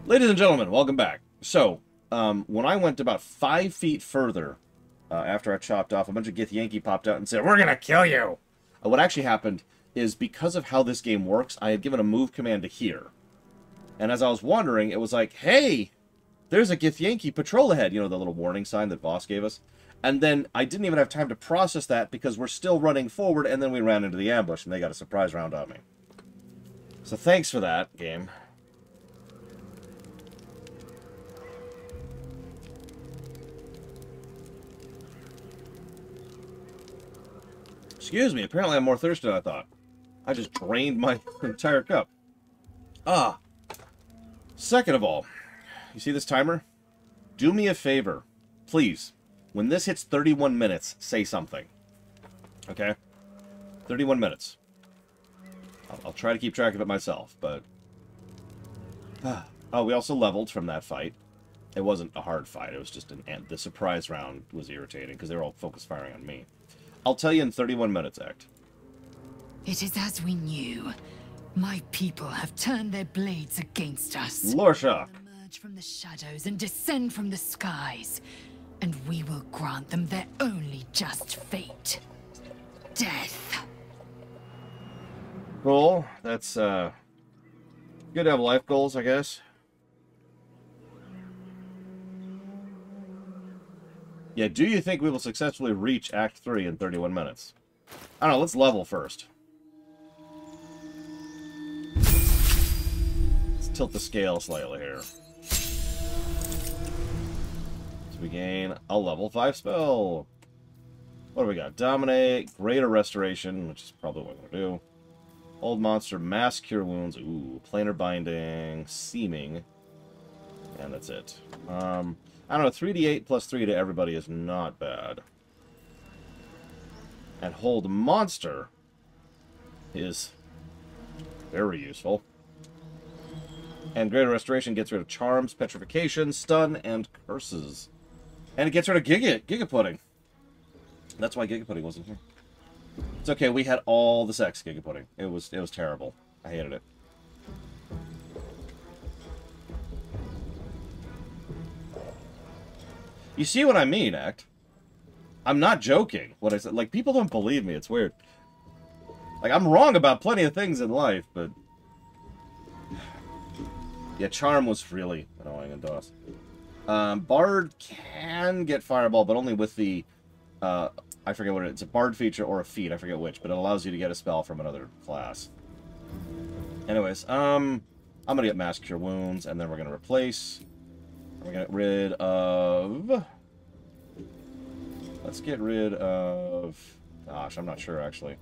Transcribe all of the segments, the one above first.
Ladies and gentlemen, welcome back. So, when I went about 5 feet further, after I chopped off, a bunch of Githyanki popped out and said, "We're gonna kill you!" What actually happened is, because of how this game works, I had given a move command to here. And as I was wandering, it was like, hey, there's a Githyanki patrol ahead. You know, the little warning sign that Voss gave us. And then I didn't even have time to process that because we're still running forward, and then we ran into the ambush, and they got a surprise round on me. So thanks for that, game. Excuse me, apparently I'm more thirsty than I thought. I just drained my entire cup. Ah. Second of all, you see this timer? Do me a favor, please. When this hits 31 minutes, say something. Okay? 31 minutes. I'll try to keep track of it myself, but... Oh, we also leveled from that fight. It wasn't a hard fight, it was just the surprise round was irritating, because they were all focus firing on me. I'll tell you in 31 minutes, Act. It is as we knew. My people have turned their blades against us. Lorsha! Emerge from the shadows and descend from the skies, and we will grant them their only just fate. Death. Cool. That's, good to have life goals, I guess. Yeah, do you think we will successfully reach Act 3 in 31 minutes? I don't know, let's level first. Let's tilt the scale slightly here. So we gain a level 5 spell. What do we got? Dominate, Greater Restoration, which is probably what we're going to do. Old Monster, Mass Cure Wounds, ooh, Planar Binding, Seeming, and that's it. I don't know, 3d8 plus 3 to everybody is not bad. And Hold Monster is very useful. And Greater Restoration gets rid of Charms, Petrification, Stun, and Curses. And it gets rid of Giga Pudding. That's why Giga Pudding wasn't here. It's okay, we had all the sex Giga Pudding. It was terrible. I hated it. You see what I mean, Act? I'm not joking. What I said, like, people don't believe me. It's weird. Like, I'm wrong about plenty of things in life, but... Yeah, Charm was really annoying in DOS. Bard can get Fireball, but only with the... I forget what it is. It's a Bard feature or a feat. I forget which, but it allows you to get a spell from another class. Anyways, I'm gonna get Mass Cure Wounds, and then we're gonna replace... We're gonna get rid of... Let's get rid of... Gosh, I'm not sure, actually.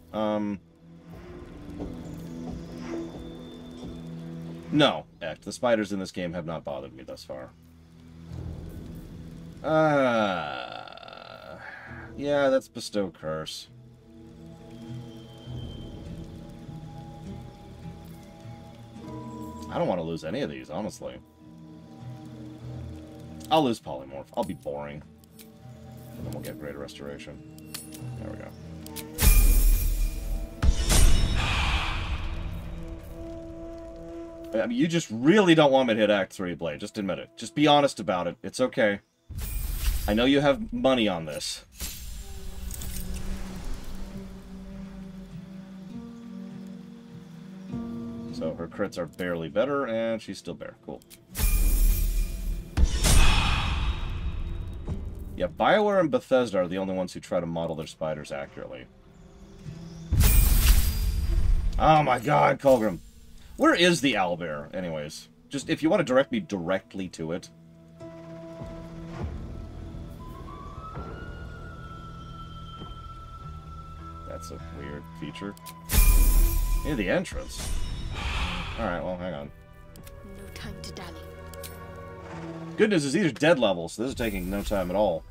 No, Act. The spiders in this game have not bothered me thus far. Yeah, that's Bestow Curse. I don't want to lose any of these, honestly. I'll lose Polymorph. I'll be boring. And then we'll get Greater Restoration. There we go. I mean, you just really don't want me to hit Act 3, Blade. Just admit it. Just be honest about it. It's okay. I know you have money on this. So her crits are barely better, and she's still bare. Cool. Yeah, BioWare and Bethesda are the only ones who try to model their spiders accurately. Oh my god, Colgrim. Where is the owlbear, anyways? Just, if you want to direct me directly to it. That's a weird feature. Near the entrance. Alright, well, hang on. No time to dally. Good news is these are dead levels, so this is taking no time at all.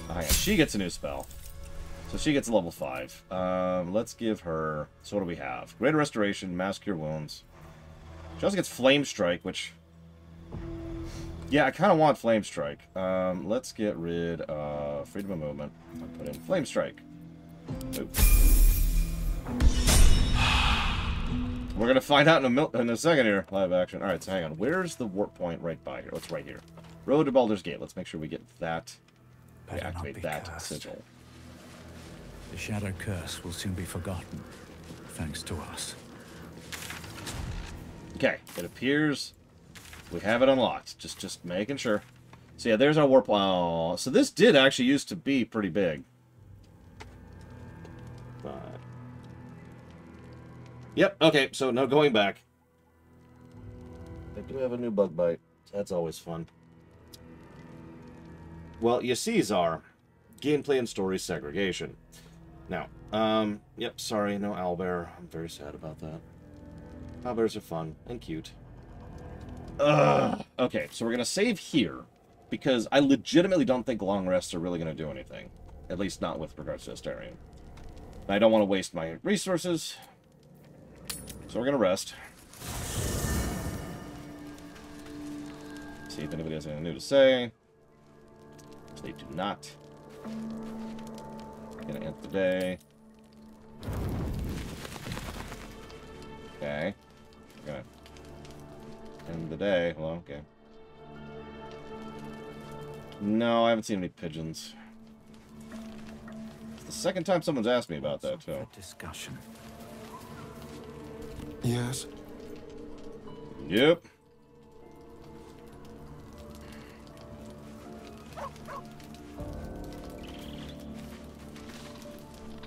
Oh, yeah, she gets a new spell. So she gets a level 5. Let's give her... So what do we have? Greater Restoration, Mass Cure Wounds. She also gets Flame Strike, which... Yeah, I kind of want Flame Strike. Let's get rid of Freedom of Movement. I'll put in Flame Strike. Oops. We're gonna find out in a second here. Live action. All right, so hang on. Where's the warp point right by here? What's right here? Road to Baldur's Gate. Let's make sure we get that. Activate that cursed. sigil. The shadow curse will soon be forgotten, thanks to us. Okay, it appears we have it unlocked. Just making sure. So yeah, there's our warp. Oh, so this did actually used to be pretty big. But... Yep. Okay. So no going back. I do have a new bug bite. That's always fun. Well, you see, Czar, gameplay and story segregation. Now, yep. Sorry, no owlbear. I'm very sad about that. Owlbears are fun and cute. Okay, so we're gonna save here because I legitimately don't think long rests are really gonna do anything. At least not with regards to Astarion. I don't want to waste my resources. So we're gonna rest. See if anybody has anything new to say. They do not. Gonna end the day. Okay. We're gonna end the day. Hello, okay. No, I haven't seen any pigeons. It's the second time someone's asked me about that, too. Discussion. Yes. Yep.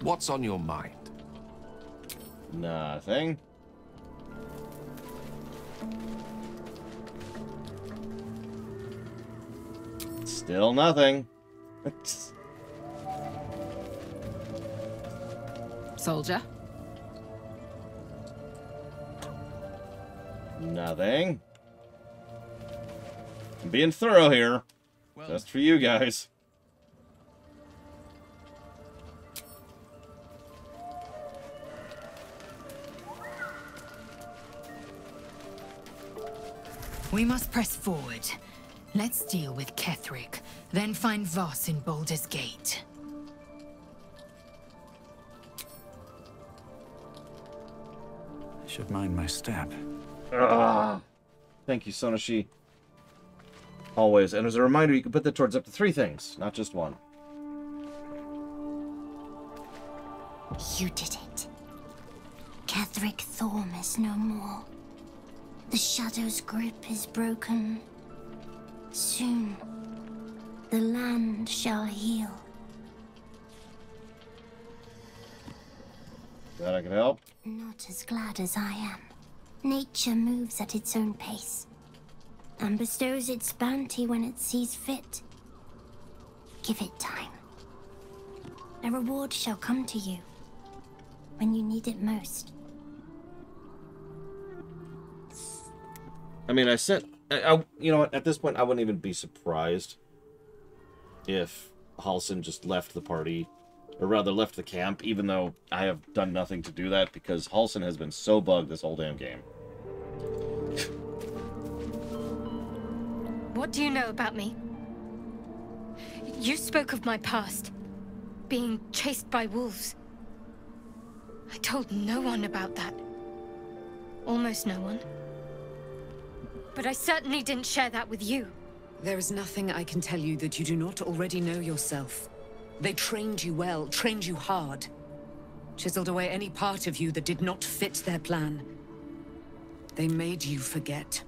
What's on your mind? Nothing. Still nothing. Soldier? Nothing. I'm being thorough here. Well, Just for you guys. We must press forward. Let's deal with Ketheric, then find Voss in Baldur's Gate. I should mind my step. Thank you, Sonoshi. Always. And as a reminder, you can put that towards up to 3 things, not just 1. You did it. Ketheric Thorm is no more. The Shadow's grip is broken. Soon, the land shall heal. Glad I could help. Not as glad as I am. Nature moves at its own pace, and bestows its bounty when it sees fit. Give it time. A reward shall come to you when you need it most. I mean, I said... you know what? At this point, I wouldn't even be surprised if Halsin just left the party, or rather left the camp, even though I have done nothing to do that, because Halsin has been so bugged this whole damn game. What do you know about me? You spoke of my past, being chased by wolves. I told no one about that. Almost no one. But I certainly didn't share that with you. There is nothing I can tell you that you do not already know yourself. They trained you well, trained you hard. Chiseled away any part of you that did not fit their plan. They made you forget.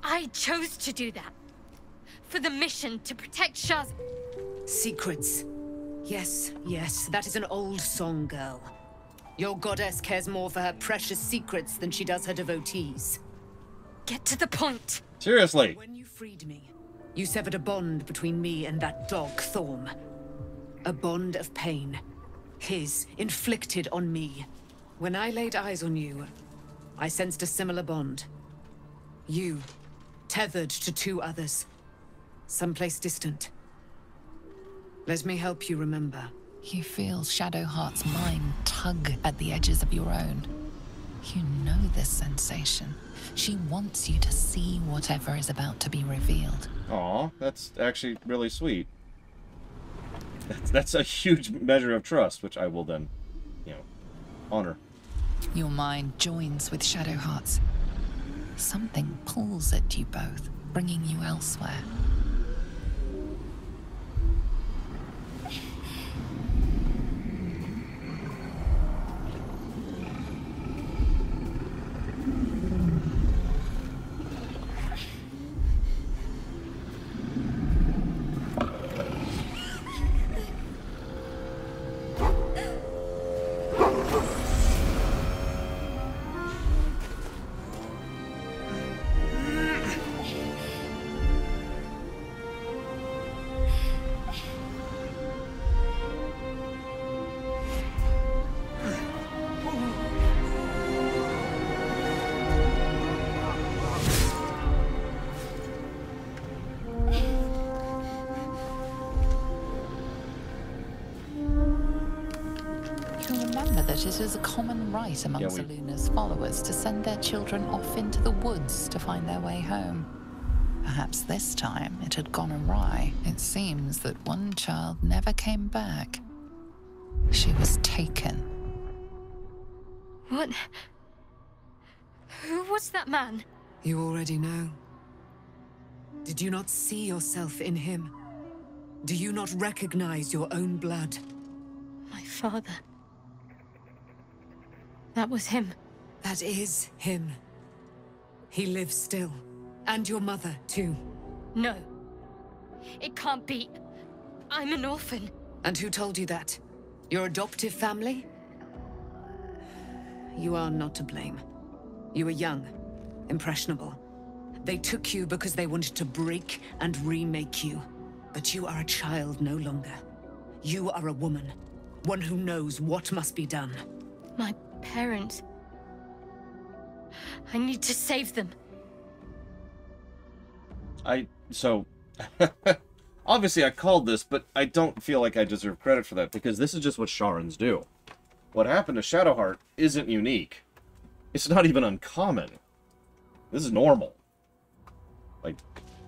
I chose to do that. For the mission to protect Shaz. Secrets. Yes, yes, that is an old song, girl. Your goddess cares more for her precious secrets than she does her devotees. Get to the point. Seriously. When you freed me, you severed a bond between me and that dog, Thorm. A bond of pain. His, inflicted on me. When I laid eyes on you, I sensed a similar bond. You, tethered to 2 others. Someplace distant. Let me help you remember. You feel Shadowheart's mind tug at the edges of your own. You know this sensation. She wants you to see whatever is about to be revealed. Aw, that's actually really sweet. That's a huge measure of trust, which I will then, you know, honor. Your mind joins with Shadowheart's. Something pulls at you both, bringing you elsewhere. It is a common right among Selûne's followers to send their children off into the woods to find their way home. Perhaps this time it had gone awry. It seems that one child never came back. She was taken. What? Who was that man? You already know. Did you not see yourself in him? Do you not recognize your own blood? My father. That was him. That is him. He lives still. And your mother, too. No. It can't be. I'm an orphan. And who told you that? Your adoptive family? You are not to blame. You were young, impressionable. They took you because they wanted to break and remake you. But you are a child no longer. You are a woman. One who knows what must be done. My parents. I need to save them. Obviously I called this, but I don't feel like I deserve credit for that, because this is just what Sharans do. What happened to Shadowheart isn't unique. It's not even uncommon. This is normal. Like,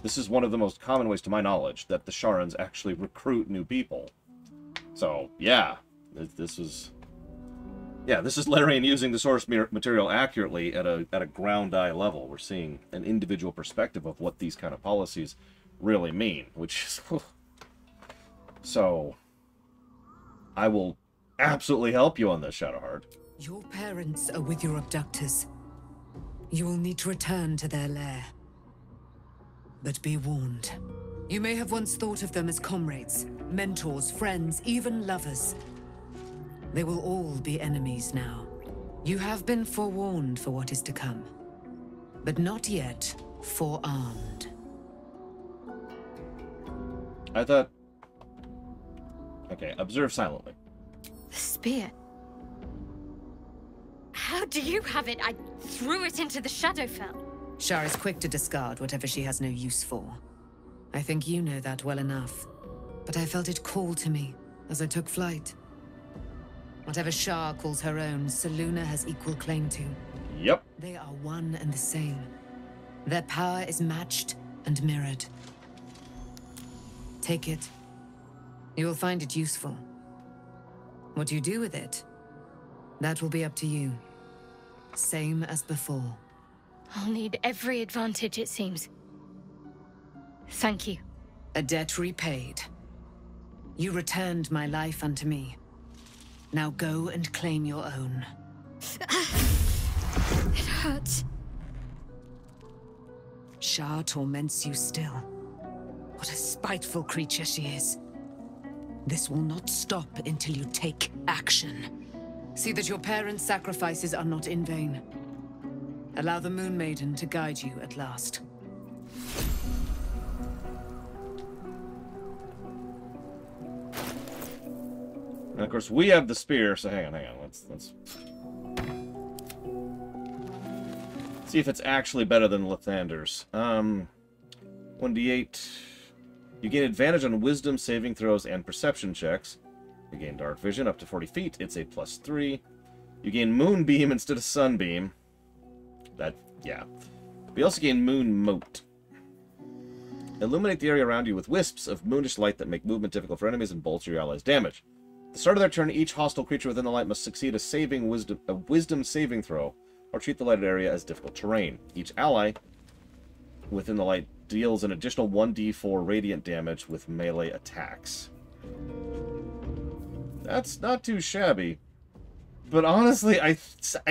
this is one of the most common ways, to my knowledge, that the Sharans actually recruit new people. So, yeah. This is Larian using the source material accurately at a ground-eye level. We're seeing an individual perspective of what these kind of policies really mean, which is... So, I will absolutely help you on this, Shadowheart. Your parents are with your abductors. You will need to return to their lair. But be warned. You may have once thought of them as comrades, mentors, friends, even lovers. They will all be enemies now. You have been forewarned for what is to come, but not yet forearmed. I thought... Okay, observe silently. The spear. How do you have it? I threw it into the Shadowfell. Shar is quick to discard whatever she has no use for. I think you know that well enough. But I felt it call to me as I took flight. Whatever Shar calls her own, Selûne has equal claim to. Yep. They are one and the same. Their power is matched and mirrored. Take it. You will find it useful. What you do with it, that will be up to you. Same as before. I'll need every advantage, it seems. Thank you. A debt repaid. You returned my life unto me. Now go and claim your own. It hurts. Shar torments you still. What a spiteful creature she is. This will not stop until you take action. See that your parents' sacrifices are not in vain. Allow the Moon Maiden to guide you at last. And of course, we have the spear, so hang on. Let's see if it's actually better than Lathander's. 1d8. You gain advantage on wisdom saving throws and perception checks. You gain dark vision up to 40 feet. It's a +3. You gain moonbeam instead of sunbeam. Yeah. We also gain moon mote. Illuminate the area around you with wisps of moonish light that make movement difficult for enemies and bolster your allies' damage. the start of their turn, each hostile creature within the light must succeed a wisdom saving throw, or treat the lighted area as difficult terrain. Each ally within the light deals an additional 1d4 radiant damage with melee attacks. That's not too shabby. But honestly, I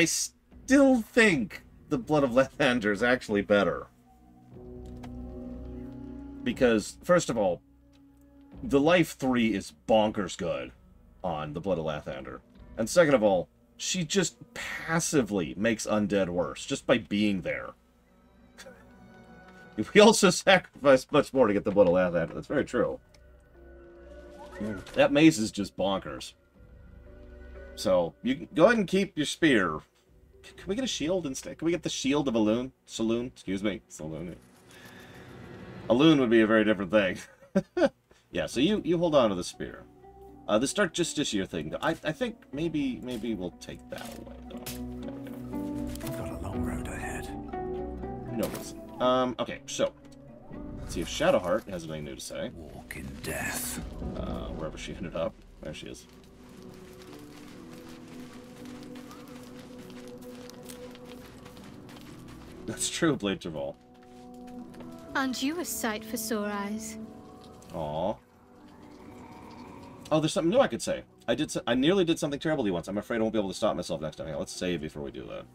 still think the Blood of Lathander is actually better. Because, first of all, the Life 3 is bonkers good on the Blood of Lathander. And second of all, she just passively makes undead worse, just by being there. We also sacrifice much more to get the Blood of Lathander. That's very true. That mace is just bonkers. So, you can go ahead and keep your spear. Can we get a shield instead? Can we get the shield of Aloon? Saloon? Excuse me. Saloon. Aloon would be a very different thing. Yeah, so you hold on to the spear. The Stark Justiciar thing, I think maybe we'll take that away, though. We've got a long road ahead. No reason. Okay, so. Let's see if Shadowheart has anything new to say. Walk in death. Wherever she ended up. There she is. That's true, Blade Traval. Aren't you a sight for sore eyes? Aww. Oh, there's something new I could say. I nearly did something terrible once. I'm afraid I won't be able to stop myself next time. Yeah, let's save before we do that.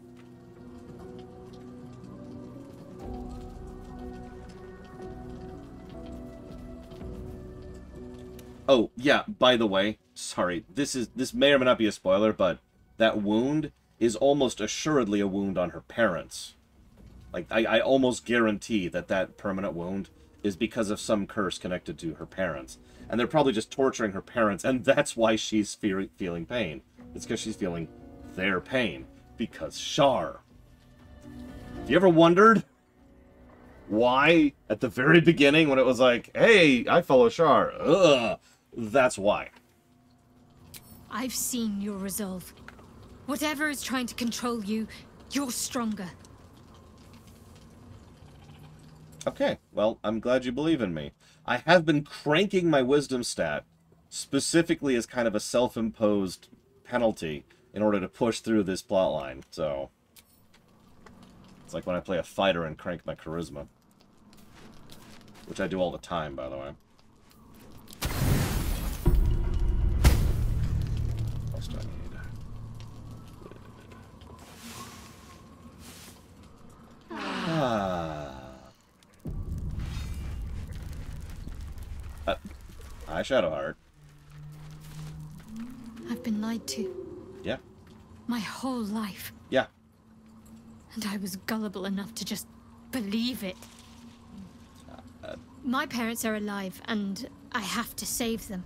Oh, yeah, by the way, sorry, this may or may not be a spoiler, but that wound is almost assuredly a wound on her parents. Like, I almost guarantee that permanent wound is because of some curse connected to her parents. And they're probably just torturing her parents, and that's why she's feeling pain. It's because she's feeling their pain. Because Shar. Have you ever wondered why, at the very beginning, when it was like, hey, I follow Shar, ugh, that's why. I've seen your resolve. Whatever is trying to control you, you're stronger. Okay, well, I'm glad you believe in me. I have been cranking my wisdom stat, specifically as kind of a self-imposed penalty, in order to push through this plotline, so... It's like when I play a fighter and crank my charisma. Which I do all the time, by the way. What else do I need? Hi, Shadowheart. I've been lied to. Yeah. My whole life. Yeah. And I was gullible enough to just believe it. My parents are alive, and I have to save them.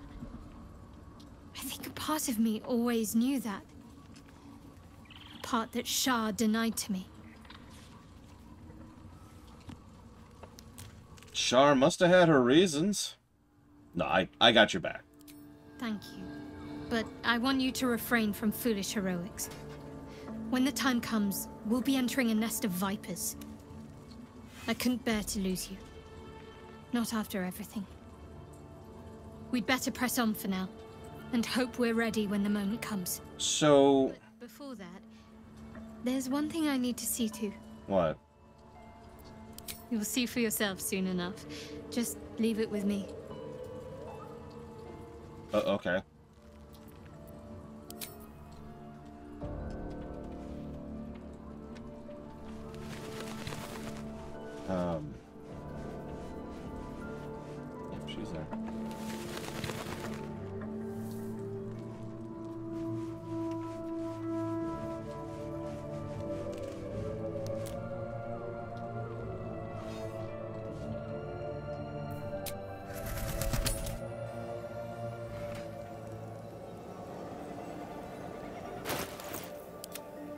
I think a part of me always knew that. A part that Shar denied to me. Shar must have had her reasons. No, I got your back. Thank you. But I want you to refrain from foolish heroics. When the time comes, we'll be entering a nest of vipers. I couldn't bear to lose you. Not after everything. We'd better press on for now, and hope we're ready when the moment comes. So... But before that, there's one thing I need to see to. What? You'll see for yourself soon enough. Just leave it with me. Okay. Yeah, she's there.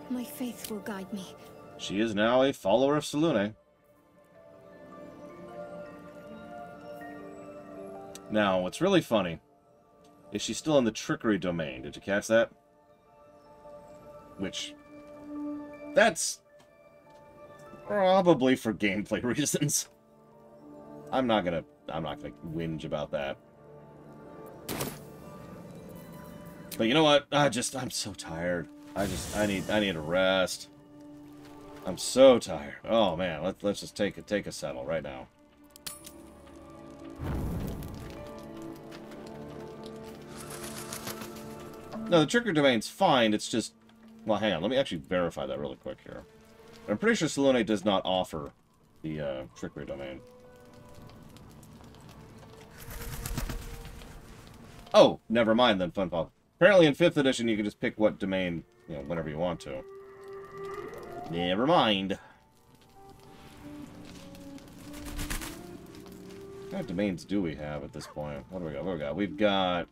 My faith will guide me. She is now a follower of Selûne. Now, what's really funny is she's still in the trickery domain. Did you catch that? Which, that's probably for gameplay reasons. I'm not gonna whinge about that. But you know what? I'm so tired. I need a rest. I'm so tired. Oh man, let's just take a settle right now. No, the trickery domain's fine. It's just, well, hang on. Let me actually verify that really quick here. I'm pretty sure Salune does not offer the trickery domain. Oh, never mind then, Funpop. Apparently in 5th edition you can just pick what domain, you know, whenever you want to. Never mind. What domains do we have at this point? What do we got? What do we got? We've got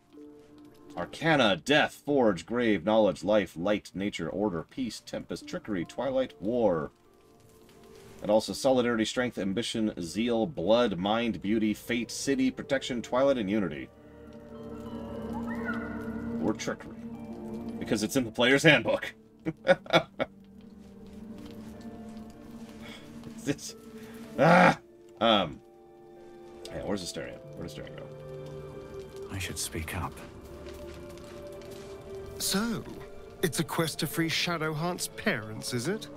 Arcana, Death, Forge, Grave, Knowledge, Life, Light, Nature, Order, Peace, Tempest, Trickery, Twilight, War. And also Solidarity, Strength, Ambition, Zeal, Blood, Mind, Beauty, Fate, City, Protection, Twilight, and Unity. Or Trickery. Because it's in the player's handbook. It's... Ah! Yeah, where's Asterion? Where's Asterion go? I should speak up. So, it's a quest to free Shadowheart's parents, is it?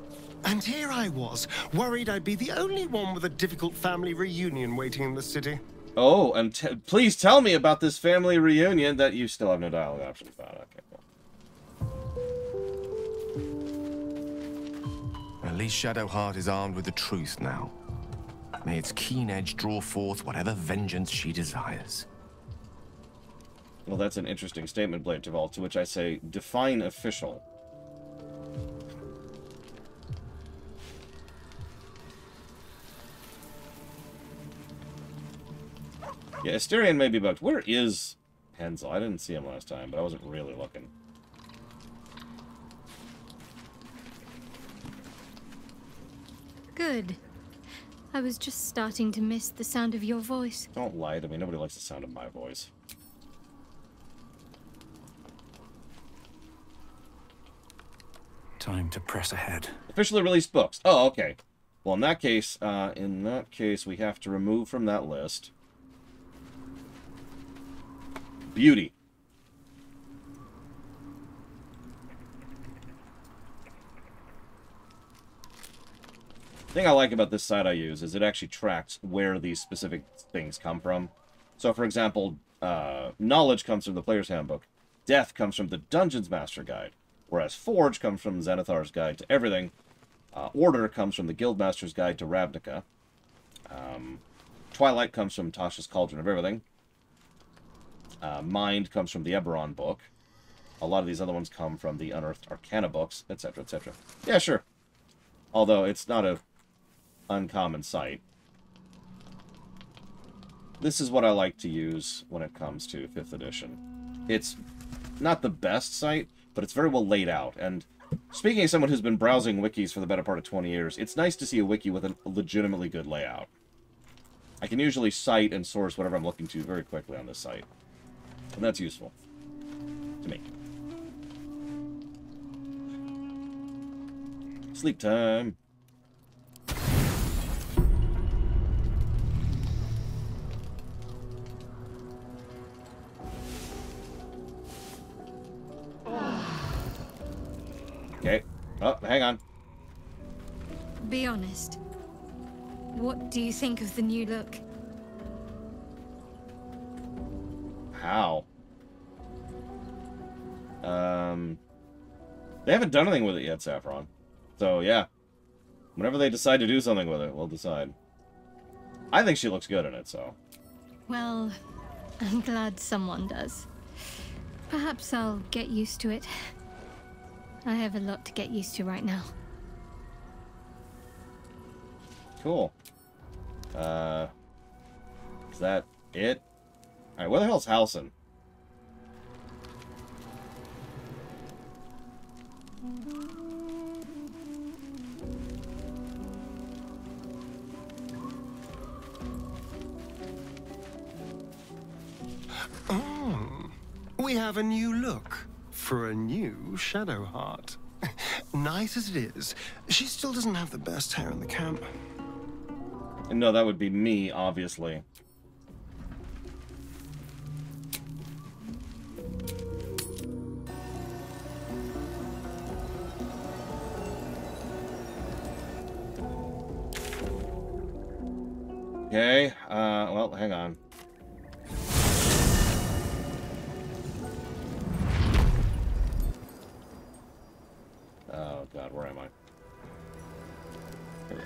And here I was, worried I'd be the only one with a difficult family reunion waiting in the city. Oh, and please tell me about this family reunion that you still have no dialogue options about. Okay, cool. At least Shadowheart is armed with the truth now. May its keen edge draw forth whatever vengeance she desires. Well, that's an interesting statement, Blade Taval, to which I say, define official. Yeah, Asterion may be bugged. Where is Hensel? I didn't see him last time, but I wasn't really looking. Good. I was just starting to miss the sound of your voice. Don't lie to me. Nobody likes the sound of my voice. Time to press ahead. Officially released books. Oh, okay. Well, in that case, we have to remove from that list Beauty. The thing I like about this site I use is it actually tracks where these specific things come from. So, for example, knowledge comes from the Player's Handbook. Death comes from the Dungeons Master Guide. Whereas Forge comes from Xanathar's Guide to Everything. Order comes from the Guildmaster's Guide to Ravnica. Twilight comes from Tasha's Cauldron of Everything. Mind comes from the Eberron book. A lot of these other ones come from the Unearthed Arcana books, etc., etc. Yeah, sure. Although it's not a uncommon site. This is what I like to use when it comes to 5th edition. It's not the best site, but it's very well laid out. And speaking as someone who's been browsing wikis for the better part of 20 years, it's nice to see a wiki with a legitimately good layout. I can usually cite and source whatever I'm looking to very quickly on this site. And that's useful to me. Sleep time. Okay. Oh, hang on. Be honest. What do you think of the new look? How? They haven't done anything with it yet, Saffron. So, yeah. Whenever they decide to do something with it, we'll decide. I think she looks good in it, so. Well, I'm glad someone does. Perhaps I'll get used to it. I have a lot to get used to right now. Cool. Is that it? Alright, where the hell's Halson? Oh, we have a new look for a new Shadowheart. Nice as it is, she still doesn't have the best hair in the camp. No, that would be me, obviously. Okay, well, hang on. Oh, God, where am I? Here we go.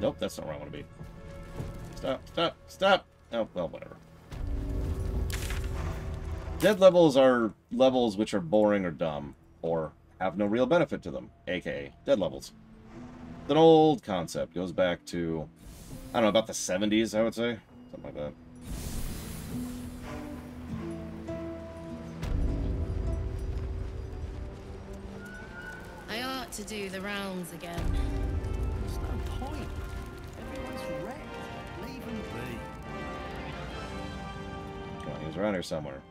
Nope, that's not where I want to be. Stop, stop, stop! Oh, well, whatever. Dead levels are levels which are boring or dumb, or have no real benefit to them, aka dead levels. It's an old concept. Goes back to, I don't know, about the 70s, I would say. Something like that. I ought to do the rounds again. There's no point. Everyone's wrecked. Leave him be. Come on, he was around here somewhere.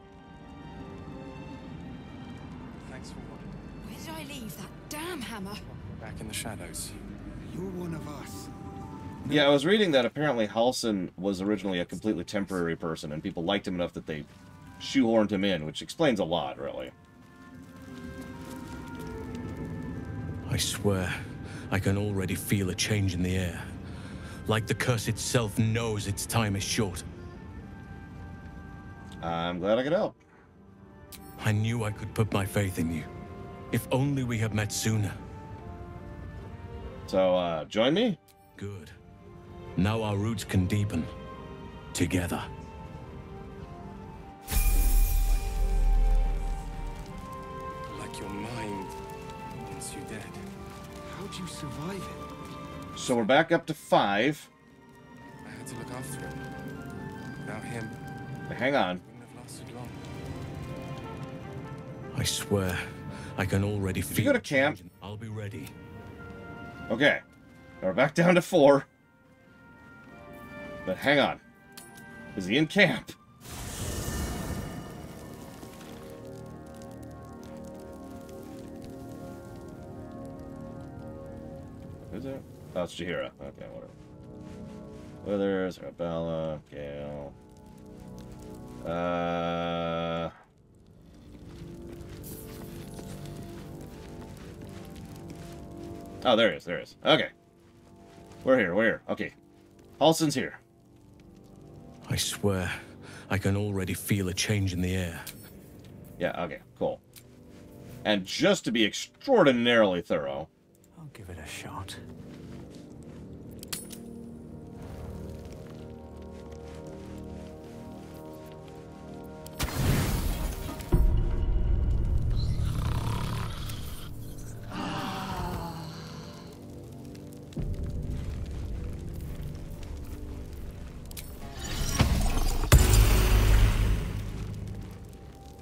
Thanks for what? Where did I leave that damn hammer? Back in the shadows. You're one of us. Yeah, I was reading that apparently Halsin was originally a completely temporary person, and people liked him enough that they shoehorned him in, which explains a lot, really. I swear, I can already feel a change in the air. Like the curse itself knows its time is short. I'm glad I could help. I knew I could put my faith in you. If only we had met sooner. So, join me? Good. Now our roots can deepen. Together. Like your mind wants you dead. How'd you survive it? So we're back up to 5. I had to look after him. Without him, Hang on. wouldn't have lasted long. I swear, I can already Did you feel. go to camp? I'll be ready. Okay. We're back down to 4. But hang on. Is he in camp? Who's that? Oh, it's Jaheira. Okay, whatever. Withers, Arabella, Gale. Oh, there he is. There he is. Okay. We're here. We're here. Okay. Halsin's here. I swear, I can already feel a change in the air. Yeah, okay. Cool. And just to be extraordinarily thorough, I'll give it a shot.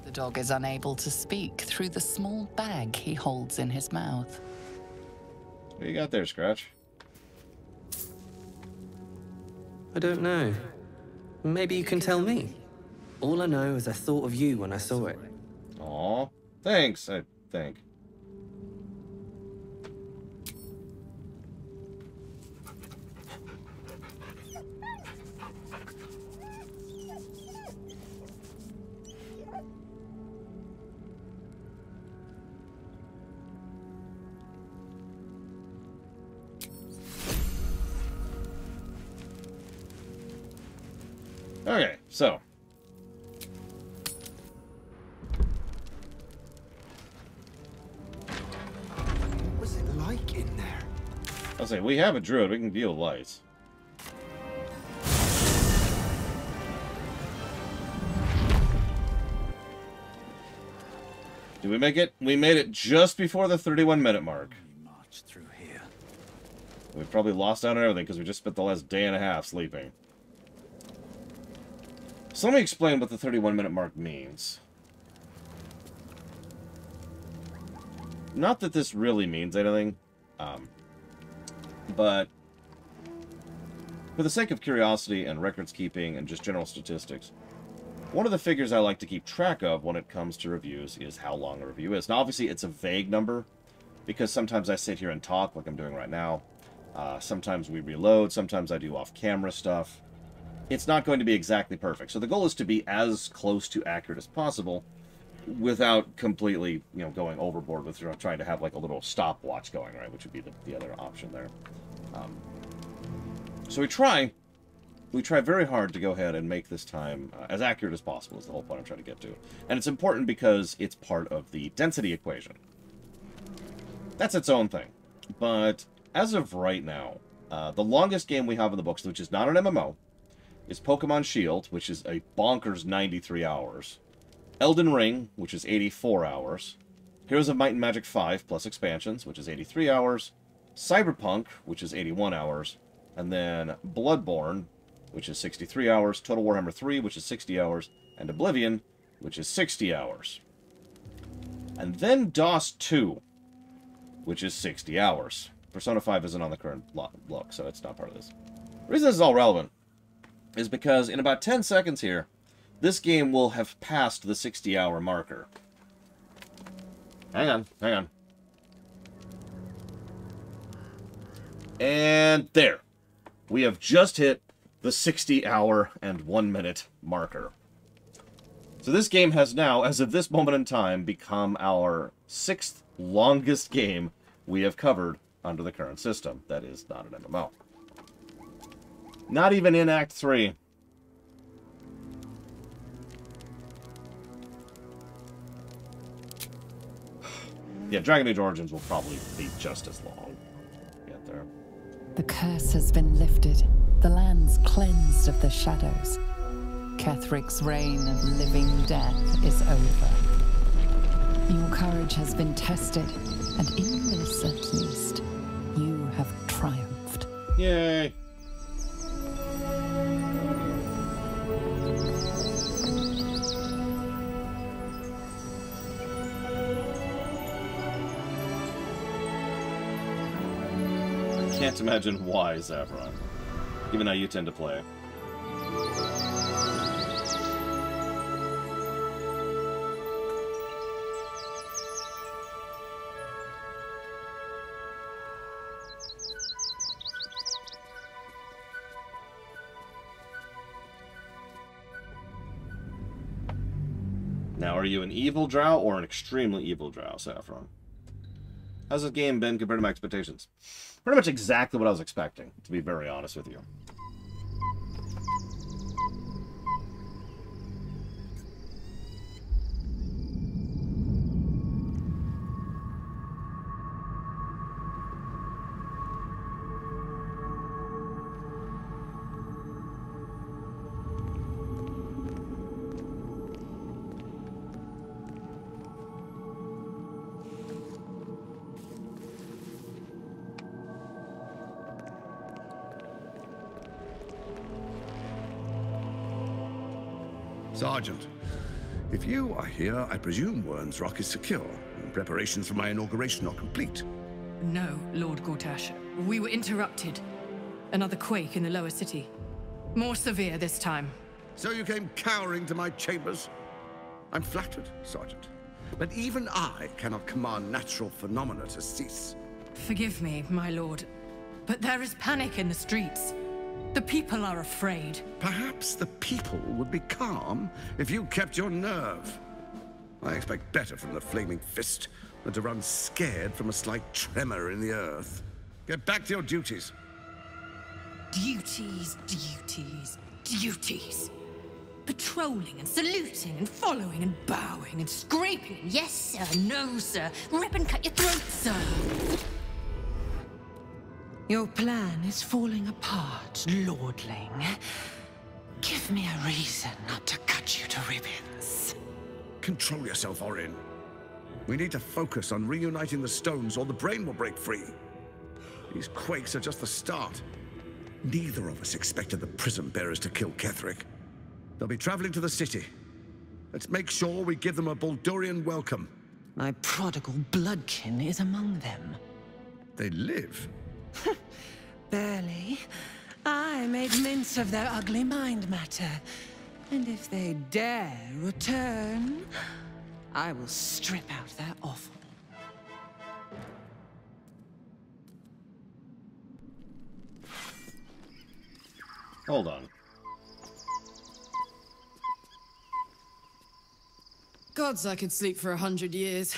The dog is unable to speak through the small bag he holds in his mouth. what do you got there, Scratch? I don't know. Maybe you can tell me. All I know is I thought of you when I saw it. Aw. Thanks, I think. Okay, so. What was it like in there? I'll say, we have a druid. We can deal with lights. Did we make it? We made it just before the 31-minute mark. We march through here. We probably lost out on everything because we just spent the last day and a half sleeping. So let me explain what the 31-minute mark means. Not that this really means anything, but for the sake of curiosity and records keeping and just general statistics, one of the figures I like to keep track of when it comes to reviews is how long a review is. Now, obviously, it's a vague number, because sometimes I sit here and talk like I'm doing right now. Sometimes we reload, sometimes I do off-camera stuff. It's not going to be exactly perfect. So the goal is to be as close to accurate as possible without completely, going overboard with trying to have like a little stopwatch going, right? Which would be the other option there. So we try very hard to go ahead and make this time as accurate as possible is the whole point I'm trying to get to. And it's important because it's part of the density equation. That's its own thing. But as of right now, the longest game we have in the books, which is not an MMO, is Pokemon Shield, which is a bonkers 93 hours. Elden Ring, which is 84 hours. Heroes of Might and Magic 5 plus expansions, which is 83 hours. Cyberpunk, which is 81 hours. And then Bloodborne, which is 63 hours. Total Warhammer 3, which is 60 hours. And Oblivion, which is 60 hours. And then DOS 2, which is 60 hours. Persona 5 isn't on the current look, so it's not part of this. The reason this is all relevant is because in about 10 seconds here, this game will have passed the 60-hour marker. Hang on, hang on. And there. We have just hit the 60-hour and 1 minute marker. So this game has now, as of this moment in time, become our 6th longest game we have covered under the current system. That is not an MMO. Not even in Act 3. Yeah, Dragon Age Origins will probably be just as long. Get there. The curse has been lifted. The land's cleansed of the shadows. Kethric's reign of living death is over. Your courage has been tested, and in this at least, you have triumphed. Yay! I can't imagine why, Saffron. Even how you tend to play. Now, are you an evil drow or an extremely evil drow, Saffron? How's this game been compared to my expectations? Pretty much exactly what I was expecting, to be very honest with you. Sergeant, if you are here, I presume Wern's Rock is secure, and preparations for my inauguration are complete. No, Lord Gortash. We were interrupted. Another quake in the lower city. More severe this time. So you came cowering to my chambers? I'm flattered, Sergeant. But even I cannot command natural phenomena to cease. Forgive me, my lord, but there is panic in the streets. The people are afraid. Perhaps the people would be calm if you kept your nerve. I expect better from the Flaming Fist than to run scared from a slight tremor in the earth. Get back to your duties. Duties, duties, duties. Patrolling and saluting and following and bowing and scraping. Yes, sir. No, sir. Rip and cut your throat, sir. Your plan is falling apart, lordling. Give me a reason not to cut you to ribbons. Control yourself, Orin. We need to focus on reuniting the stones or the brain will break free. These quakes are just the start. Neither of us expected the Prism Bearers to kill Ketheric. They'll be traveling to the city. Let's make sure we give them a Baldurian welcome. My prodigal bloodkin is among them. They live? Barely. I made mince of their ugly mind matter. And if they dare return, I will strip out their offal. Hold on. Gods, I could sleep for 100 years.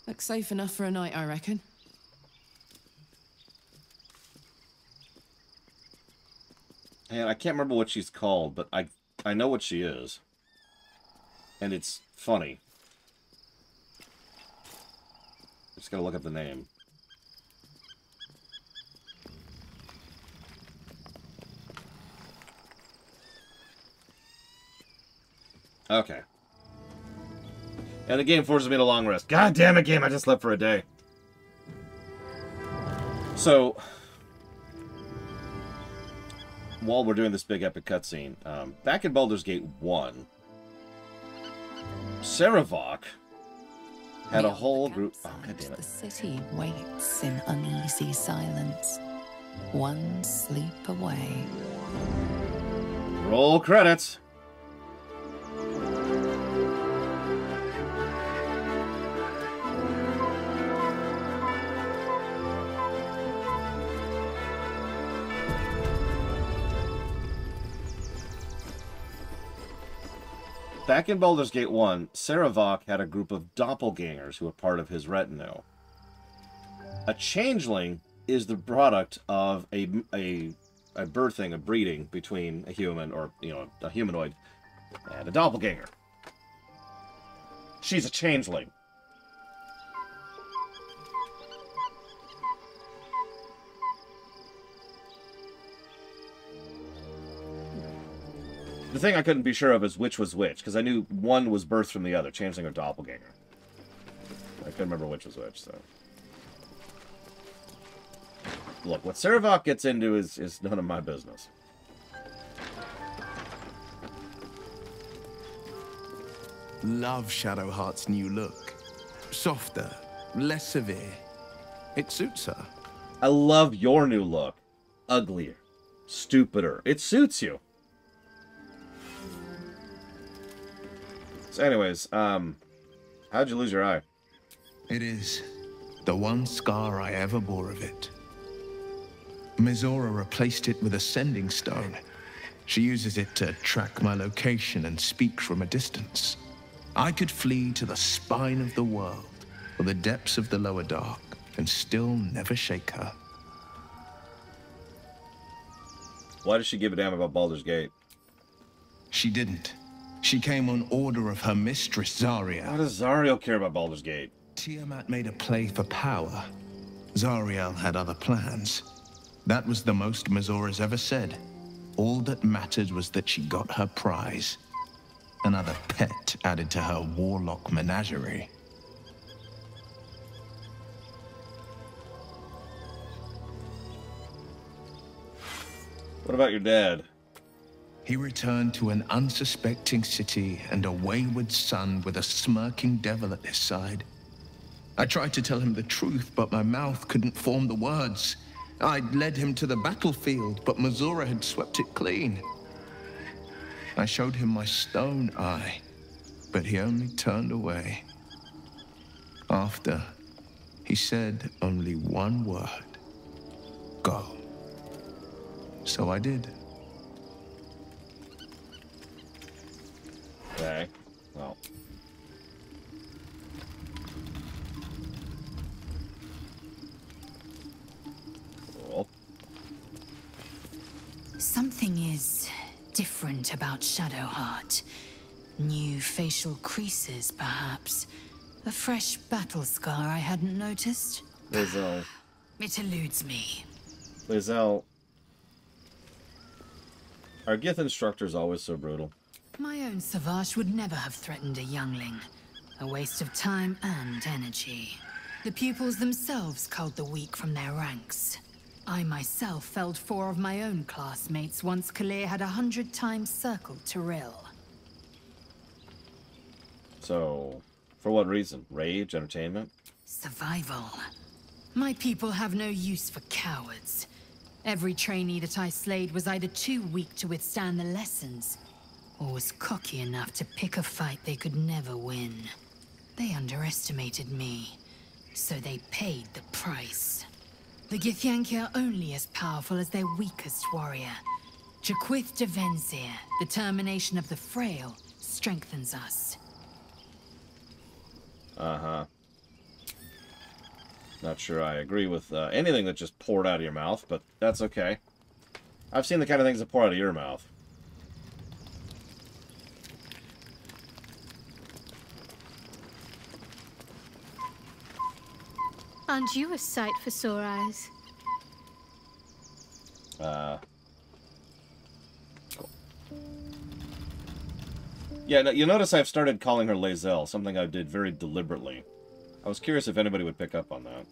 Looks safe enough for a night, I reckon. And I can't remember what she's called, but I know what she is. And it's funny. Just gotta look up the name. Okay. And the game forces me to long rest. God damn it, game, I just slept for a day. So, while we're doing this big epic cutscene, back in Baldur's Gate 1, Saravok had a whole group... Oh, God damn it. The city waits in uneasy silence, one sleep away. Roll credits. Back in Baldur's Gate 1, Saravok had a group of doppelgangers who were part of his retinue. A changeling is the product of a breeding between a human, or, a humanoid, and a doppelganger. She's a changeling. The thing I couldn't be sure of is which was which, because I knew one was birthed from the other, changeling or doppelganger. I couldn't remember which was which, so... Look, what Saravok gets into is none of my business. Love Shadowheart's new look. Softer, less severe. It suits her. I love your new look. Uglier. Stupider. It suits you. So anyways, how'd you lose your eye? It is the one scar I ever bore of it. Mizora replaced it with a sending stone. She uses it to track my location and speak from a distance. I could flee to the spine of the world or the depths of the lower dark and still never shake her. Why does she give a damn about Baldur's Gate? She didn't. She came on order of her mistress, Zariel. Why does Zariel care about Baldur's Gate? Tiamat made a play for power. Zariel had other plans. That was the most Mizora's ever said. All that mattered was that she got her prize. Another pet added to her warlock menagerie. What about your dad? He returned to an unsuspecting city and a wayward son with a smirking devil at his side. I tried to tell him the truth, but my mouth couldn't form the words. I'd led him to the battlefield, but Mizora had swept it clean. I showed him my stone eye, but he only turned away. After, he said only one word. Go. So I did. Okay, well. Cool. Something is different about Shadowheart. New facial creases, perhaps. A fresh battle scar I hadn't noticed. Lizelle. It eludes me. Lizelle. Our Gith instructor's always so brutal. My own Savage would never have threatened a youngling. A waste of time and energy. The pupils themselves culled the weak from their ranks. I myself felled 4 of my own classmates once Kalir had 100 times circled Tyrell. So, for what reason? Rage? Entertainment? Survival. My people have no use for cowards. Every trainee that I slayed was either too weak to withstand the lessons, or was cocky enough to pick a fight they could never win. They underestimated me, so they paid the price. The Githyanki are only as powerful as their weakest warrior. Jaquith de Venzir, the termination of the frail, strengthens us. Uh-huh. Not sure I agree with anything that just poured out of your mouth, but that's okay. I've seen the kind of things that pour out of your mouth. Aren't you a sight for sore eyes? Yeah, no, you notice I've started calling her Lae'zel, something I did very deliberately. I was curious if anybody would pick up on that.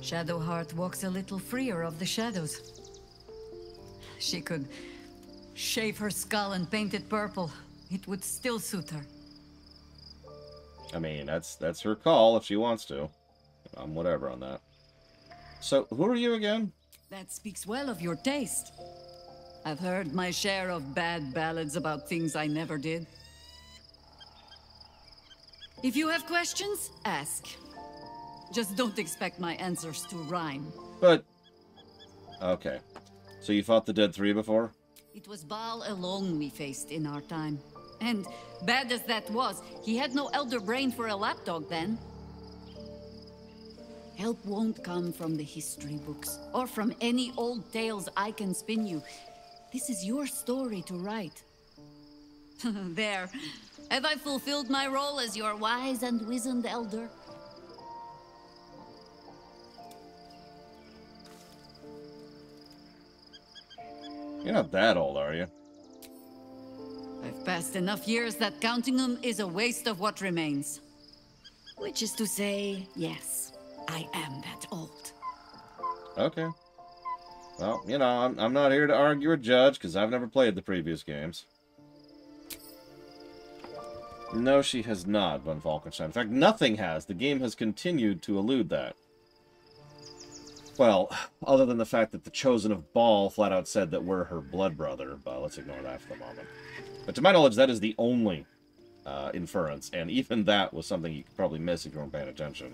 Shadowheart walks a little freer of the shadows. She could shave her skull and paint it purple. It would still suit her. I mean, that's her call if she wants to. I'm whatever on that. So, who are you again? That speaks well of your taste. I've heard my share of bad ballads about things I never did. If you have questions, ask. Just don't expect my answers to rhyme. But... okay. So you fought the Dead Three before? It was Baal alone we faced in our time. And, bad as that was, he had no elder brain for a lapdog then. Help won't come from the history books, or from any old tales I can spin you. This is your story to write. There. Have I fulfilled my role as your wise and wizened elder? You're not that old, are you? I've passed enough years that counting them is a waste of what remains. Which is to say, yes, I am that old. Okay. Well, you know, I'm not here to argue or judge, because I've never played the previous games. No, she has not, von Falkenstein. In fact, nothing has. The game has continued to elude that. Well, other than the fact that the Chosen of Baal flat out said that we're her blood brother, but let's ignore that for the moment. But to my knowledge, that is the only inference, and even that was something you could probably miss if you weren't paying attention.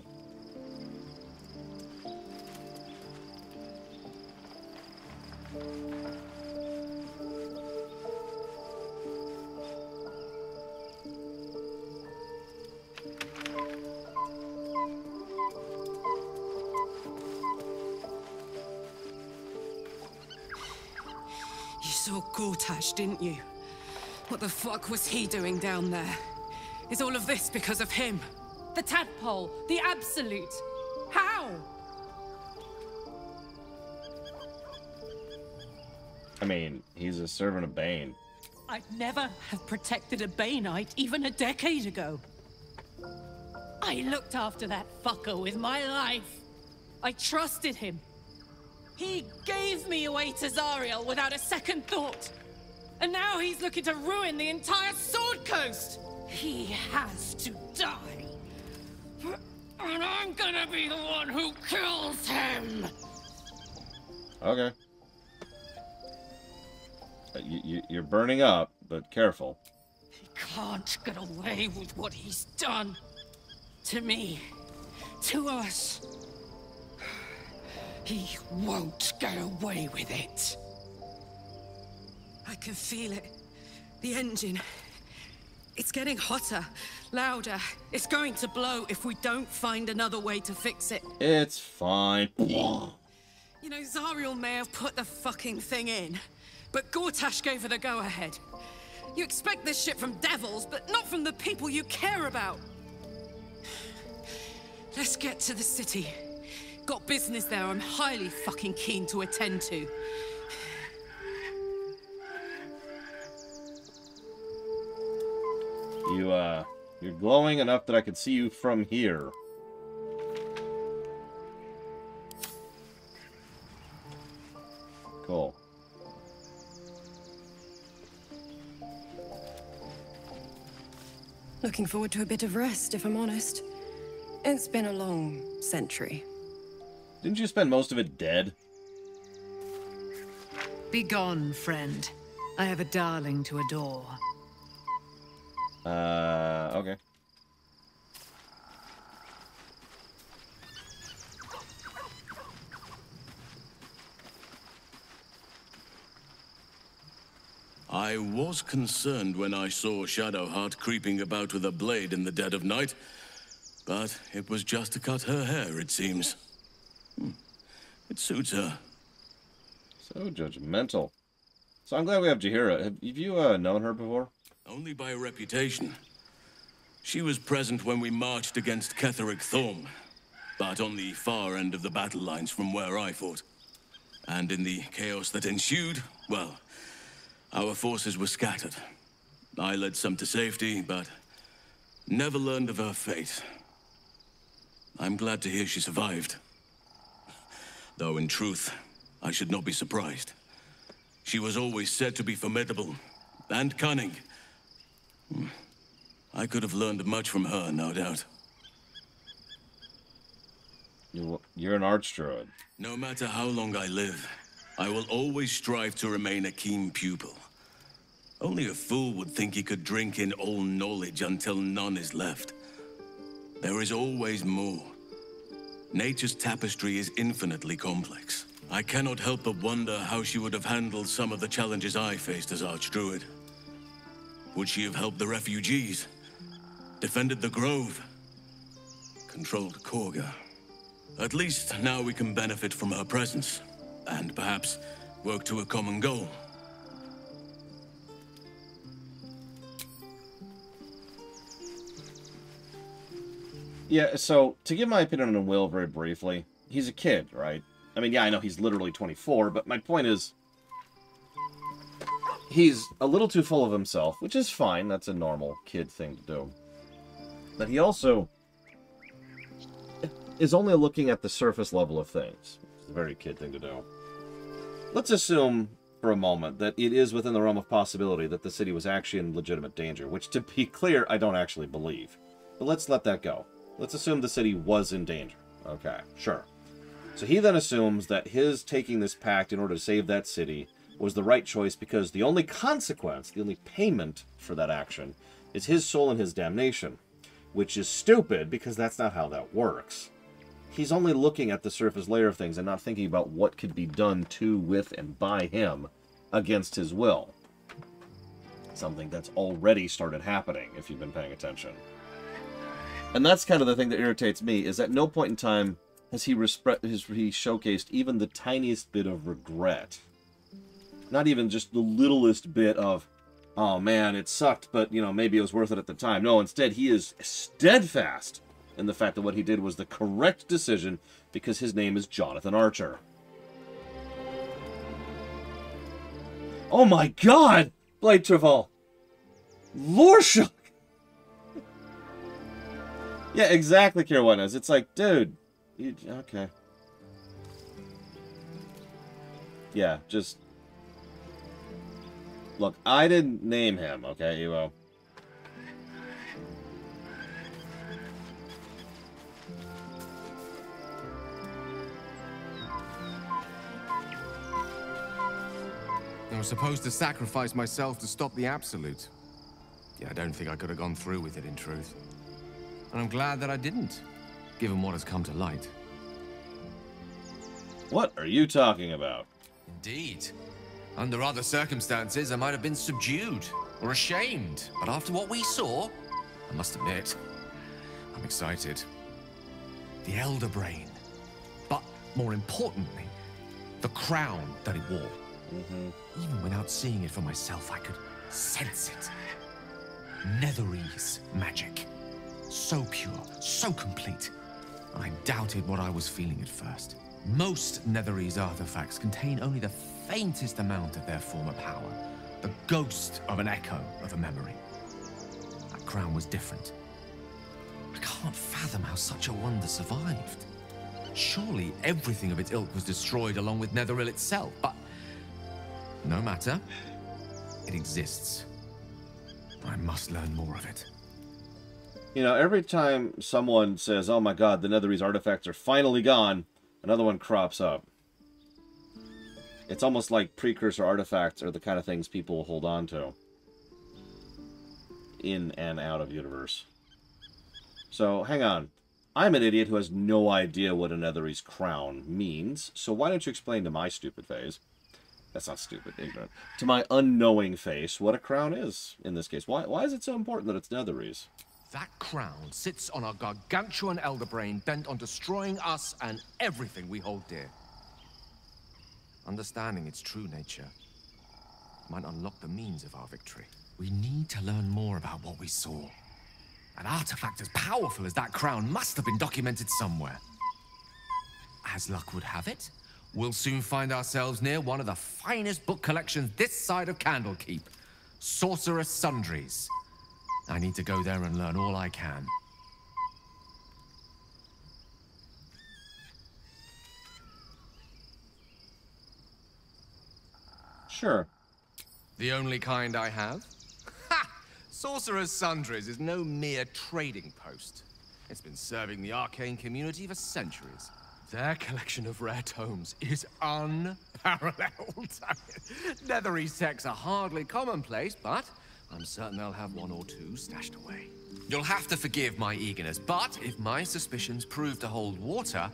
You saw Gortash, didn't you? What the fuck was he doing down there? Is all of this because of him? The tadpole, the absolute. How? I mean, he's a servant of Bane. I'd never have protected a Baneite even a decade ago. I looked after that fucker with my life. I trusted him. He gave me away to Zariel without a second thought. And now he's looking to ruin the entire Sword Coast. He has to die. And I'm gonna be the one who kills him. Okay. You're burning up, but careful. He can't get away with what he's done. To me. To us. He won't get away with it. I can feel it. The engine. It's getting hotter, louder. It's going to blow if we don't find another way to fix it. It's fine. You know, Zariel may have put the fucking thing in, but Gortash gave her the go-ahead. You expect this shit from devils, but not from the people you care about. Let's get to the city. Got business there I'm highly fucking keen to attend to. You're glowing enough that I could see you from here. Cool. Looking forward to a bit of rest, if I'm honest. It's been a long century. Didn't you spend most of it dead? Be gone, friend. I have a darling to adore. Okay. I was concerned when I saw Shadowheart creeping about with a blade in the dead of night, but it was just to cut her hair, it seems. It suits her. So judgmental. So I'm glad we have Jaheira. Have you known her before? Only by reputation. She was present when we marched against Ketheric Thorm, but on the far end of the battle lines from where I fought. And in the chaos that ensued, well, our forces were scattered. I led some to safety, but never learned of her fate. I'm glad to hear she survived. Though in truth, I should not be surprised. She was always said to be formidable and cunning. I could have learned much from her, no doubt. You're an archdruid. No matter how long I live, I will always strive to remain a keen pupil. Only a fool would think he could drink in all knowledge until none is left. There is always more. Nature's tapestry is infinitely complex. I cannot help but wonder how she would have handled some of the challenges I faced as Archdruid. Would she have helped the refugees? Defended the Grove? Controlled Korga? At least now we can benefit from her presence, and perhaps work to a common goal. Yeah, so, to give my opinion on Will very briefly, he's a kid, right? I mean, yeah, I know he's literally 24, but my point is, he's a little too full of himself, which is fine, that's a normal kid thing to do. But he also is only looking at the surface level of things. It's a very kid thing to do. Let's assume, for a moment, that it is within the realm of possibility that the city was actually in legitimate danger, which, to be clear, I don't actually believe. But let's let that go. Let's assume the city was in danger. Okay, sure. So he then assumes that his taking this pact in order to save that city was the right choice because the only consequence, the only payment for that action, is his soul and his damnation. Which is stupid because that's not how that works. He's only looking at the surface layer of things and not thinking about what could be done to, with, and by him against his will. Something that's already started happening, if you've been paying attention. And that's kind of the thing that irritates me, is at no point in time has he showcased even the tiniest bit of regret. Not even just the littlest bit of, oh man, it sucked, but, you know, maybe it was worth it at the time. No, instead, he is steadfast in the fact that what he did was the correct decision because his name is Jonathan Archer. Oh my god! Blade Travel! Lorshock! Yeah, exactly, Kirwanas. It's like, dude, okay. Yeah, just... Look, I didn't name him, okay, Ewo? I was supposed to sacrifice myself to stop the Absolute. Yeah, I don't think I could have gone through with it, in truth. And I'm glad that I didn't, given what has come to light. What are you talking about? Indeed. Under other circumstances, I might have been subdued or ashamed. But after what we saw, I must admit, I'm excited. The Elder Brain. But more importantly, the crown that it wore. Even without seeing it for myself, I could sense it. Netherese magic. So pure, so complete. I doubted what I was feeling at first. Most Netherese artifacts contain only the faintest amount of their former power. The ghost of an echo of a memory. That crown was different. I can't fathom how such a wonder survived. Surely everything of its ilk was destroyed along with Netheril itself, but no matter. It exists. I must learn more of it. You know, every time someone says, oh my god, the Netherese artifacts are finally gone, another one crops up. It's almost like precursor artifacts are the kind of things people hold on to. In and out of universe. So, hang on. I'm an idiot who has no idea what a Netherese crown means, so why don't you explain to my stupid face? That's not stupid, ignorant. To my unknowing face, what a crown is in this case. Why is it so important that it's Netherese? That crown sits on a gargantuan elder brain bent on destroying us and everything we hold dear. Understanding its true nature might unlock the means of our victory. We need to learn more about what we saw. An artifact as powerful as that crown must have been documented somewhere. As luck would have it, we'll soon find ourselves near one of the finest book collections this side of Candlekeep. Sorcerer's Sundries. I need to go there and learn all I can. Sure. The only kind I have? Ha! Sorcerer's Sundries is no mere trading post. It's been serving the arcane community for centuries. Their collection of rare tomes is unparalleled. Netherese texts are hardly commonplace, but I'm certain they'll have one or two stashed away. You'll have to forgive my eagerness, but if my suspicions prove to hold water,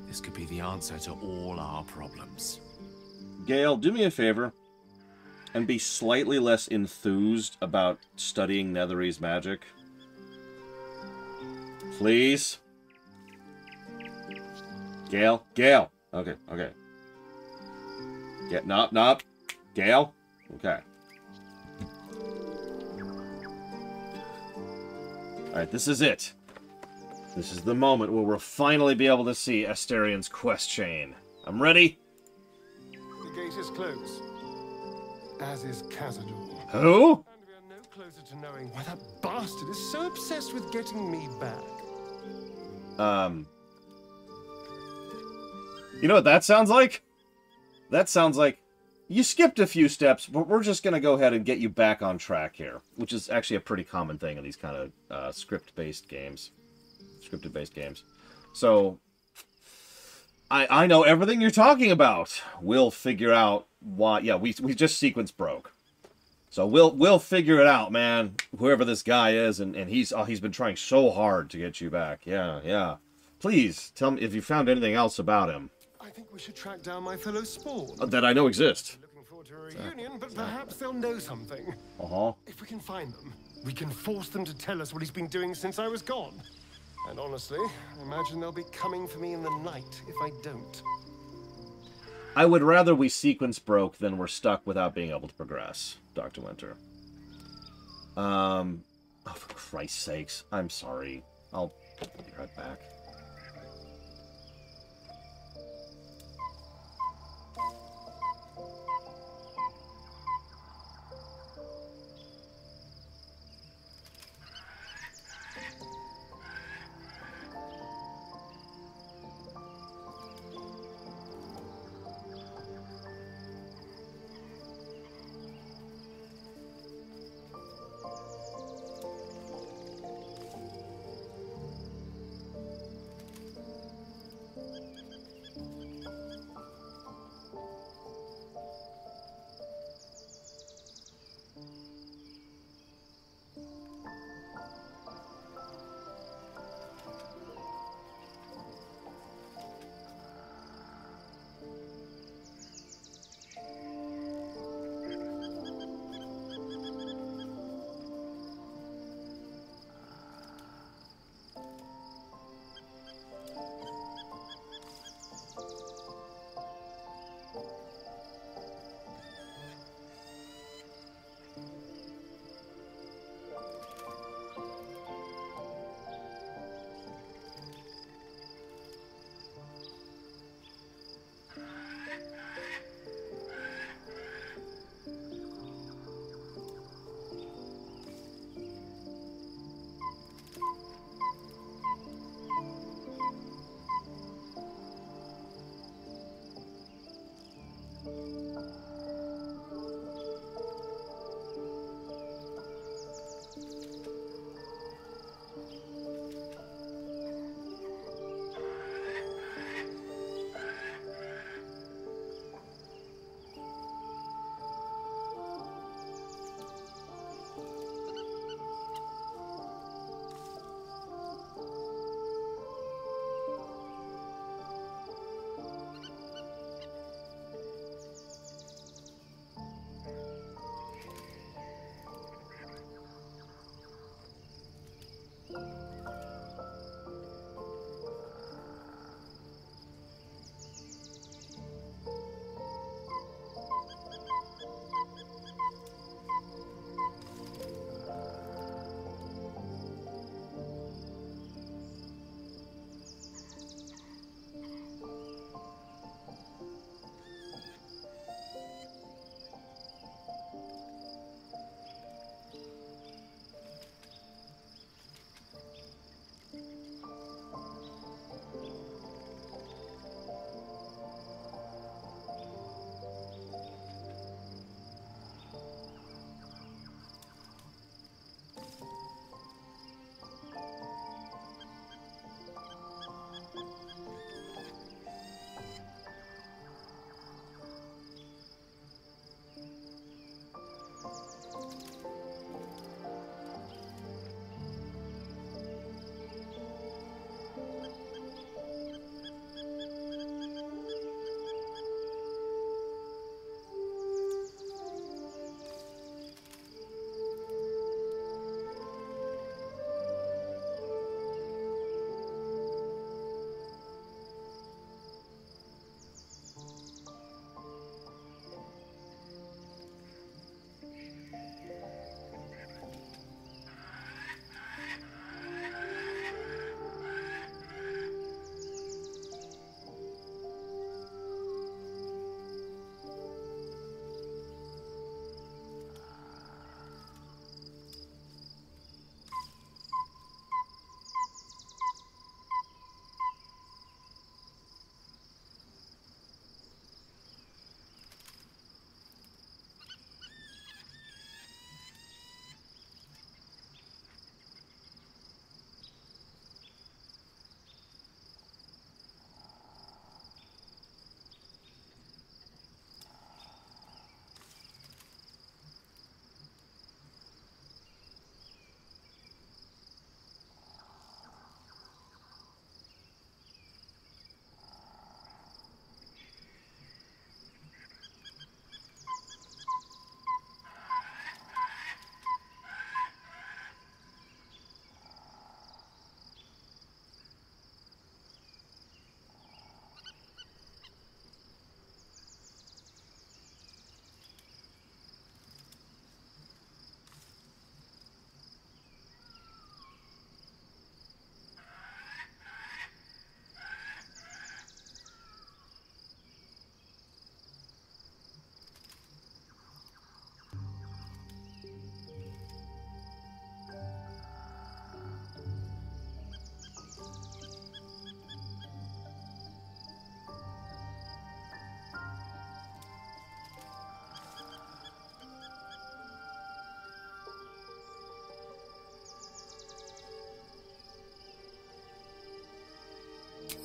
this could be the answer to all our problems. Gale, do me a favor and be slightly less enthused about studying Netherese magic. Please? Gale? Gale! Okay, okay. Get Nop. Gale? Okay. Alright, this is it. This is the moment where we'll finally be able to see Asterian's quest chain. I'm ready. The gate is closed, as is Cazador. Who? And we are no closer to knowing why that bastard is so obsessed with getting me back. You know what that sounds like? That sounds like you skipped a few steps, but we're just going to go ahead and get you back on track here, which is actually a pretty common thing in these kind of script-based games. Scripted-based games. So, I know everything you're talking about. We'll figure out why. Yeah, we just sequence broke. So we'll figure it out, man. Whoever this guy is, and he's been trying so hard to get you back. Yeah. Please tell me if you found anything else about him. I think we should track down my fellow spawn. That I know exist. Looking forward to a reunion, but perhaps they'll know something. Uh-huh. If we can find them, we can force them to tell us what he's been doing since I was gone. And honestly, I imagine they'll be coming for me in the night if I don't. I would rather we sequence broke than we're stuck without being able to progress, Dr. Winter. Oh, for Christ's sakes. I'm sorry. I'll be right back.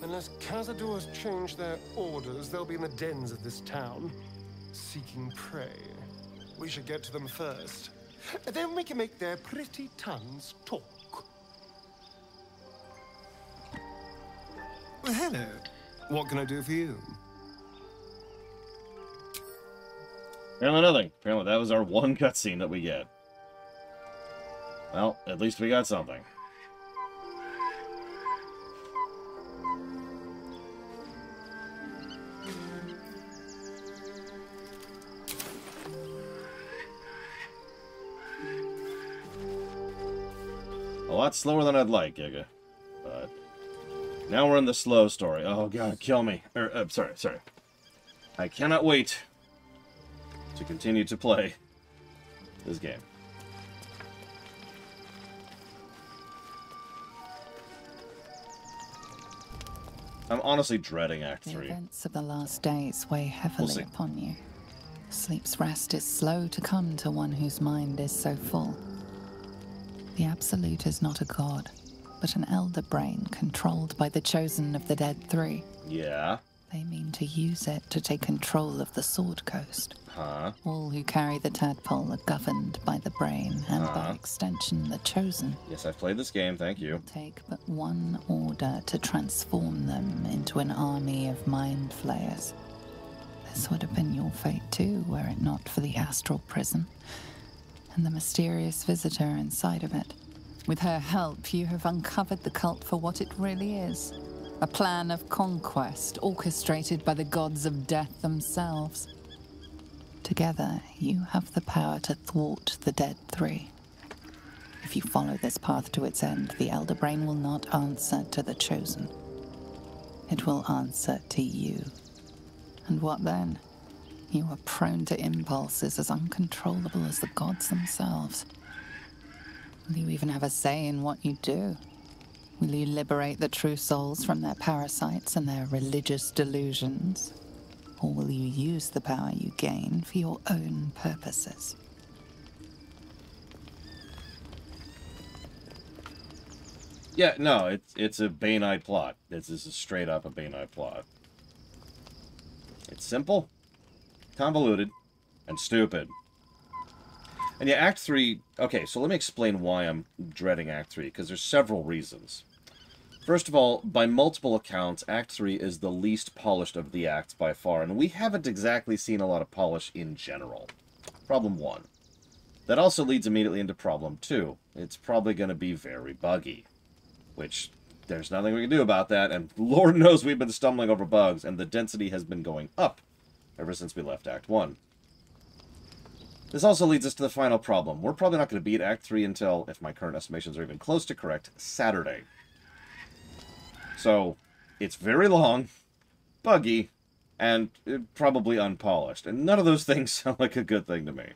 Unless cazadors change their orders, they'll be in the dens of this town, seeking prey. We should get to them first. Then we can make their pretty tongues talk. Well, hello. What can I do for you? Apparently nothing. Apparently that was our one cutscene that we get. Well, at least we got something. A lot slower than I'd like, Giga. But now we're in the slow story. Oh god, kill me. Sorry. I cannot wait to continue to play this game. I'm honestly dreading Act 3. The events of the last days weigh heavily upon you. Sleep's rest is slow to come to one whose mind is so full. The Absolute is not a god, but an elder brain controlled by the chosen of the Dead Three. Yeah. They mean to use it to take control of the Sword Coast. Huh? All who carry the tadpole are governed by the brain, and by extension the chosen. Yes, I've played this game, thank you. Take but one order to transform them into an army of mind flayers. This would have been your fate too, were it not for the astral prison and the mysterious visitor inside of it. With her help, you have uncovered the cult for what it really is. A plan of conquest orchestrated by the gods of death themselves. Together, you have the power to thwart the Dead Three. If you follow this path to its end, the Elder Brain will not answer to the Chosen. It will answer to you. And what then? You are prone to impulses as uncontrollable as the gods themselves. Will you even have a say in what you do? Will you liberate the true souls from their parasites and their religious delusions? Or will you use the power you gain for your own purposes? Yeah, no, it's a Baneite plot. This is straight up a Baneite plot. It's simple, convoluted, and stupid. And yeah, Act 3... Okay, so let me explain why I'm dreading Act 3, because there's several reasons. First of all, by multiple accounts, Act 3 is the least polished of the acts by far, and we haven't exactly seen a lot of polish in general. Problem 1. That also leads immediately into Problem 2. It's probably going to be very buggy, which there's nothing we can do about that, and Lord knows we've been stumbling over bugs, and the density has been going up ever since we left Act 1. This also leads us to the final problem. We're probably not going to beat Act 3 until, if my current estimations are even close to correct, Saturday. So, it's very long, buggy, and probably unpolished. And none of those things sound like a good thing to me.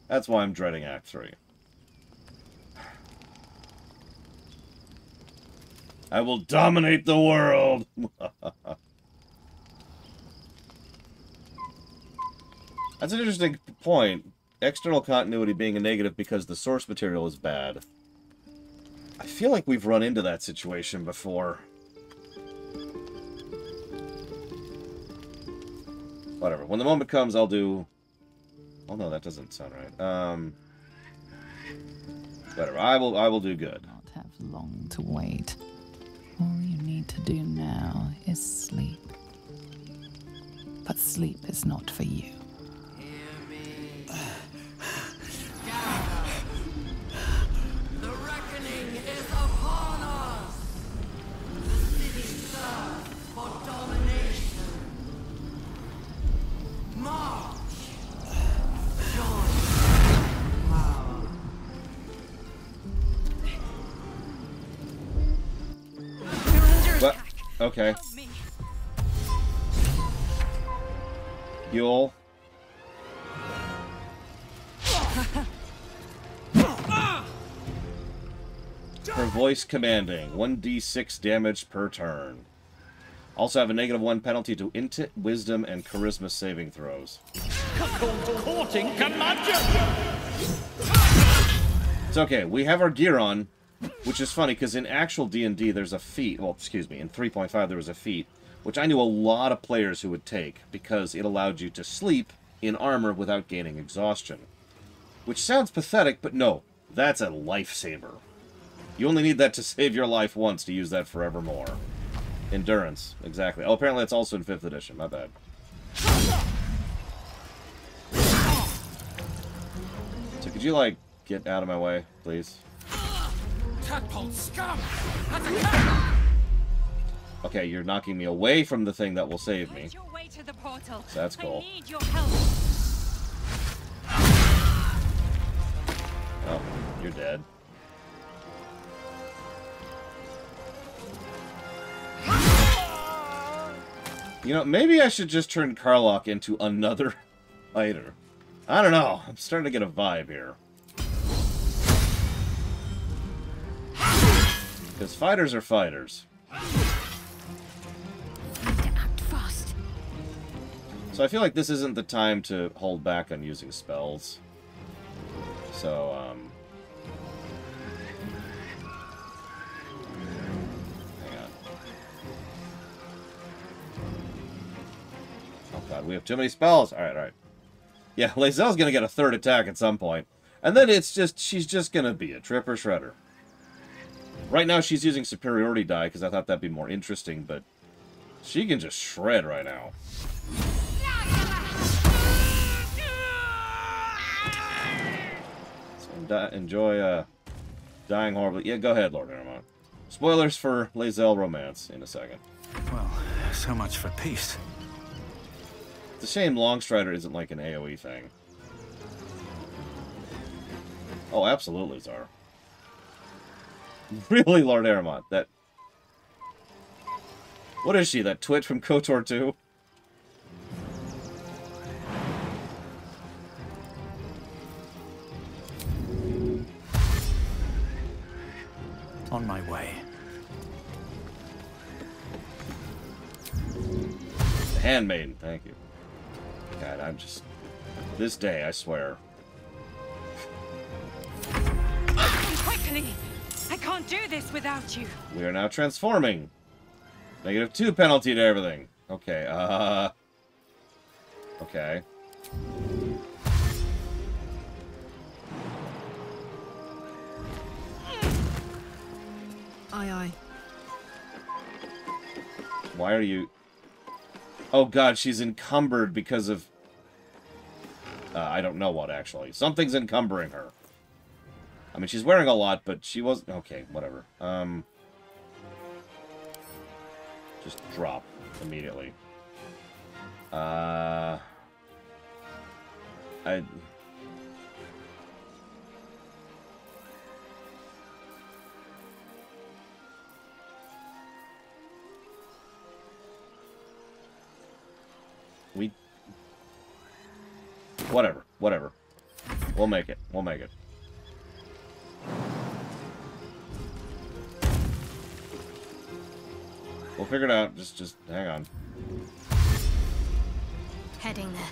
That's why I'm dreading Act 3. I will dominate the world! That's an interesting point. External continuity being a negative because the source material is bad. I feel like we've run into that situation before. Whatever. When the moment comes, I'll do... Oh no, that doesn't sound right. Whatever. I will do good. Not have long to wait. All you need to do now is sleep. But sleep is not for you. The reckoning is upon us! The city thirsts for domination. March! Join power. What? Okay. Yule. Her voice commanding. 1d6 damage per turn. Also have a -1 penalty to int, wisdom, and charisma saving throws. Courting curmudgeon! It's okay. We have our gear on, Which is funny, because in actual D&D, there's a feat, well, excuse me, in 3.5 there was a feat, which I knew a lot of players who would take, because it allowed you to sleep in armor without gaining exhaustion. Which sounds pathetic, but no, that's a lifesaver. You only need that to save your life once to use that forevermore. Endurance, exactly. Oh, apparently it's also in 5th edition, my bad. So could you, like, get out of my way, please? Tadpole scum! Okay, you're knocking me away from the thing that will save me. Your way to the portal. So that's cool. I need your help. Oh, you're dead. You know, maybe I should just turn Karlach into another fighter. I don't know. I'm starting to get a vibe here. Because fighters are fighters. So I feel like this isn't the time to hold back on using spells. So, hang on. Oh god, we have too many spells! Alright, alright. Yeah, Lae'zel's gonna get a 3rd attack at some point. And then it's just, she's just gonna be a tripper shredder. Right now she's using superiority die, because I thought that'd be more interesting, but she can just shred right now. Enjoy dying horribly. Yeah, go ahead, Lord Aramont. Spoilers for Lae'zel romance in a second. Well, so much for peace. It's a shame Longstrider isn't like an AoE thing. Oh, absolutely, Zar. Really, Lord Aramont, that... What is she, that twitch from KOTOR 2? On my way. The handmaiden, thank you. God, I'm just... This day, I swear. Quickly! I can't do this without you. We are now transforming. -2 penalty to everything. Okay, okay. Aye, aye. Why are you... Oh god, she's encumbered because of... I don't know what, actually. Something's encumbering her. I mean, she's wearing a lot, but she wasn't... Okay, whatever. Just drop immediately. Whatever, whatever. We'll make it. We'll make it. We'll figure it out. Just hang on. Heading there.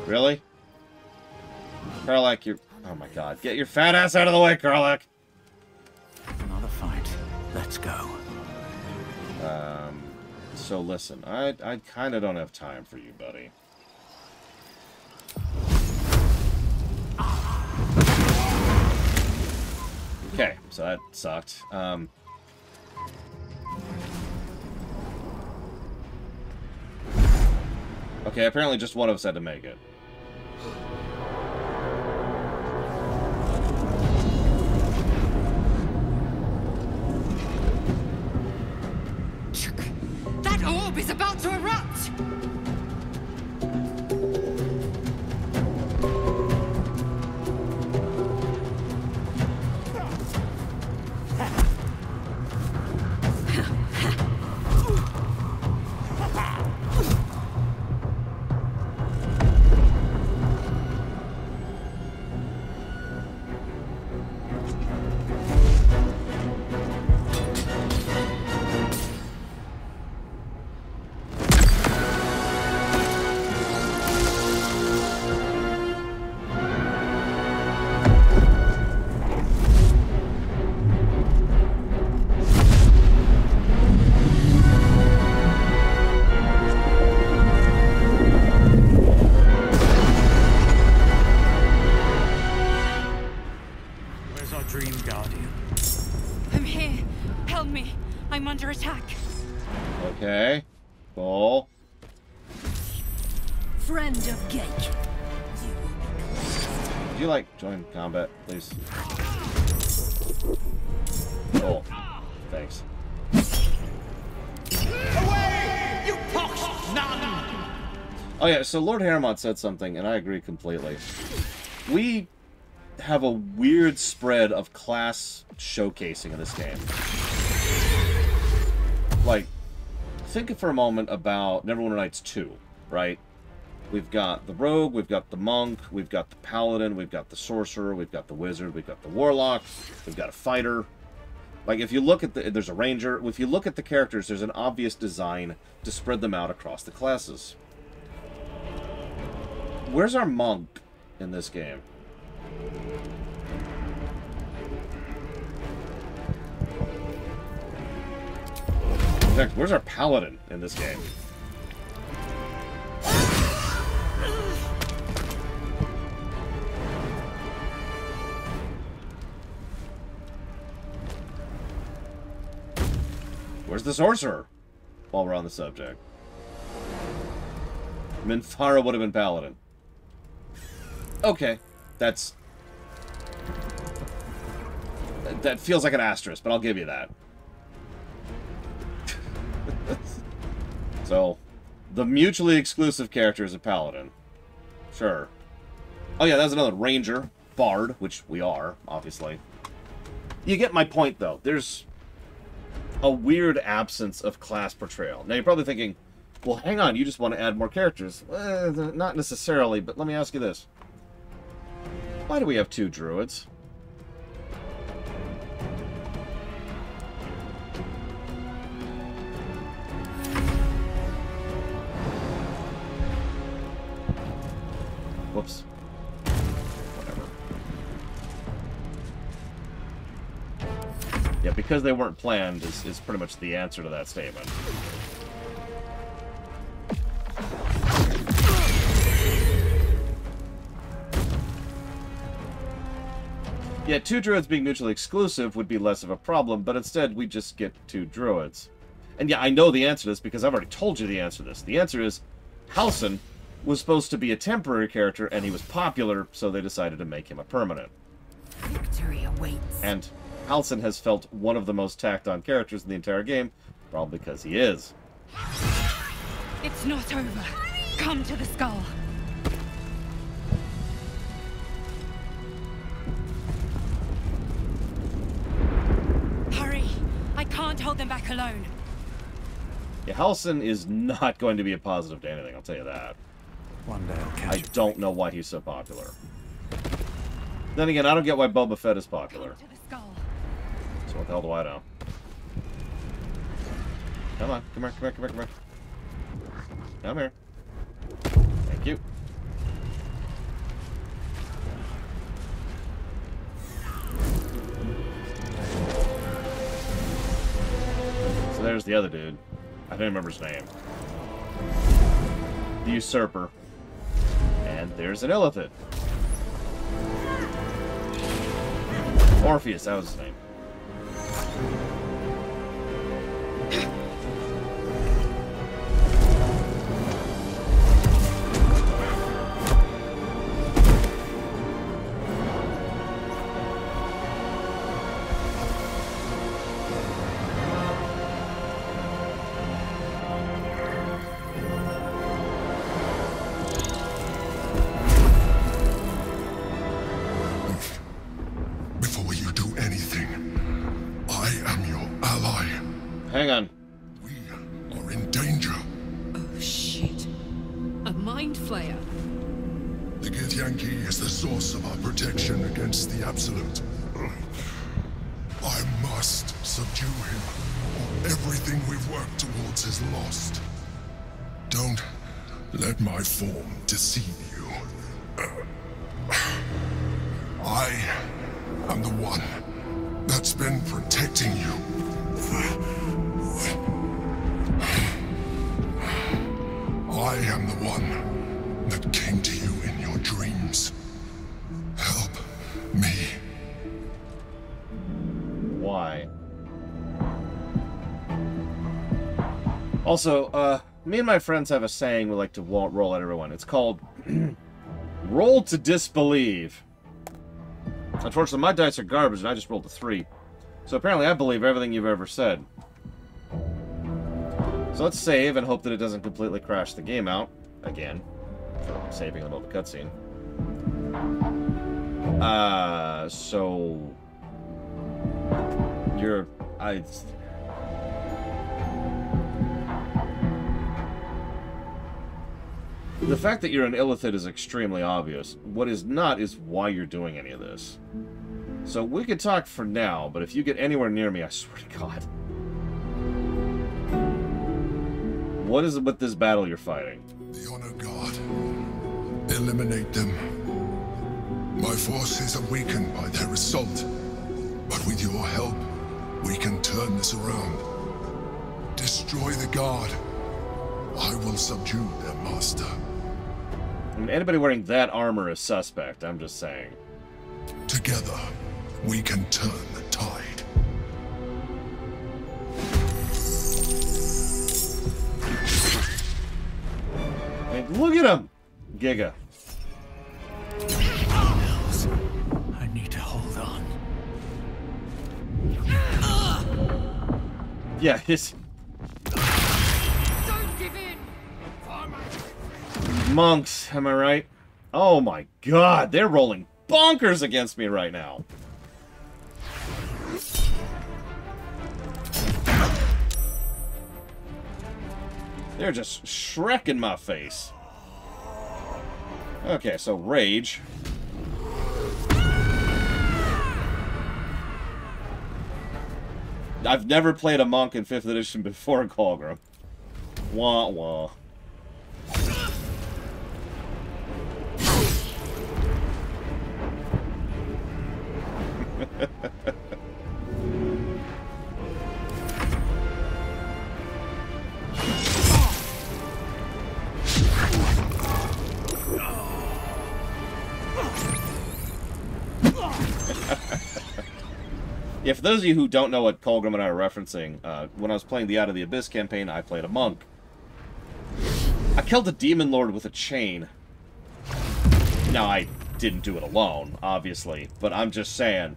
Really? Karlach, you're... Oh my god. Get your fat ass out of the way, Karlach! Another fight. Let's go. So listen, I kind of don't have time for you, buddy. Okay, so that sucked. Okay, apparently just one of us had to make it. That orb is about to erupt! your dream guardian. I'm here. Help me. I'm under attack. Okay. Cool. Friend of Gake. Would you like join combat, please? Cool. Thanks. Away, you pox none! Oh yeah, so Lord Harrimont said something, and I agree completely. We have a weird spread of class showcasing in this game. Like, think for a moment about Neverwinter Nights 2, right? We've got the rogue, we've got the monk, we've got the paladin, we've got the sorcerer, we've got the wizard, we've got the warlock, we've got a fighter. Like, if you look at there's a ranger. If you look at the characters, there's an obvious design to spread them out across the classes. Where's our monk in this game? In fact, where's our paladin in this game? Where's the sorcerer? While we're on the subject. Minthara would have been paladin. Okay. That feels like an asterisk, but I'll give you that. So, the mutually exclusive character is a paladin. Sure. Oh yeah, that's another ranger. Bard, which we are, obviously. You get my point, though. There's a weird absence of class portrayal. Now, you're probably thinking, well, hang on, you just want to add more characters. Not necessarily, but let me ask you this. Why do we have 2 druids? Whoops. Whatever. Yeah, because they weren't planned is pretty much the answer to that statement. Yeah, 2 druids being mutually exclusive would be less of a problem, but instead we just get 2 druids. And yeah, I know the answer to this because I've already told you the answer to this. The answer is, Halsin was supposed to be a temporary character, and he was popular, so they decided to make him a permanent. Victory awaits. And Halsin has felt one of the most tacked-on characters in the entire game, probably because he is. It's not over. Come to the skull. Hurry! I can't hold them back alone. Yeah, Halsin is not going to be a positive to anything, I'll tell you that. One day I'll catch I don't know why he's so popular. Then again, I don't get why Boba Fett is popular. So what the hell do I know? Come on, come here, come here, come here, come here. Come here. Thank you. So there's the other dude. I don't remember his name. The Usurper. And there's an Illithid. Orpheus, that was his name. Hang on. We are in danger. Oh, shit. A mind flayer. The Githyanki is the source of our protection against the Absolute. I must subdue him, or everything we've worked towards is lost. Don't let my form deceive you. I am the one that's been protecting you. I am the one that came to you in your dreams. Help me. Also, me and my friends have a saying we like to roll at everyone. It's called roll to disbelieve. Unfortunately, my dice are garbage, and I just rolled a 3. So apparently I believe everything you've ever said. So let's save and hope that it doesn't completely crash the game out. Again. For saving in the middle of a cutscene. So... You're... The fact that you're an illithid is extremely obvious. What is not is why you're doing any of this. So we could talk for now, but if you get anywhere near me, I swear to God. What is it with this battle you're fighting? The Honor God. Eliminate them. My forces are weakened by their assault, but with your help, we can turn this around. Destroy the God. I will subdue their master. I mean, anybody wearing that armor is suspect, I'm just saying. Together, we can turn the tide. I mean, look at him! Giga. I need to hold on. Yeah, his... Don't give in! Monks, am I right? Oh my God, they're rolling bonkers against me right now. They're just shrekking my face. Okay, so rage. I've never played a monk in 5th edition before Colgrim. Wah wah. Yeah, for those of you who don't know what Colgrim and I are referencing, when I was playing the Out of the Abyss campaign, I played a monk. I killed a demon lord with a chain. Now, I didn't do it alone, obviously, but I'm just saying.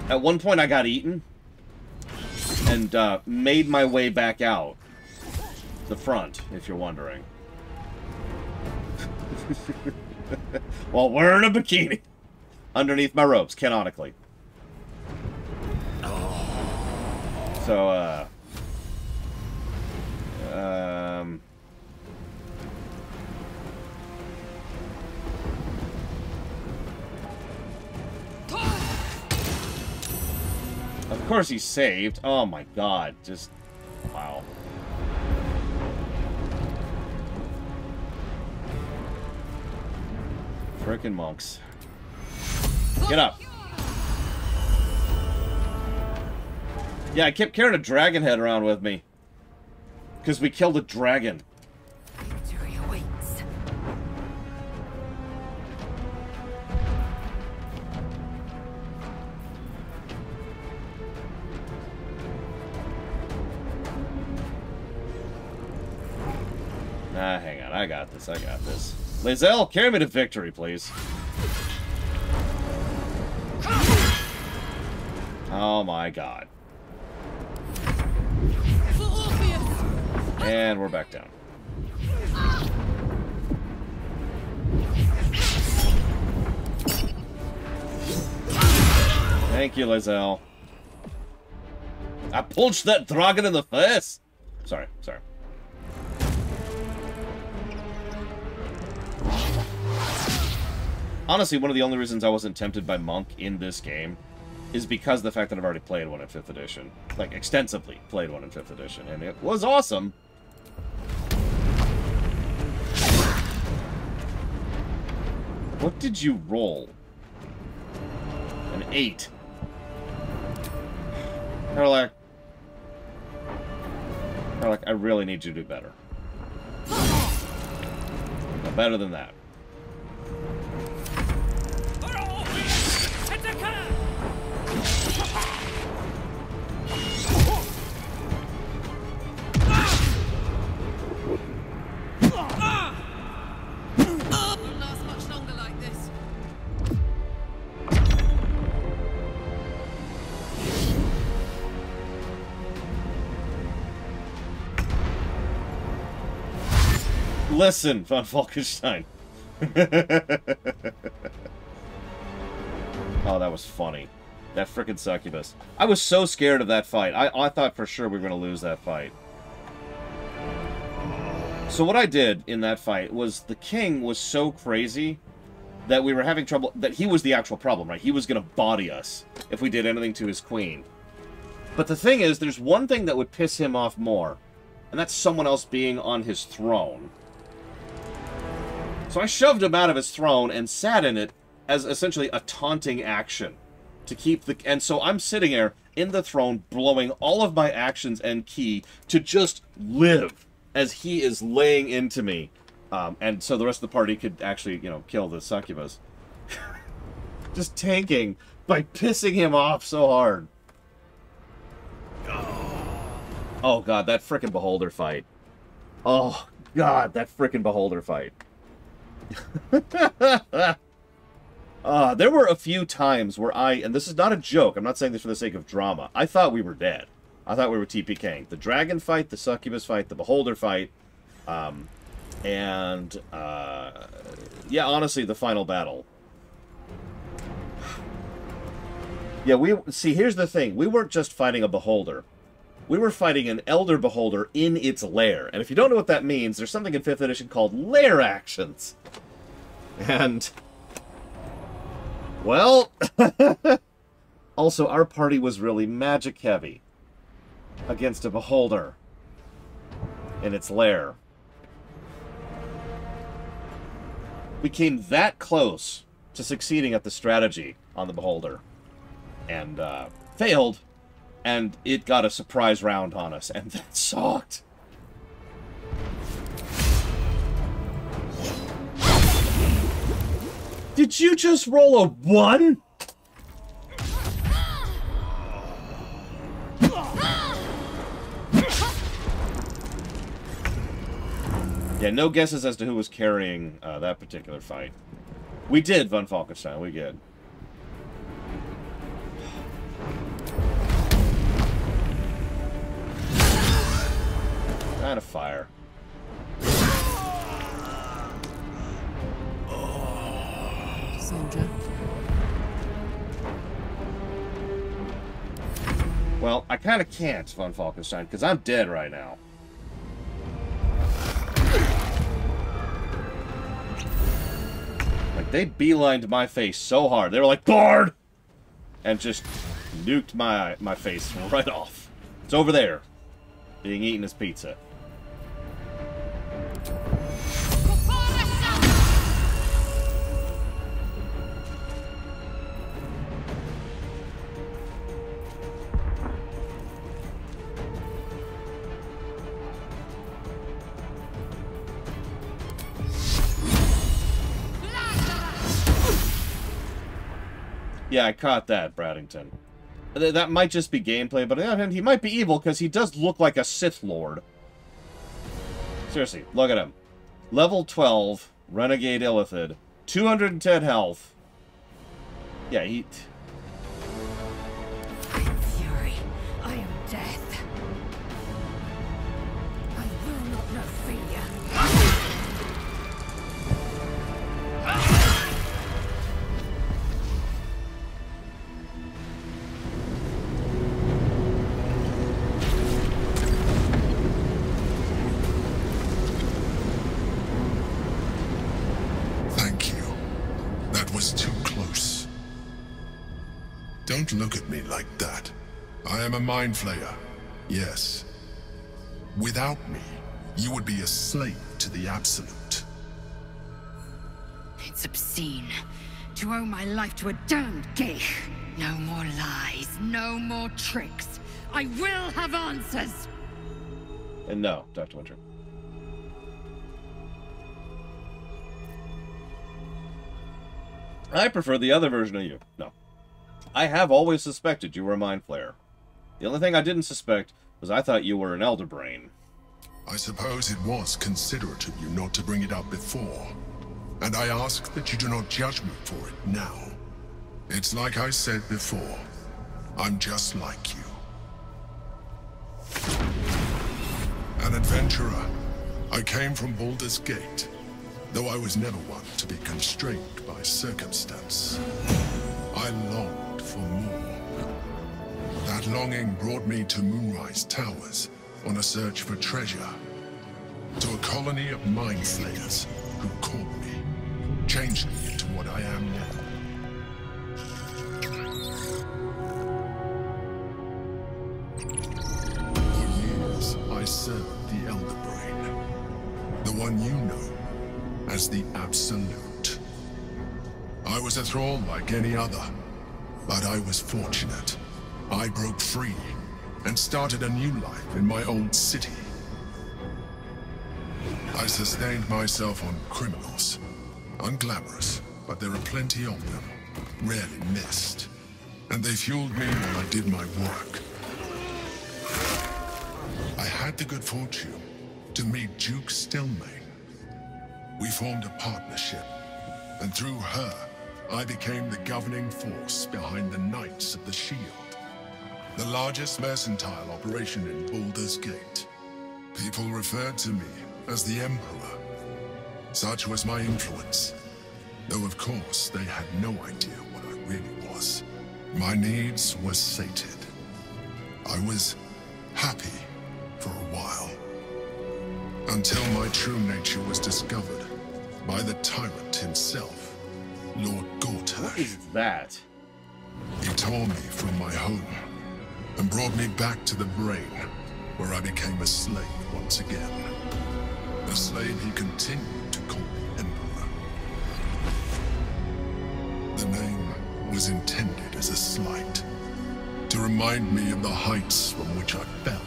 At one point, I got eaten, and made my way back out. The front, if you're wondering. While wearing a bikini. Underneath my robes, canonically. So, of course he's saved. Oh my God, just... Wow. Frickin' monks. Get up. Yeah, I kept carrying a dragon head around with me. Because we killed a dragon. Victory awaits. Nah, hang on. I got this. I got this. Lae'zel, carry me to victory, please. Oh my God. And we're back down. Thank you, Lae'zel. I punched that dragon in the face! Sorry, sorry. Honestly, one of the only reasons I wasn't tempted by Monk in this game is because of the fact that I've already played one in 5th edition. Like, extensively played one in 5th edition, and it was awesome. What did you roll? An 8. Herlock, I really need you to do better. No, better than that. listen, von Falkenstein. Oh, that was funny. That frickin' succubus. I was so scared of that fight. I thought for sure we were going to lose that fight. So what I did in that fight was the king was so crazy that we were having trouble, that he was the actual problem, right? He was going to body us if we did anything to his queen. But the thing is, there's one thing that would piss him off more, and that's someone else being on his throne. So I shoved him out of his throne and sat in it as essentially a taunting action to keep the... And so I'm sitting there in the throne blowing all of my actions and ki to just live as he is laying into me. And so the rest of the party could actually, you know, kill the succubus. Just tanking by pissing him off so hard. Oh, God, that frickin' beholder fight. Oh, God, that frickin' beholder fight. There were a few times where and this is not a joke, I'm not saying this for the sake of drama, I thought we were dead. I thought we were TPKing. The dragon fight, the succubus fight, the beholder fight, yeah, honestly, the final battle. Yeah, see, here's the thing. We weren't just fighting a beholder. We were fighting an elder beholder in its lair. And if you don't know what that means, there's something in 5th edition called lair actions. And... well... also, our party was really magic heavy against a beholder in its lair. We came that close to succeeding at the strategy on the beholder. And, failed. And it got a surprise round on us, and that sucked. Did you just roll a 1? Yeah, no guesses as to who was carrying that particular fight. We did, von Falkenstein, we did. Kind of fire. Soldier. Well, I kind of can't, von Falkenstein, because I'm dead right now. Like, they beelined my face so hard. They were like, Bard! And just nuked my face right off. It's over there, being eaten as pizza. Yeah, I caught that, Bradington. That might just be gameplay, but on the other hand, he might be evil because he does look like a Sith Lord. Seriously, look at him. Level 12, Renegade Illithid, 210 health. Yeah, he... I am fury. I am death. I will not know fear. Don't look at me like that. I am a mind flayer, yes. Without me, you would be a slave to the Absolute. It's obscene to owe my life to a damned geich. No more lies, no more tricks. I will have answers. And no, Dr. Winter. I prefer the other version of you. No. I have always suspected you were a Mind Flayer. The only thing I didn't suspect was I thought you were an Elder Brain. I suppose it was considerate of you not to bring it up before. And I ask that you do not judge me for it now. It's like I said before. I'm just like you. An adventurer, I came from Baldur's Gate, though I was never one to be constrained by circumstance. I longed for more. That longing brought me to Moonrise Towers on a search for treasure, to a colony of mind flayers who caught me, changed me into what I am now. For years, I served the Elder Brain, the one you know as the Absolute. I was a thrall like any other, but I was fortunate. I broke free and started a new life in my old city. I sustained myself on criminals. Unglamorous, but there are plenty of them, rarely missed. And they fueled me while I did my work. I had the good fortune to meet Duke Stelmane. We formed a partnership, and through her, I became the governing force behind the Knights of the Shield, the largest mercantile operation in Baldur's Gate. People referred to me as the Emperor. Such was my influence, though of course they had no idea what I really was. My needs were sated. I was happy for a while, until my true nature was discovered by the tyrant himself, Lord Gortash. What is that? He tore me from my home and brought me back to the Brain, where I became a slave once again. A slave he continued to call me Emperor. The name was intended as a slight, to remind me of the heights from which I fell.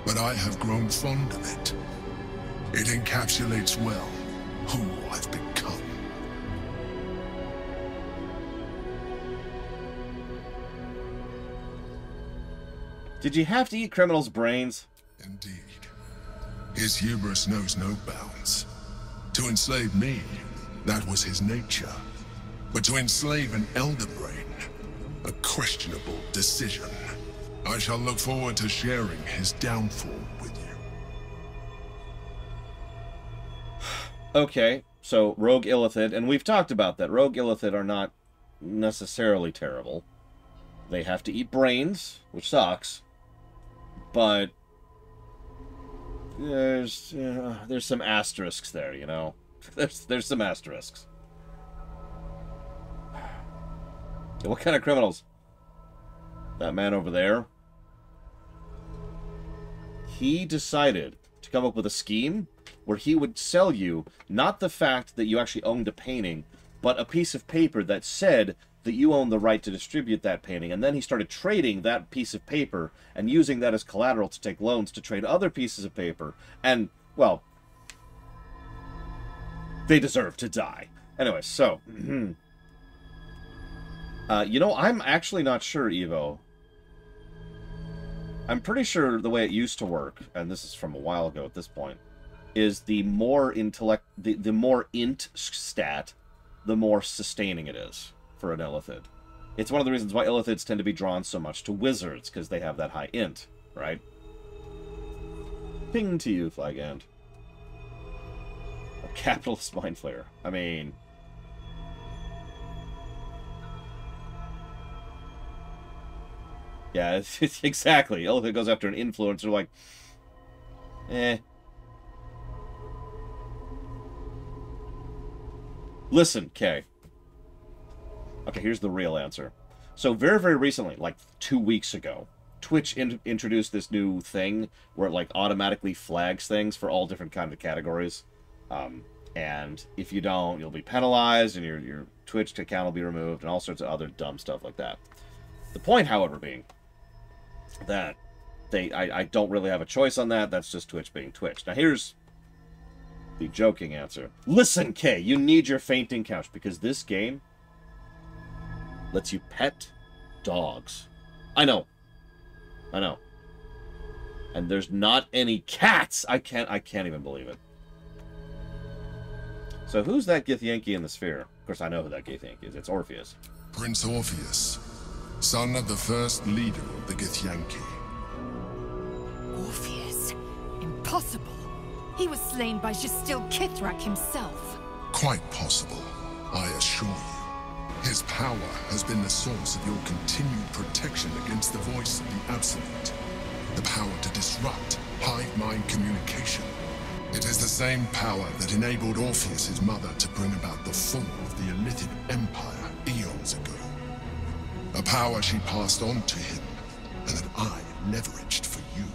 But I have grown fond of it. It encapsulates well who I've become. Did you have to eat criminals' brains? Indeed. His hubris knows no bounds. To enslave me, that was his nature. But to enslave an Elder Brain, a questionable decision. I shall look forward to sharing his downfall with you. Okay, so Rogue Illithid, and we've talked about that. Rogue Illithid are not necessarily terrible. They have to eat brains, which sucks. But there's some asterisks there, you know. There's some asterisks. What kind of criminals? That man over there. He decided to come up with a scheme where he would sell you not the fact that you actually owned a painting, but a piece of paper that said that you own the right to distribute that painting. And then he started trading that piece of paper and using that as collateral to take loans to trade other pieces of paper. And, well, they deserve to die. Anyway, so, you know, I'm actually not sure, Evo. I'm pretty sure the way it used to work, and this is from a while ago at this point, is the more the more int stat, the more sustaining it is for an Illithid. It's one of the reasons why Illithids tend to be drawn so much to wizards, because they have that high int, right? Ping to you, Flagand. A capitalist mind flayer. I mean... yeah, it's exactly. Illithid goes after an influencer like... eh. Listen, Kay. Okay, here's the real answer. So very, very recently, like 2 weeks ago, Twitch introduced this new thing where it like automatically flags things for all different kinds of categories. And if you don't, you'll be penalized and your Twitch account will be removed and all sorts of other dumb stuff like that. The point, however, being that I don't really have a choice on that. That's just Twitch being Twitch. Now here's the joking answer. Listen, Kay, you need your fainting couch because this game lets you pet dogs. I know. And there's not any cats. I can't even believe it. So who's that Githyanki in the sphere? Of course I know who that Githyanki is. It's Orpheus. Prince Orpheus, son of the first leader of the Githyanki. Orpheus? Impossible. He was slain by Justil Kithrak himself. Quite possible, I assure you. His power has been the source of your continued protection against the voice of the Absolute. The power to disrupt hive mind communication. It is the same power that enabled Orpheus's mother to bring about the fall of the Illithid Empire eons ago. A power she passed on to him, and that I leveraged for you.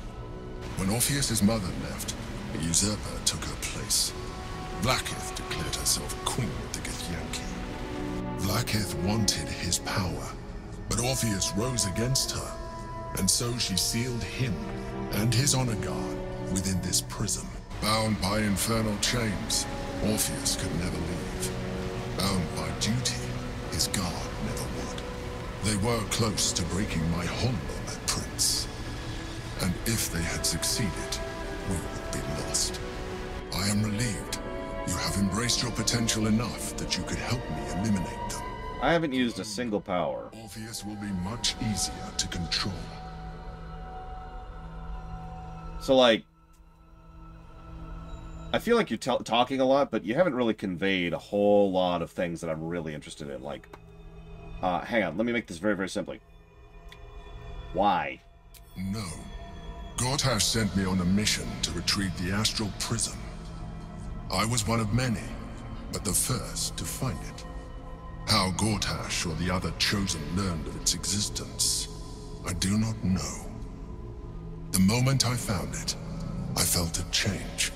When Orpheus's mother left, a usurper took her place. Vlaakith declared herself queen of the Githyanki. Vlaakith wanted his power, but Orpheus rose against her, and so she sealed him and his honor guard within this prison. Bound by infernal chains, Orpheus could never leave. Bound by duty, his guard never would. They were close to breaking my hold on that prince. And if they had succeeded, we would be lost. I am relieved. You have embraced your potential enough that you could help me eliminate them. I haven't used a single power. Orpheus will be much easier to control. So, like, I feel like you're talking a lot, but you haven't really conveyed a whole lot of things that I'm really interested in. Like, hang on, let me make this very, very simply. Why? No. Gortash sent me on a mission to retrieve the Astral Prism. I was one of many, but the first to find it. How Gortash or the other Chosen learned of its existence, I do not know. The moment I found it, I felt a change.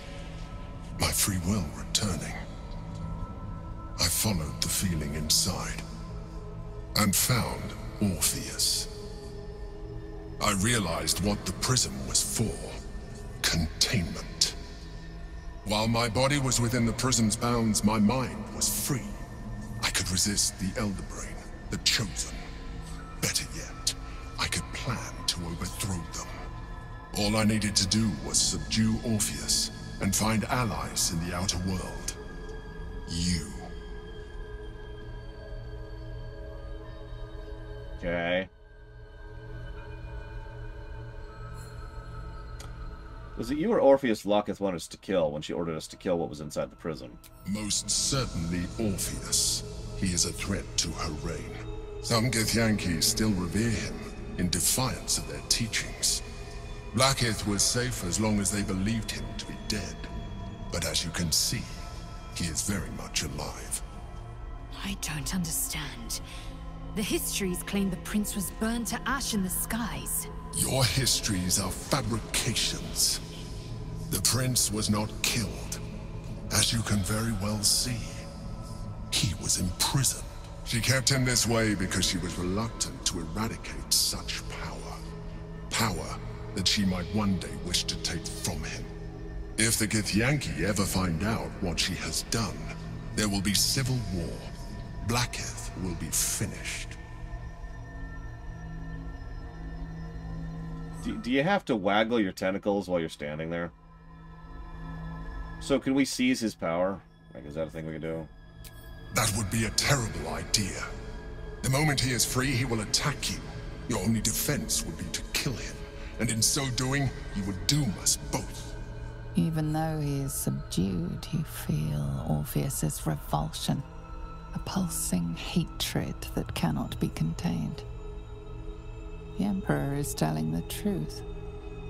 My free will returning. I followed the feeling inside, and found Orpheus. I realized what the prism was for. Containment. While my body was within the prism's bounds, my mind was free. I could resist the Elder Brain, the Chosen. Better yet, I could plan to overthrow them. All I needed to do was subdue Orpheus and find allies in the outer world. You. Okay. Was it you or Orpheus Vlaakith wanted us to kill when she ordered us to kill what was inside the prison? Most certainly Orpheus. He is a threat to her reign. Some Githyanki still revere him, in defiance of their teachings. Vlaakith was safe as long as they believed him to be dead. But as you can see, he is very much alive. I don't understand. The histories claim the prince was burned to ash in the skies. Your histories are fabrications. The prince was not killed. As you can very well see, he was imprisoned. She kept him this way because she was reluctant to eradicate such power. Power that she might one day wish to take from him. If the Githyanki ever find out what she has done, there will be civil war. Vlaakith will be finished. Do you have to waggle your tentacles while you're standing there? So can we seize his power? Like, is that a thing we can do? That would be a terrible idea. The moment he is free, he will attack you. Your only defense would be to kill him. And in so doing, you would doom us both. Even though he is subdued, you feel Orpheus's revulsion. A pulsing hatred that cannot be contained. The Emperor is telling the truth.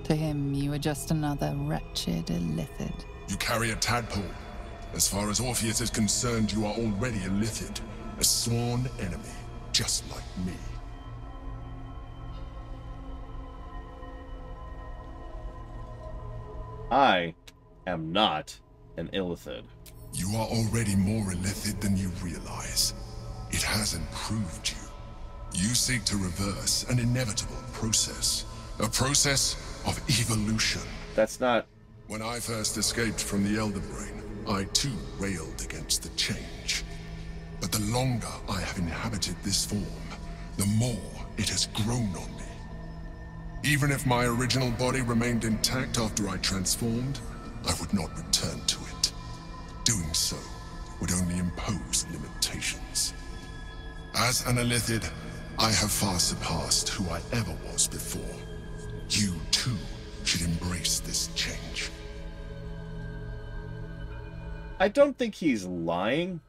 To him, you are just another wretched Illithid. You carry a tadpole. As far as Orpheus is concerned, you are already Illithid. A sworn enemy, just like me. I am not an Illithid. You are already more Illithid than you realize. It has improved you. You seek to reverse an inevitable process. A process of evolution. That's not... When I first escaped from the Elder Brain, I too railed against the change. But the longer I have inhabited this form, the more it has grown on me. Even if my original body remained intact after I transformed, I would not return to it. Doing so would only impose limitations. As an Illithid, I have far surpassed who I ever was before. You, too, should embrace this change. I don't think he's lying.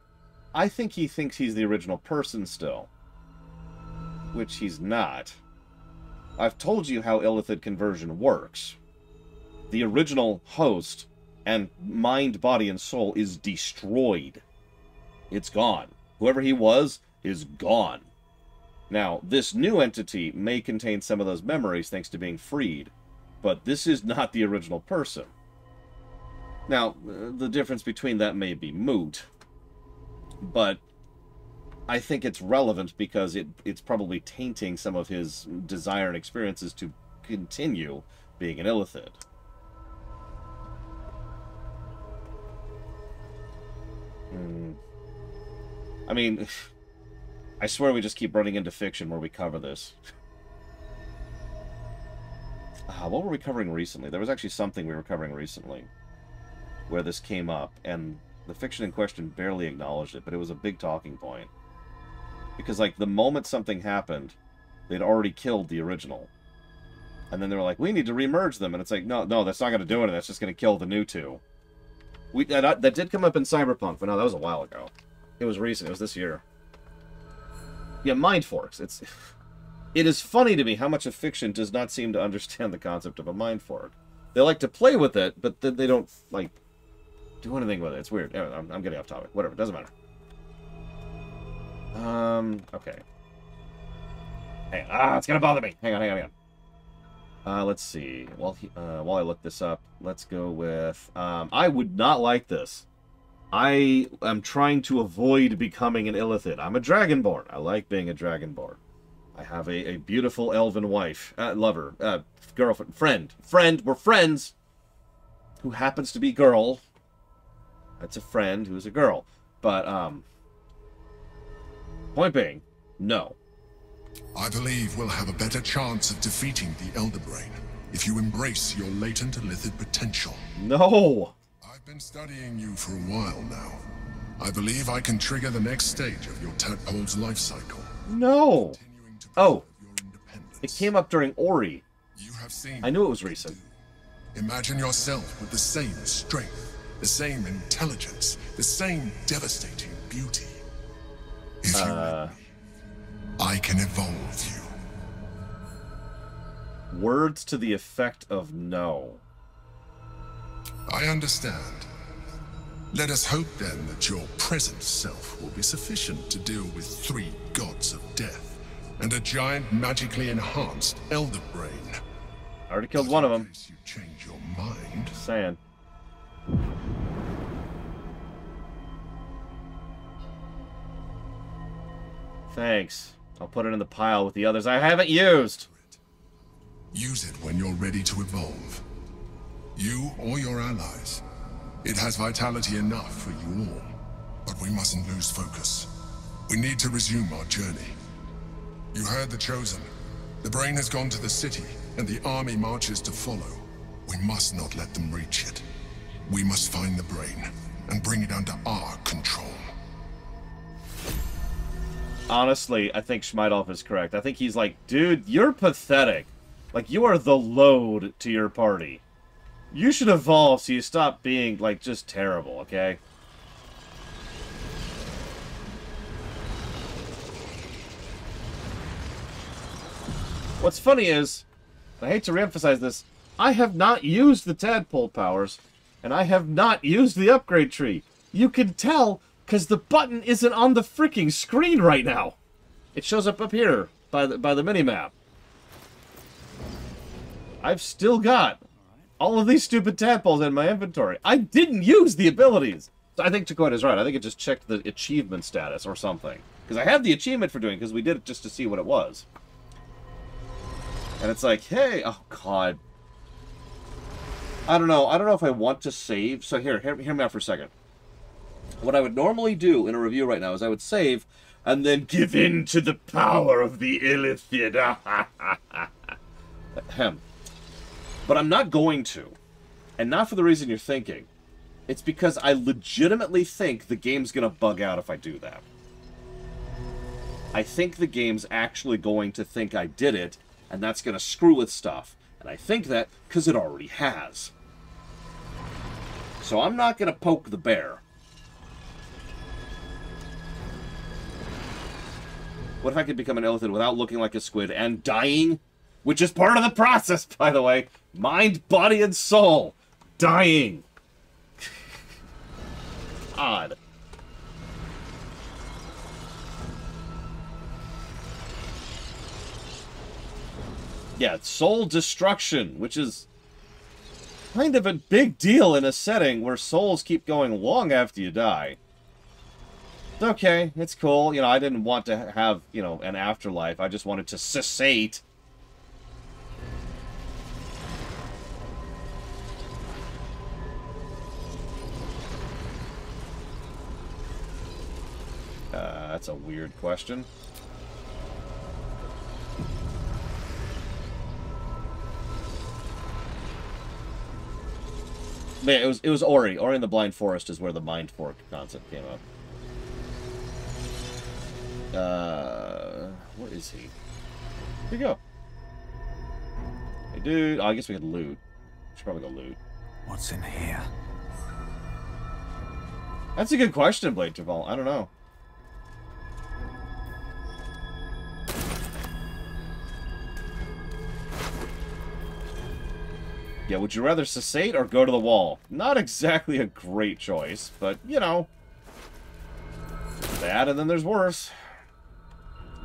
I think he thinks he's the original person still. Which he's not. I've told you how illithid conversion works. The original host and mind, body, and soul is destroyed. It's gone. Whoever he was is gone. Now, this new entity may contain some of those memories thanks to being freed, but this is not the original person. Now, the difference between that may be moot, but I think it's relevant because it's probably tainting some of his desire and experiences to continue being an illithid. I mean, I swear we just keep running into fiction where we cover this. What were we covering recently? There was actually something we were covering recently where this came up, and the fiction in question barely acknowledged it, but it was a big talking point. Because, like, the moment something happened, they'd already killed the original. And then they were like, we need to remerge them. And it's like, no, that's not going to do anything. That's just going to kill the new two. That did come up in Cyberpunk, but no, that was a while ago. It was recent. It was this year. Yeah, mind forks. It is funny to me how much of fiction does not seem to understand the concept of a mind fork. They like to play with it, but they don't, like, do anything with it. It's weird. Anyway, I'm getting off topic. Whatever. It doesn't matter. Okay. Hey, it's gonna bother me. Hang on. Let's see. While I look this up, let's go with, I would not like this. I am trying to avoid becoming an illithid. I'm a dragonborn. I like being a dragonborn. I have a beautiful elven wife, lover, girlfriend, friend, we're friends, who happens to be girl. That's a friend who's a girl. But, point being, no. I believe we'll have a better chance of defeating the Elder Brain if you embrace your latent illithid potential. No! I've been studying you for a while now. I believe I can trigger the next stage of your tadpole's life cycle. No! Oh, it came up during Ori. You have seen. I knew it was recent. Imagine yourself with the same strength, the same intelligence, the same devastating beauty. If you let me, I can evolve you. Words to the effect of no. I understand. Let us hope then that your present self will be sufficient to deal with 3 gods of death and a giant magically enhanced Elder Brain. I already killed one of them. You change your mind. Just saying. Thanks. I'll put it in the pile with the others I haven't used. Use it when you're ready to evolve. You or your allies. It has vitality enough for you all. But we mustn't lose focus. We need to resume our journey. You heard the Chosen. The Brain has gone to the city, and the army marches to follow. We must not let them reach it. We must find the Brain, and bring it under our control. Honestly, I think Schmeidolf is correct. I think he's like, dude, you're pathetic. Like, you are the load to your party. You should evolve so you stop being, like, just terrible, okay? What's funny is, I hate to reemphasize this, I have not used the tadpole powers, and I have not used the upgrade tree. You can tell, because the button isn't on the freaking screen right now. It shows up here, by the minimap. I've still got all of these stupid tadpoles in my inventory. I didn't use the abilities. So I think Chakotay's right. I think it just checked the achievement status or something. Because I have the achievement for doing it, because we did it just to see what it was. And it's like, hey, oh god. I don't know if I want to save. So hear me out for a second. What I would normally do in a review right now is I would save and then give in to the power of the illithid. Ahem. But I'm not going to. And not for the reason you're thinking. It's because I legitimately think the game's going to bug out if I do that. I think the game's actually going to think I did it, and that's going to screw with stuff. And I think that because it already has. So I'm not going to poke the bear. What if I could become an illithid without looking like a squid and dying? Which is part of the process, by the way. Mind, body, and soul. Dying. Odd. Yeah, soul destruction, which is kind of a big deal in a setting where souls keep going long after you die. It's okay, it's cool. You know, I didn't want to have, you know, an afterlife. I just wanted to cessate. That's a weird question. Yeah, it was Ori. Ori and the Blind Forest is where the Mind Fork concept came up. Where is he? Here we go. Hey, dude. Oh, I guess we could loot. Should probably go loot. What's in here? That's a good question, Blade Traval. I don't know. Yeah, would you rather cessate or go to the wall? Not exactly a great choice, but, you know. Bad, and then there's worse.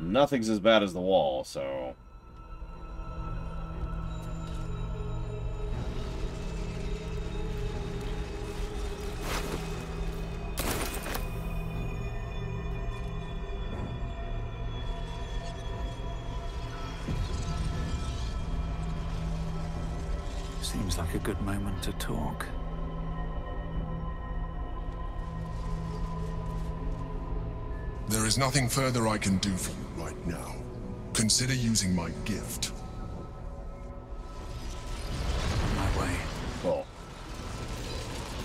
Nothing's as bad as the wall, so... Seems like a good moment to talk. There is nothing further I can do for you right now. Consider using my gift. On my way. Cool.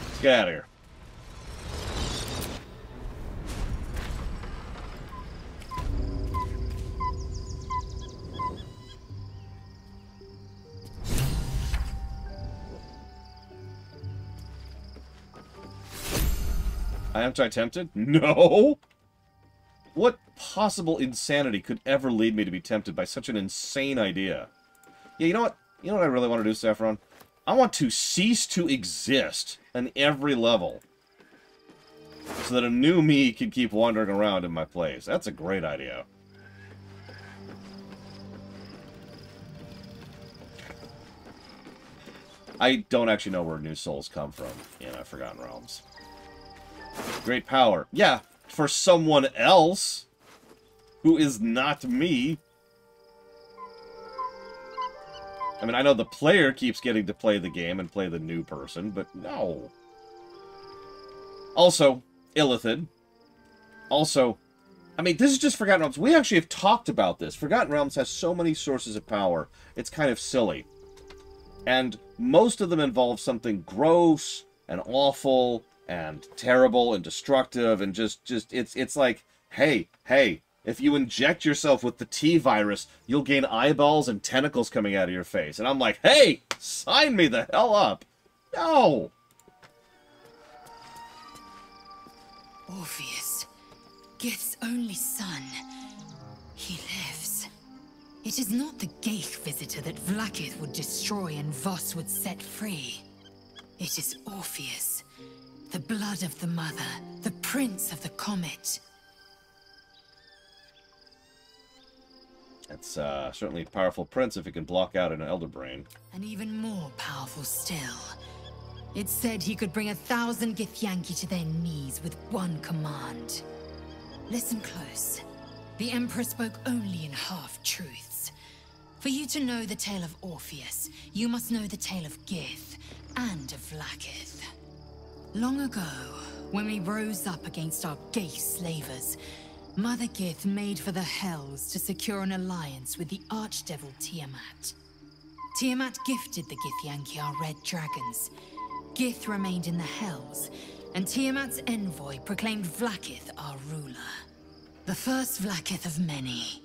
Let's get out of here. Am I tempted? No! What possible insanity could ever lead me to be tempted by such an insane idea? Yeah, you know what? You know what I really want to do, Saffron? I want to cease to exist on every level. So that a new me can keep wandering around in my place. That's a great idea. I don't actually know where new souls come from in Forgotten Realms. Great power. Yeah, for someone else who is not me. I mean, I know the player keeps getting to play the game and play the new person, but no. Also, illithid. Also, I mean, this is just Forgotten Realms. We actually have talked about this. Forgotten Realms has so many sources of power. It's kind of silly. And most of them involve something gross and awful and terrible and destructive and just it's like, hey, if you inject yourself with the T virus, you'll gain eyeballs and tentacles coming out of your face. And I'm like, hey, sign me the hell up. No. Orpheus, Gith's only son. He lives. It is not the Geich visitor that Vlaakith would destroy and Voss would set free. It is Orpheus. The blood of the mother, the prince of the comet. It's certainly a powerful prince if he can block out an Elder Brain. And even more powerful still. It said he could bring 1,000 Githyanki to their knees with one command. Listen close. The Emperor spoke only in half-truths. For you to know the tale of Orpheus, you must know the tale of Gith and of Vlaakith. Long ago, when we rose up against our Geich slavers, Mother Gith made for the Hells to secure an alliance with the Archdevil Tiamat. Tiamat gifted the Githyanki our red dragons. Gith remained in the Hells, and Tiamat's envoy proclaimed Vlaakith our ruler. The first Vlaakith of many.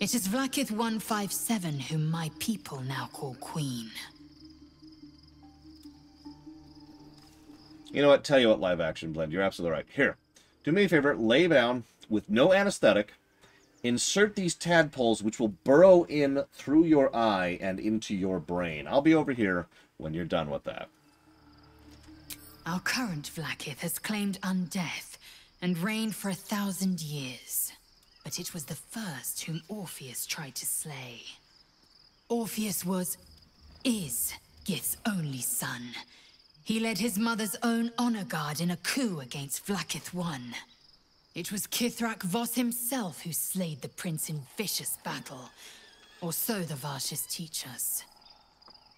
It is Vlaakith 157 whom my people now call Queen. You know what? Tell you what, live action blend. You're absolutely right. Here, do me a favor. Lay down with no anesthetic. Insert these tadpoles, which will burrow in through your eye and into your brain. I'll be over here when you're done with that. Our current Vlaakith has claimed undeath and reigned for 1,000 years. But it was the first whom Orpheus tried to slay. Orpheus is Gith's only son. He led his mother's own honor guard in a coup against Vlaakith I. It was Kithrak Voss himself who slayed the prince in vicious battle, or so the Varshas teach us.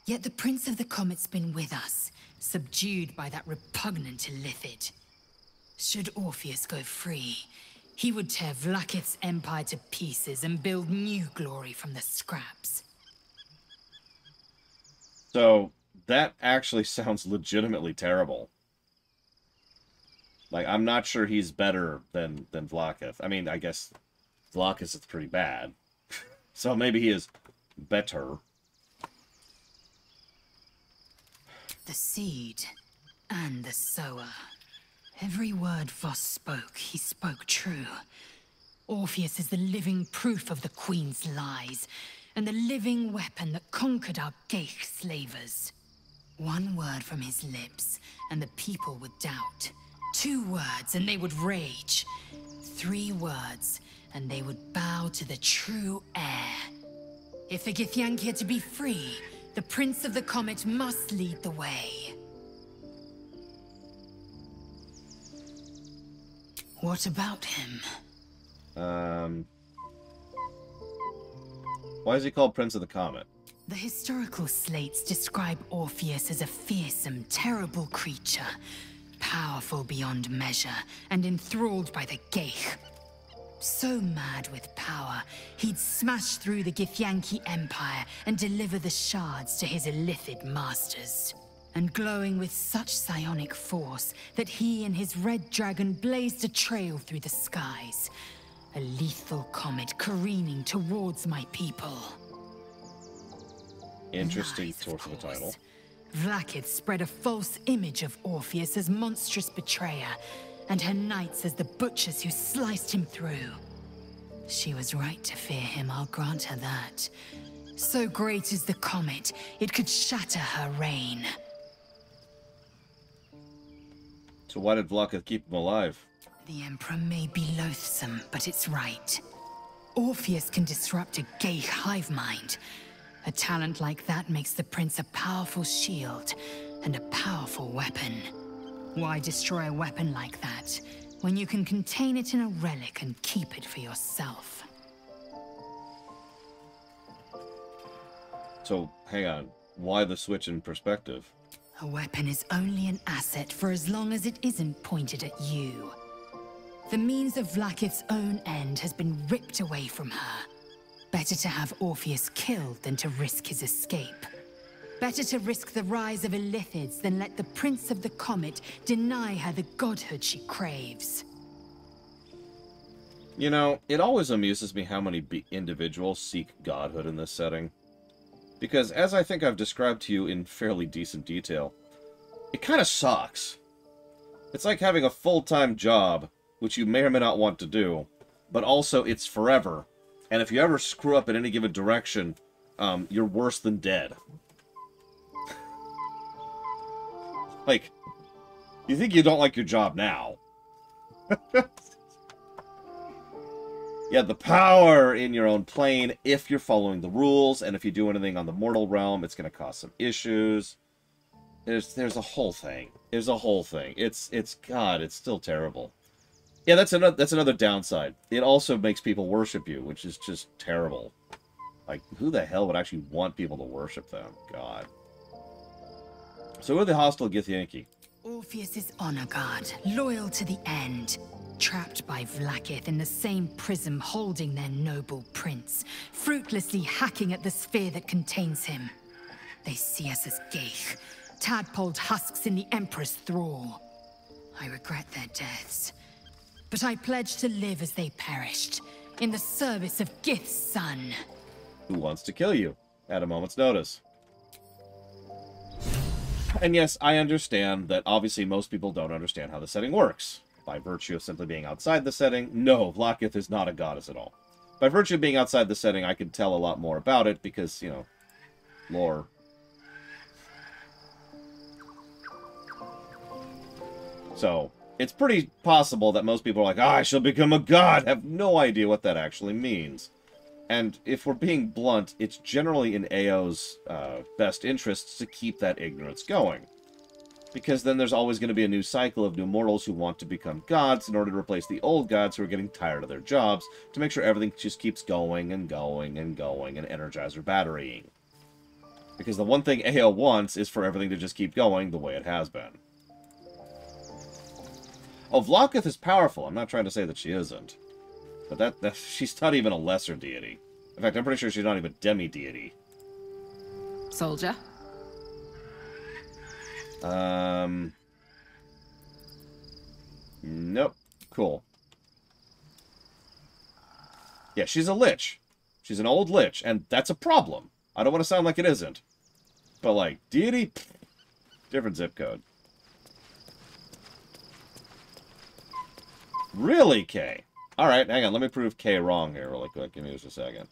Yet the Prince of the Comet's been with us, subdued by that repugnant Illithid. Should Orpheus go free, he would tear Vlaakith's empire to pieces and build new glory from the scraps. So, that actually sounds legitimately terrible. Like, I'm not sure he's better than Vlaakith. I mean, I guess Vlaakith is pretty bad. So maybe he is better. The seed and the sower. Every word Voss spoke, he spoke true. Orpheus is the living proof of the Queen's lies, and the living weapon that conquered our Geich slavers. One word from his lips, and the people would doubt. 2 words, and they would rage. 3 words, and they would bow to the true heir. If the Githyanki are to be free, the Prince of the Comet must lead the way. What about him? Why is he called Prince of the Comet? The historical slates describe Orpheus as a fearsome, terrible creature, powerful beyond measure, and enthralled by the Geich. So mad with power, he'd smash through the Githyanki Empire and deliver the shards to his Illithid masters. And glowing with such psionic force that he and his red dragon blazed a trail through the skies. A lethal comet careening towards my people. Interesting source of a title. Vlaakith spread a false image of Orpheus as monstrous betrayer, and her knights as the butchers who sliced him through. She was right to fear him, I'll grant her that. So great is the comet, it could shatter her reign. So why did Vlaakith keep him alive? The Emperor may be loathsome, but it's right. Orpheus can disrupt a Geich hive mind. A talent like that makes the Prince a powerful shield and a powerful weapon. Why destroy a weapon like that, when you can contain it in a relic and keep it for yourself? So, hang on. Why the switch in perspective? A weapon is only an asset for as long as it isn't pointed at you. The means of Vlaakith's own end has been ripped away from her. Better to have Orpheus killed than to risk his escape. Better to risk the rise of Illithids than let the Prince of the Comet deny her the godhood she craves. You know, it always amuses me how many individuals seek godhood in this setting. Because, as I think I've described to you in fairly decent detail, it kind of sucks. It's like having a full-time job, which you may or may not want to do, but also it's forever. And if you ever screw up in any given direction, you're worse than dead. Like, you think you don't like your job now. Yeah, the power in your own plane, if you're following the rules, and if you do anything on the mortal realm, it's going to cause some issues. There's a whole thing. There's a whole thing. It's God, it's still terrible. Yeah, that's another downside. It also makes people worship you, which is just terrible. Like, who the hell would actually want people to worship them? God. So who are the hostile Githyanki? Orpheus's honor guard, loyal to the end. Trapped by Vlaakith in the same prism holding their noble prince, fruitlessly hacking at the sphere that contains him. They see us as Geich, tadpoled husks in the Emperor's thrall. I regret their deaths, but I pledge to live as they perished, in the service of Gith's son. Who wants to kill you at a moment's notice? And yes, I understand that obviously most people don't understand how the setting works. By virtue of simply being outside the setting, no, Vlaakith is not a goddess at all. by virtue of being outside the setting, I could tell a lot more about it because, you know, lore. So, it's pretty possible that most people are like, I shall become a god, have no idea what that actually means. And if we're being blunt, it's generally in AO's best interests to keep that ignorance going. Because then there's always going to be a new cycle of new mortals who want to become gods in order to replace the old gods who are getting tired of their jobs, to make sure everything just keeps going and going and going and Energizer batterying. Because the one thing AO wants is for everything to just keep going the way it has been. Oh, Vlokith is powerful. I'm not trying to say that she isn't. But she's not even a lesser deity. In fact, I'm pretty sure she's not even a demi-deity. Soldier? Nope. Cool. Yeah, she's a lich. She's an old lich, and that's a problem. I don't want to sound like it isn't. But, like, deity? Pfft, different zip code. Really, K? Alright, hang on. Let me prove K wrong here really quick. Give me just a second.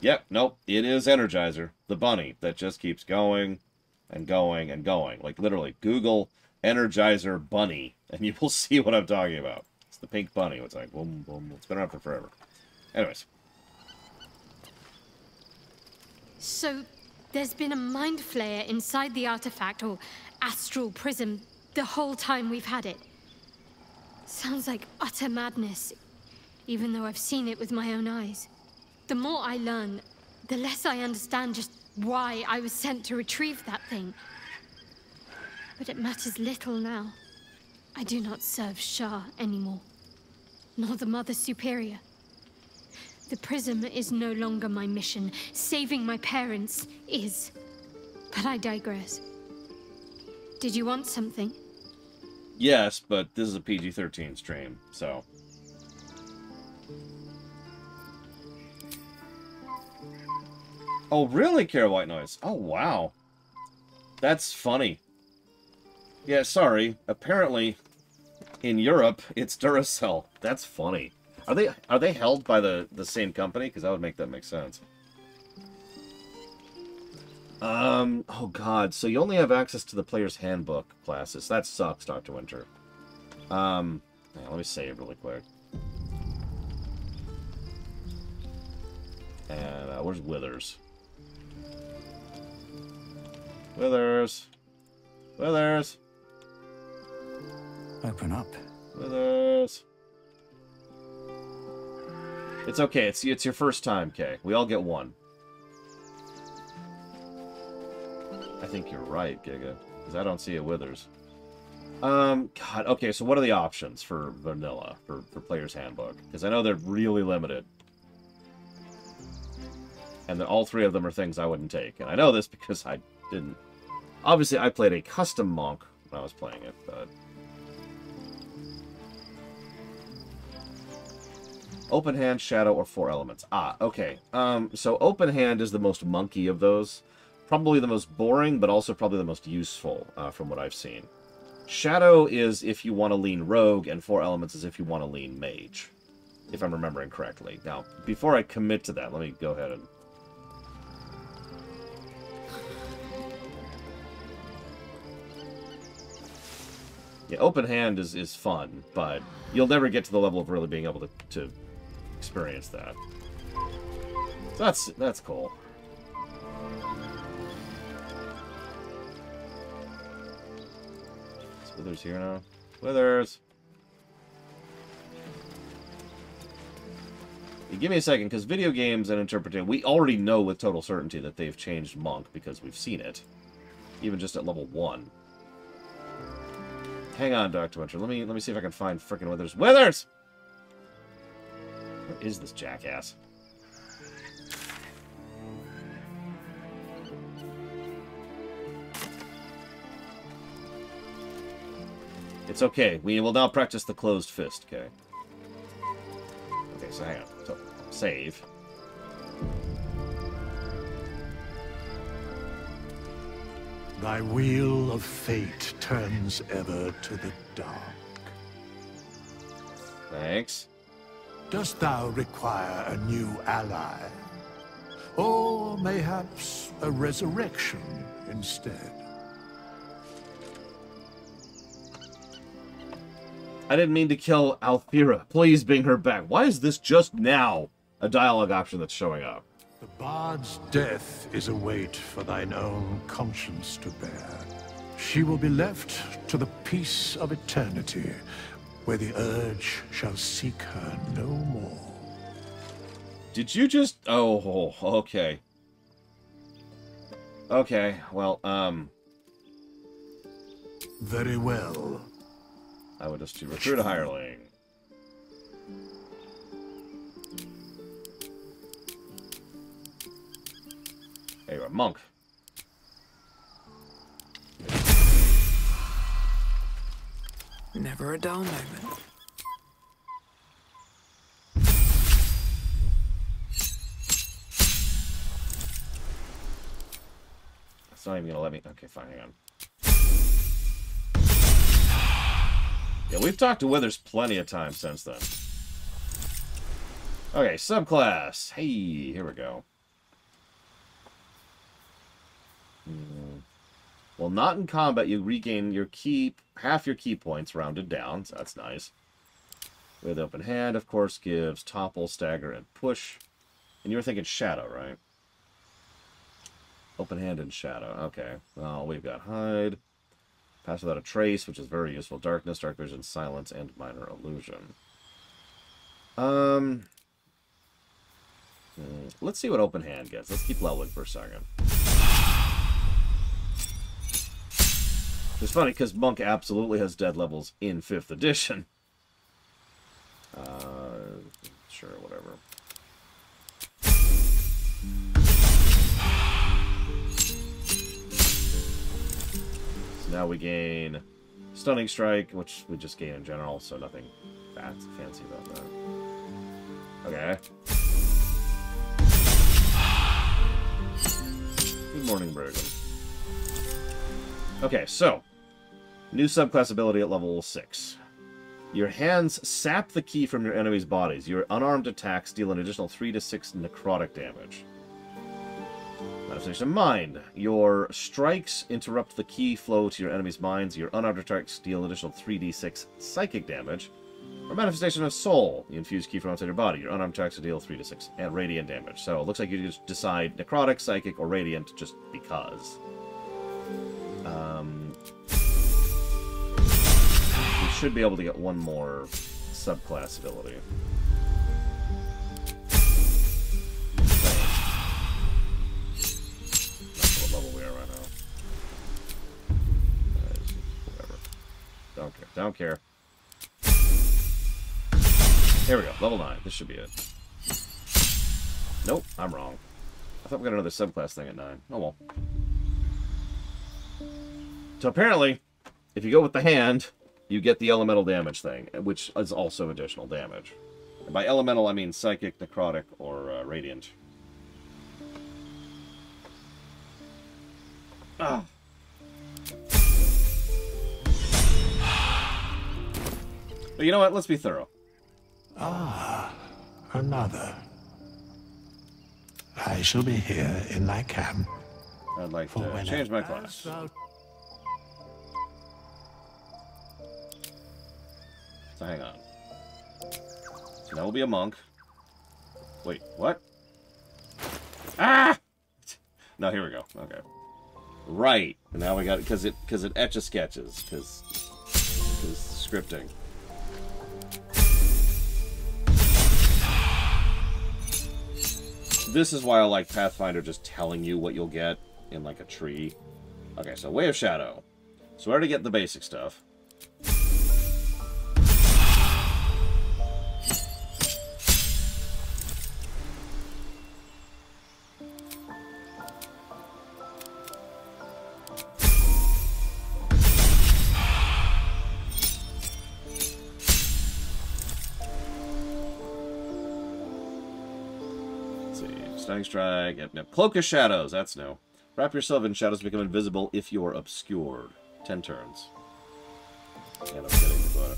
Yep, nope. It is Energizer, the bunny, that just keeps going and going and going. Like, literally, Google Energizer bunny, and you will see what I'm talking about. It's the pink bunny. It's like, boom, boom. It's been around for forever. Anyways. So, there's been a mind flayer inside the artifact, or astral prism, the whole time we've had it. Sounds like utter madness, even though I've seen it with my own eyes. The more I learn, the less I understand just why I was sent to retrieve that thing. But it matters little now. I do not serve Shah anymore, nor the Mother Superior. The prism is no longer my mission. Saving my parents is. But I digress. Did you want something? Yes, but this is a PG-13 stream, so... Oh, really, Kara White Noise? Oh, wow. That's funny. Yeah, sorry. Apparently, in Europe, it's Duracell. That's funny. Are they held by the same company? Because that would make that make sense. Oh god, so you only have access to the player's handbook classes. That sucks, Dr. Winter. Yeah, let me save really quick. And, where's Withers? Withers! Withers! Open up. Withers! It's okay, it's your first time, Kay. We all get one. I think you're right, Giga. Because I don't see a Withers. God, okay, so what are the options for vanilla, for Player's Handbook? Because I know they're really limited. And that all three of them are things I wouldn't take. And I know this because I didn't... Obviously, I played a custom monk when I was playing it, but... Open Hand, Shadow, or Four Elements. Ah, okay. So Open Hand is the most monkey of those. Probably the most boring, but also probably the most useful, from what I've seen. Shadow is if you want to lean Rogue, and Four Elements is if you want to lean Mage. If I'm remembering correctly. Now, before I commit to that, let me go ahead and... Yeah, Open Hand is fun, but you'll never get to the level of really being able to experience that. So that's cool. Is Withers here now? Withers! You give me a second, because video games and interpretation, we already know with total certainty that they've changed Monk because we've seen it. Even just at level 1. Hang on, Dr. Winter. Let me see if I can find frickin' Withers. Withers! Where is this jackass? It's okay. We will now practice the closed fist, okay? Okay, so hang on. So, save. Thy wheel of fate turns ever to the dark. Thanks. Dost thou require a new ally? Or mayhaps a resurrection instead? I didn't mean to kill Althira. Please bring her back. Why is this just now a dialogue option that's showing up? The bard's death is a weight for thine own conscience to bear. She will be left to the peace of eternity, where the urge shall seek her no more. Did you just... Oh, okay. Okay, well, Very well. I would just recruit a hireling. There you are, monk. Never a dull moment. It's not even gonna let me... Okay, fine, hang on. Yeah, we've talked to Withers plenty of times since then. Okay, subclass. Hey, here we go. Well, not in combat, you regain your half your key points rounded down, so that's nice. With open hand, of course, gives topple, stagger, and push. And you were thinking shadow, right? Open hand and shadow. Okay. Well, we've got hide. Pass without a trace, which is very useful. Darkness, dark vision, silence, and minor illusion. Let's see what open hand gets. Let's keep leveling for a second. It's funny, because Monk absolutely has dead levels in 5th edition. Sure, whatever. So now we gain Stunning Strike, which we just gain in general, so nothing fancy about that. Okay. Good morning, Brigham. Okay, so... New subclass ability at level 6. Your hands sap the key from your enemy's bodies. Your unarmed attacks deal an additional 3 to 6 necrotic damage. Manifestation of Mind. Your strikes interrupt the key flow to your enemy's minds. Your unarmed attacks deal an additional 3d6 psychic damage. Or Manifestation of Soul. You infuse key from outside your body. Your unarmed attacks deal 3 to 6 and radiant damage. So it looks like you just decide necrotic, psychic, or radiant just because. We should be able to get one more subclass ability. That's what level we are right now. Whatever. Don't care. Don't care. Here we go. Level 9. This should be it. Nope. I'm wrong. I thought we got another subclass thing at 9. Oh well. So apparently, if you go with the hand, you get the elemental damage thing, which is also additional damage. And by elemental, I mean psychic, necrotic, or radiant. Ah. But you know what? Let's be thorough. Ah, another. I shall be here in thy camp. I'd like to change my class. So hang on. So that will be a monk. Wait, what? Ah! No, here we go. Okay. Right. And now we got it because it etch-a-sketches because scripting. This is why I like Pathfinder just telling you what you'll get in like a tree. Okay, so Way of Shadow. So we already get the basic stuff. Stunning Strike. Yep. Cloak of Shadows. That's new. Wrap yourself in shadows to become invisible if you're obscured. 10 turns. Yeah, no kidding, but...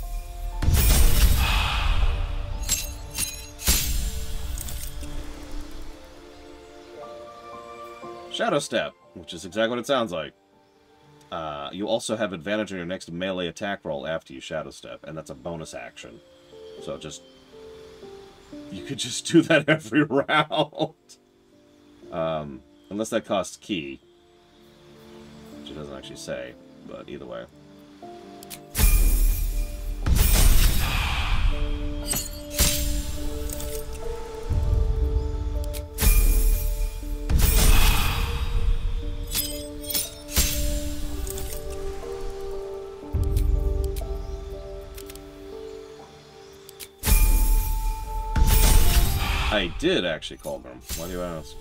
Shadow Step, which is exactly what it sounds like. You also have advantage on your next melee attack roll after you Shadow Step, and that's a bonus action. So just... You could just do that every round. Unless that costs key. Which it doesn't actually say, but either way. I did actually call them. Why do you ask?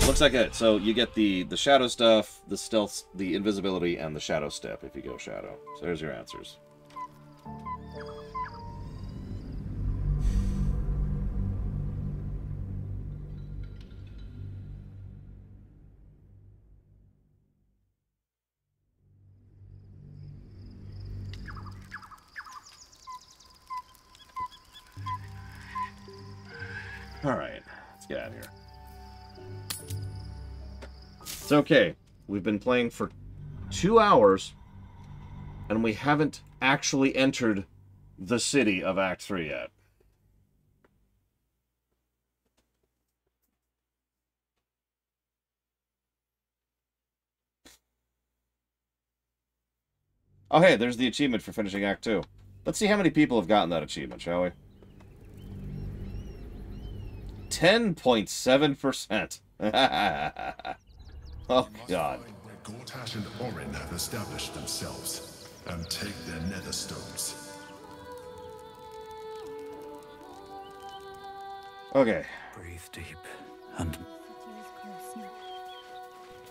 Looks like it. So you get the shadow stuff, the stealth, the invisibility, and the shadow step if you go shadow. So there's your answers. Alright, let's get out of here. It's okay. We've been playing for 2 hours, and we haven't actually entered the city of Act 3 yet. Oh, hey, there's the achievement for finishing Act 2. Let's see how many people have gotten that achievement, shall we? 10.7%. Oh, God. Where Gortash and Orin have established themselves, and take their nether stones. Okay. Breathe deep, and...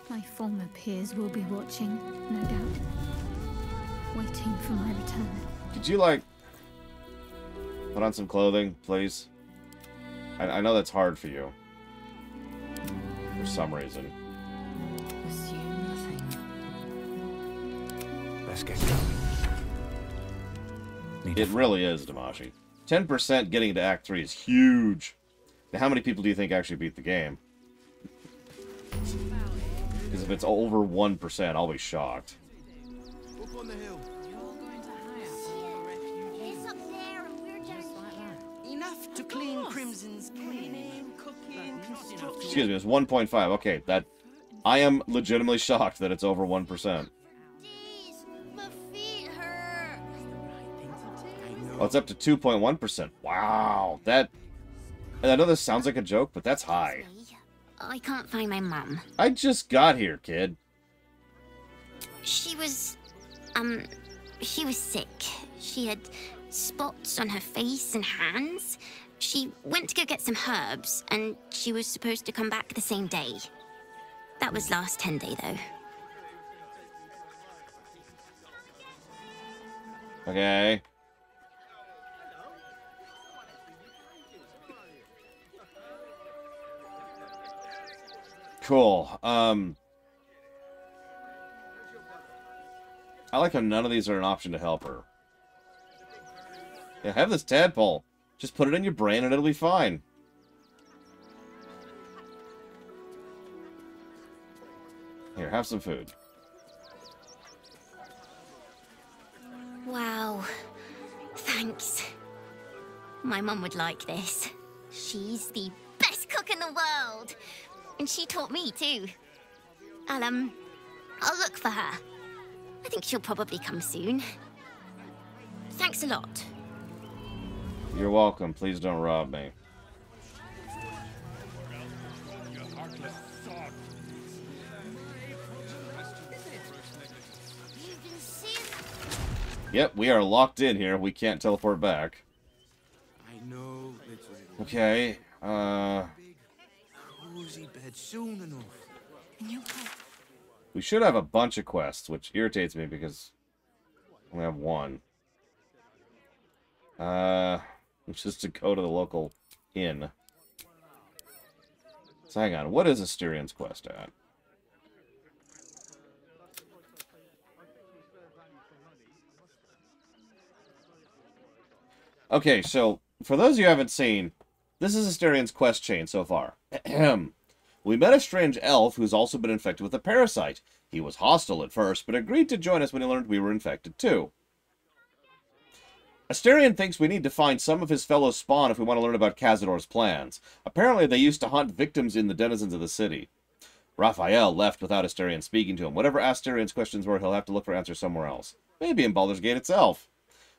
My former peers will be watching, no doubt. Waiting for my return. Could you, like, put on some clothing, please? I know that's hard for you. For some reason. Assume nothing. Let's get going. It really is, Damashi. 10% getting into Act 3 is huge. Now, how many people do you think actually beat the game? Because if it's over 1%, I'll be shocked. Up on the hill. Enough to clean Crimson's cleaning, cooking, Excuse me, it's 1.5. Okay, that... I am legitimately shocked that it's over 1%. Oh, it's up to 2.1%. Wow, that... And I know this sounds like a joke, but that's high. I can't find my mum. I just got here, kid. She was sick. She had spots on her face and hands. She went to go get some herbs, and she was supposed to come back the same day. That was last 10 day, though. Okay. Cool. I like how none of these are an option to help her. Yeah, have this tadpole. Just put it in your brain and it'll be fine. Here, have some food. Wow. Thanks. My mum would like this. She's the best cook in the world. And she taught me, too. I'll look for her. I think she'll probably come soon. Thanks a lot. You're welcome. Please don't rob me. Yep, we are locked in here. We can't teleport back. I know. Okay, Cozy bed soon enough. we should have a bunch of quests, which irritates me because we have one. Which is to go to the local inn. So hang on, what is Asterian's quest at? Okay, so for those of you who haven't seen, this is Asterian's quest chain so far. We met a strange elf who's also been infected with a parasite. He was hostile at first, but agreed to join us when he learned we were infected too. Asterian thinks we need to find some of his fellow spawn if we want to learn about Cazador's plans. Apparently they used to hunt victims in the denizens of the city. Raphael left without Asterian speaking to him. Whatever Asterian's questions were, he'll have to look for answers somewhere else. Maybe in Baldur's Gate itself.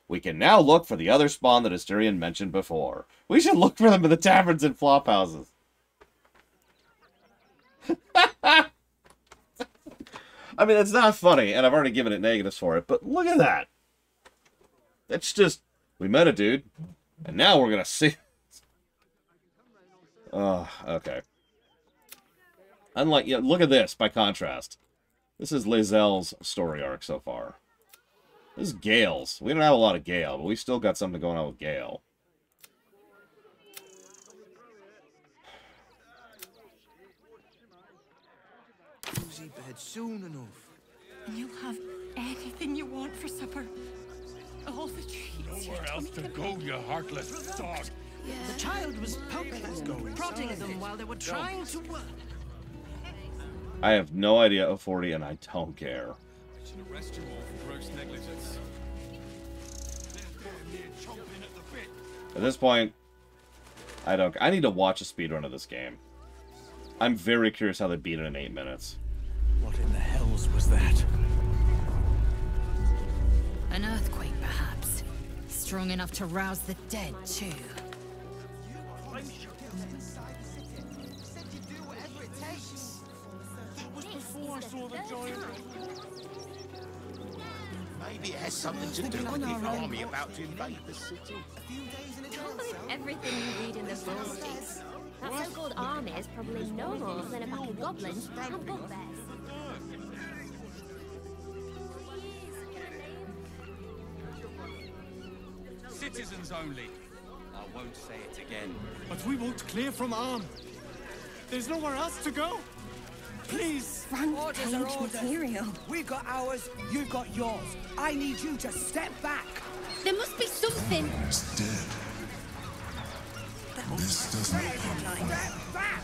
We can now look for the other spawn that Asterian mentioned before. We should look for them in the taverns and flophouses. I mean, it's not funny, and I've already given it negatives for it, but look at that. It's just, we met a dude, and now we're gonna see. Oh, okay. Unlike, yeah, look at this, by contrast. This is Lae'zel's story arc so far. This is Gale's. We don't have a lot of Gale, but we still got something going on with Gale. Cozy bed soon enough. And you'll have anything you want for supper. All the treats. Nowhere else to go, you heartless dog. Yeah. The child was poking and prodding them while they were trying to work. I have no idea of 40, and I don't care. I should arrest you all for gross negligence. At this point, I need to watch a speedrun of this game. I'm very curious how they beat it in 8 minutes. What in the hells was that? An earthquake, perhaps. Strong enough to rouse the dead, too. Before I saw the giant. Maybe it has something to do with the army about to invade the city. Don't believe everything you read in the books. That so-called army is probably no more than a pack of goblins and bugbears. Citizens only. I won't say it again. But we won't clear from arm. There's nowhere else to go. Please. Front page material. We've got ours, you've got yours. I need you to step back. There must be something. It's dead. This doesn't help. Step back.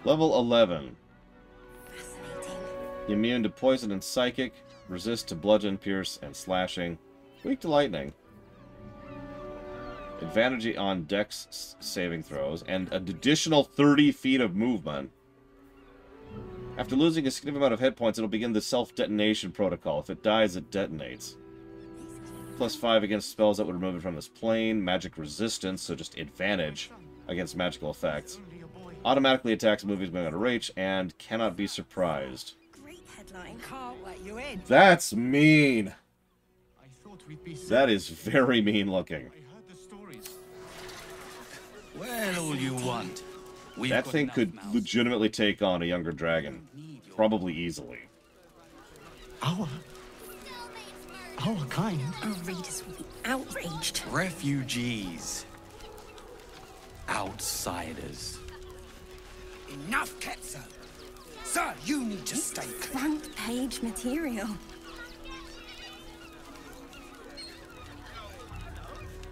Level 11. Immune to poison and psychic. Resist to bludgeon, pierce, and slashing. Weak to lightning. Advantage on dex saving throws. And an additional 30 feet of movement. After losing a significant amount of hit points, it'll begin the self-detonation protocol. If it dies, it detonates. +5 against spells that would remove it from this plane. Magic resistance, so just advantage against magical effects. Automatically attacks movies moving out of reach and cannot be surprised. Great headline. Can't let you in. That's mean. That is very mean looking. Well, all you want. That thing could legitimately take on a younger dragon. Probably easily. Our kind. Our readers will be outraged. Refugees. Outsiders. Enough, Ketzer. Sir, you need to stay clear. Front page material.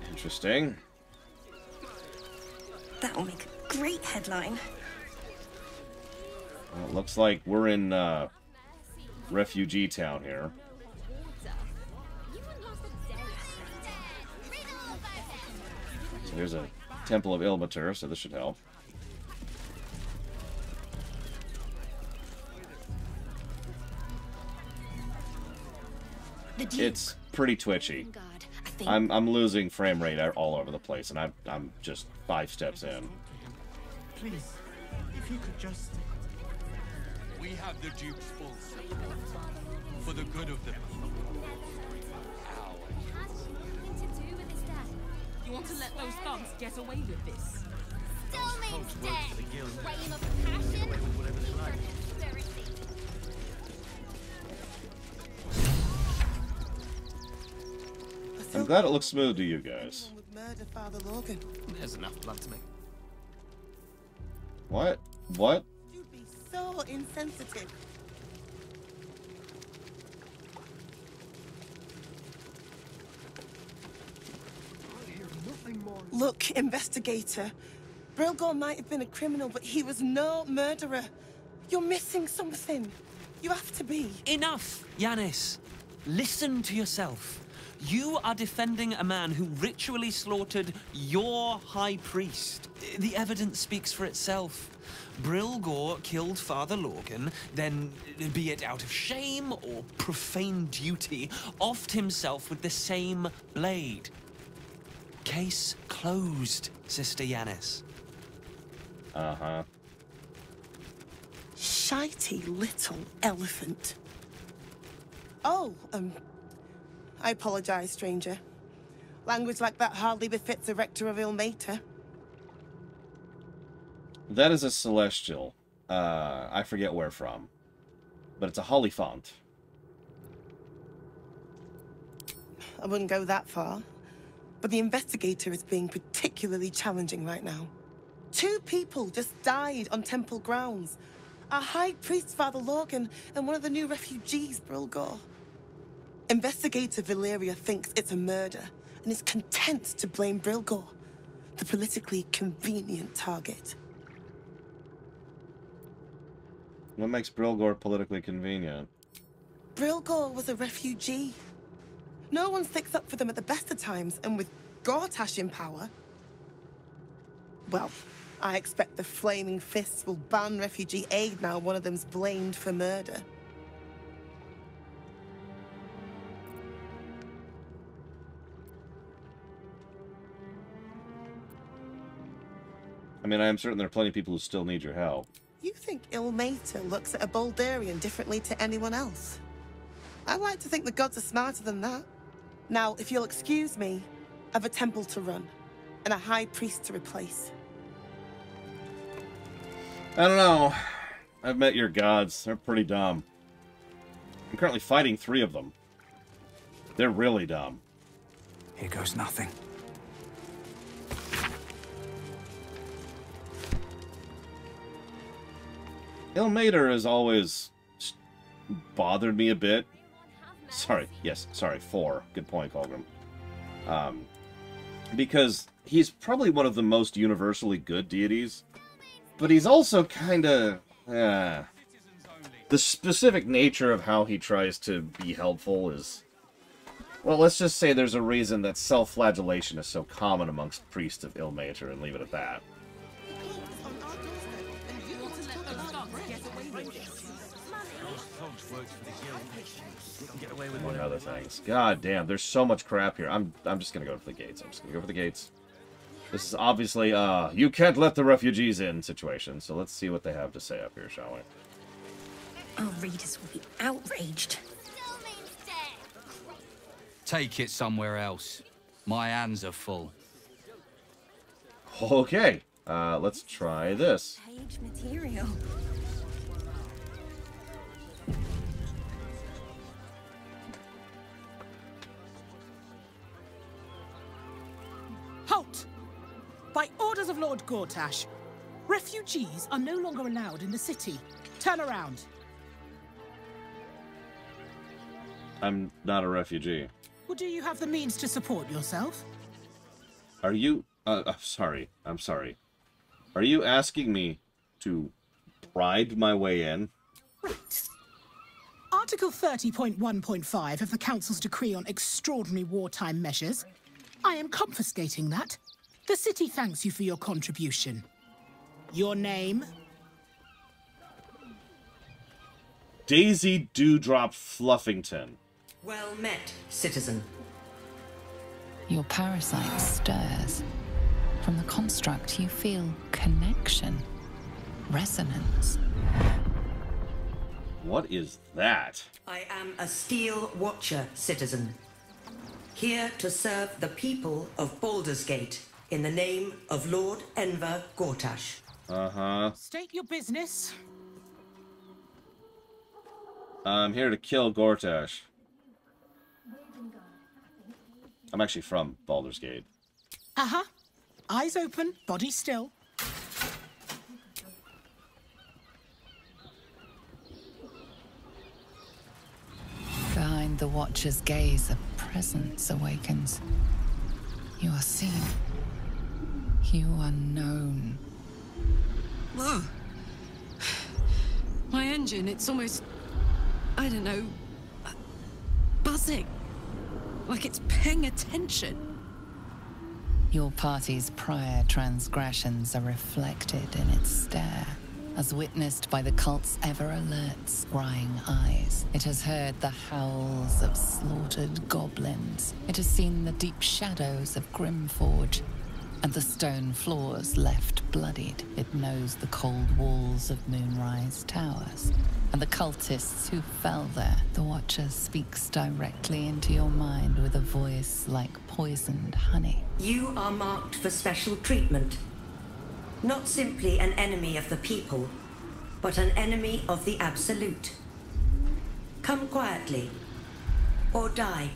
Interesting. That will make a great headline. Well, it looks like we're in refugee town here. So here's a Temple of Ilmater, so this should help. It's pretty twitchy. I'm losing frame rate all over the place, and I'm just 5 steps in. Please, if you could just... We have the Duke's full support for the good of the people. You want to let those thugs get away with this? Still means dead. Reign of passion for conspiracy. I'm glad it looks smooth to you guys. Murder Father Logan. There's enough blood to make. What? What? You'd be so insensitive. Look, investigator. Brilgor might have been a criminal, but he was no murderer. You're missing something. You have to be. Enough, Yanis. Listen to yourself. You are defending a man who ritually slaughtered your high priest. The evidence speaks for itself. Brilgor killed Father Logan, then, be it out of shame or profane duty, offed himself with the same blade. Case closed, Sister Yanis. Uh-huh. Shitey little elephant. Oh, I apologize, stranger. Language like that hardly befits a rector of Ilmater. That is a celestial. I forget where from. But it's a holy font. I wouldn't go that far. But the investigator is being particularly challenging right now. 2 people just died on temple grounds. Our high priest, Father Logan, and one of the new refugees, Brilgor. Investigator Valeria thinks it's a murder and is content to blame Brilgor, the politically convenient target. What makes Brilgor politically convenient? Brilgor was a refugee. No one sticks up for them at the best of times, and with Gortash in power... Well, I expect the Flaming Fists will ban refugee aid now one of them's blamed for murder. I mean, I am certain there are plenty of people who still need your help. You think Ilmater looks at a Baldurian differently to anyone else? I like to think the gods are smarter than that. Now, if you'll excuse me, I've a temple to run, and a high priest to replace. I don't know. I've met your gods. They're pretty dumb. I'm currently fighting 3 of them. They're really dumb. Here goes nothing. Ilmater has always bothered me a bit. Sorry, yes, sorry, 4. Good point, Colgrim. Because he's probably one of the most universally good deities, but he's also kind of... the specific nature of how he tries to be helpful is... Well, let's just say there's a reason that self-flagellation is so common amongst priests of Ilmater, and leave it at that. Among other things. God damn, there's so much crap here. I'm just gonna go for the gates. I'm just gonna go for the gates. This is obviously you can't let the refugees in situation, so let's see what they have to say up here, shall we? Our readers will be outraged. Take it somewhere else. My hands are full. Okay, let's try this. Page material. Halt! By orders of Lord Gortash, refugees are no longer allowed in the city. Turn around. I'm not a refugee. Well, do you have the means to support yourself? Are you... I'm sorry. I'm sorry. Are you asking me to bribe my way in? Right. Article 30.1.5 of the Council's Decree on Extraordinary Wartime Measures. I am confiscating that. The city thanks you for your contribution. Your name? Daisy Dewdrop Fluffington. Well met, citizen. Your parasite stirs. From the construct, you feel connection, resonance. What is that? I am a Steel Watcher, citizen. Here to serve the people of Baldur's Gate in the name of Lord Enver Gortash. Uh-huh. State your business. I'm here to kill Gortash. I'm actually from Baldur's Gate. Uh-huh. Eyes open, body still. Behind the Watcher's gaze, a presence awakens. You are seen. You are known. Whoa. My engine, it's almost... I don't know... buzzing. Like it's paying attention. Your party's prior transgressions are reflected in its stare. As witnessed by the cult's ever-alert, scrying eyes, it has heard the howls of slaughtered goblins. It has seen the deep shadows of Grimforge, and the stone floors left bloodied. It knows the cold walls of Moonrise Towers, and the cultists who fell there. The Watcher speaks directly into your mind with a voice like poisoned honey. You are marked for special treatment. Not simply an enemy of the people, but an enemy of the Absolute. Come quietly, or die.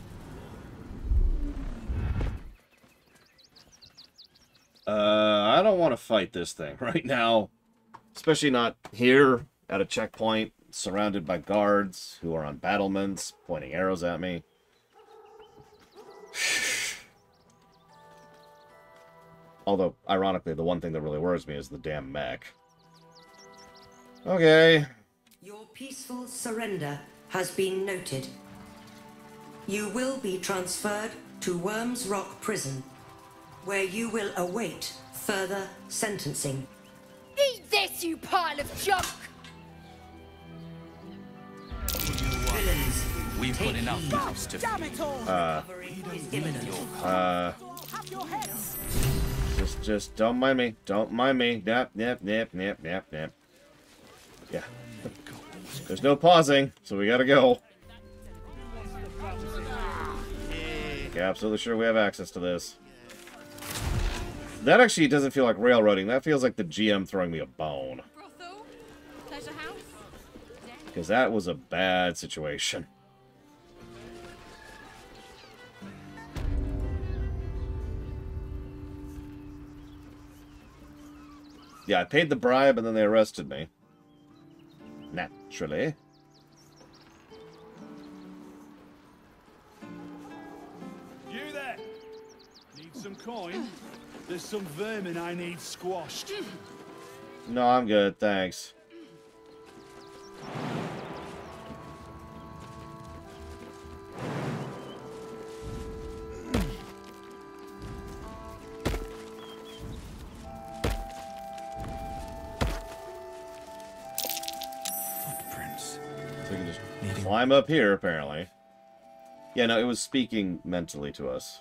I don't want to fight this thing right now. Especially not here, at a checkpoint, surrounded by guards who are on battlements, pointing arrows at me. Although, ironically, the one thing that really worries me is the damn mech. Okay. Your peaceful surrender has been noted. You will be transferred to Worms Rock Prison, where you will await further sentencing. Eat this, you pile of junk! Villains, we've got enough mouths to Just don't mind me. Don't mind me. Nap. Yeah. There's no pausing, so we gotta go. Okay, absolutely sure we have access to this. That actually doesn't feel like railroading. That feels like the GM throwing me a bone. Because that was a bad situation. Yeah, I paid the bribe and then they arrested me. Naturally. You there? Need some coin? There's some vermin I need squashed. No, I'm good, thanks. So we can just climb up here, apparently. Yeah, no, it was speaking mentally to us.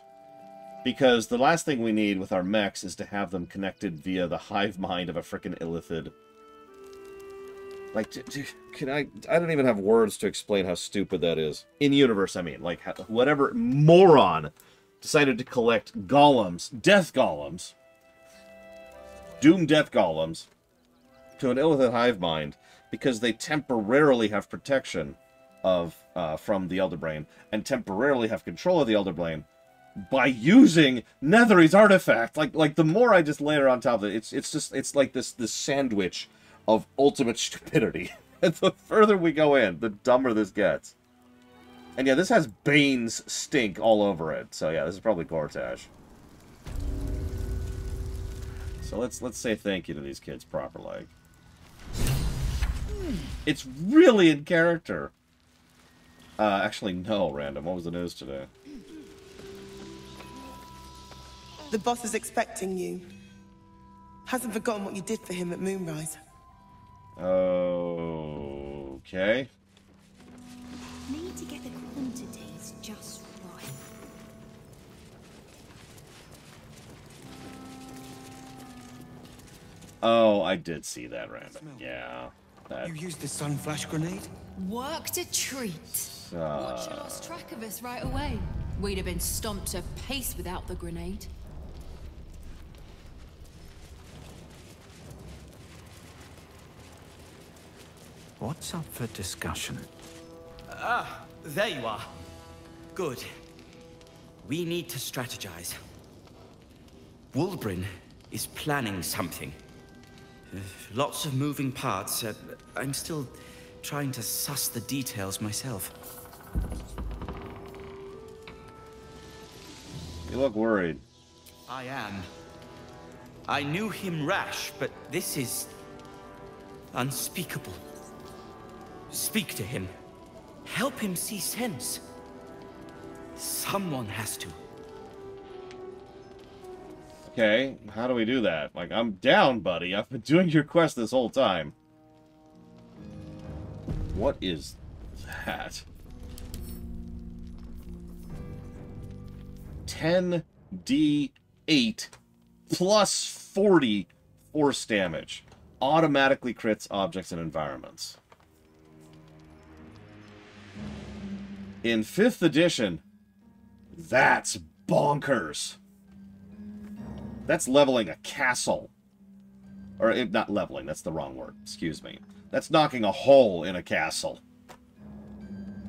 Because the last thing we need with our mechs is to have them connected via the hive mind of a frickin' illithid. Like, can I don't even have words to explain how stupid that is. In universe, I mean. Like, whatever moron decided to collect golems, death golems, doom death golems, to an illithid hive mind, because they temporarily have protection of from the Elder Brain, and temporarily have control of the Elder Brain by using Nethery's artifact. Like the more I just layer on top of it, it's like this sandwich of ultimate stupidity. And the further we go in, the dumber this gets. And yeah, this has Bane's stink all over it. So yeah, this is probably Gortash. So let's say thank you to these kids proper like. It's really in character. Actually, no, Random. What was the news today? The boss is expecting you. Hasn't forgotten what you did for him at Moonrise. Okay. Need to get the quantities just right. Oh, I did see that, Random. Yeah. You used the sun flash grenade? Worked a treat. Watcher lost track of us right away. We'd have been stomped to pace without the grenade. What's up for discussion? Ah, there you are. Good. We need to strategize. Wulbrin is planning something. Lots of moving parts. I'm still trying to suss the details myself. You look worried. I am. I knew him rash, but this is unspeakable. Speak to him. Help him see sense. Someone has to. Okay, how do we do that? Like, I'm down, buddy. I've been doing your quest this whole time. What is that? 10d8 plus 40 force damage. Automatically crits objects and environments. In 5th edition, that's bonkers. That's leveling a castle. Or, not leveling, that's the wrong word. Excuse me. That's knocking a hole in a castle.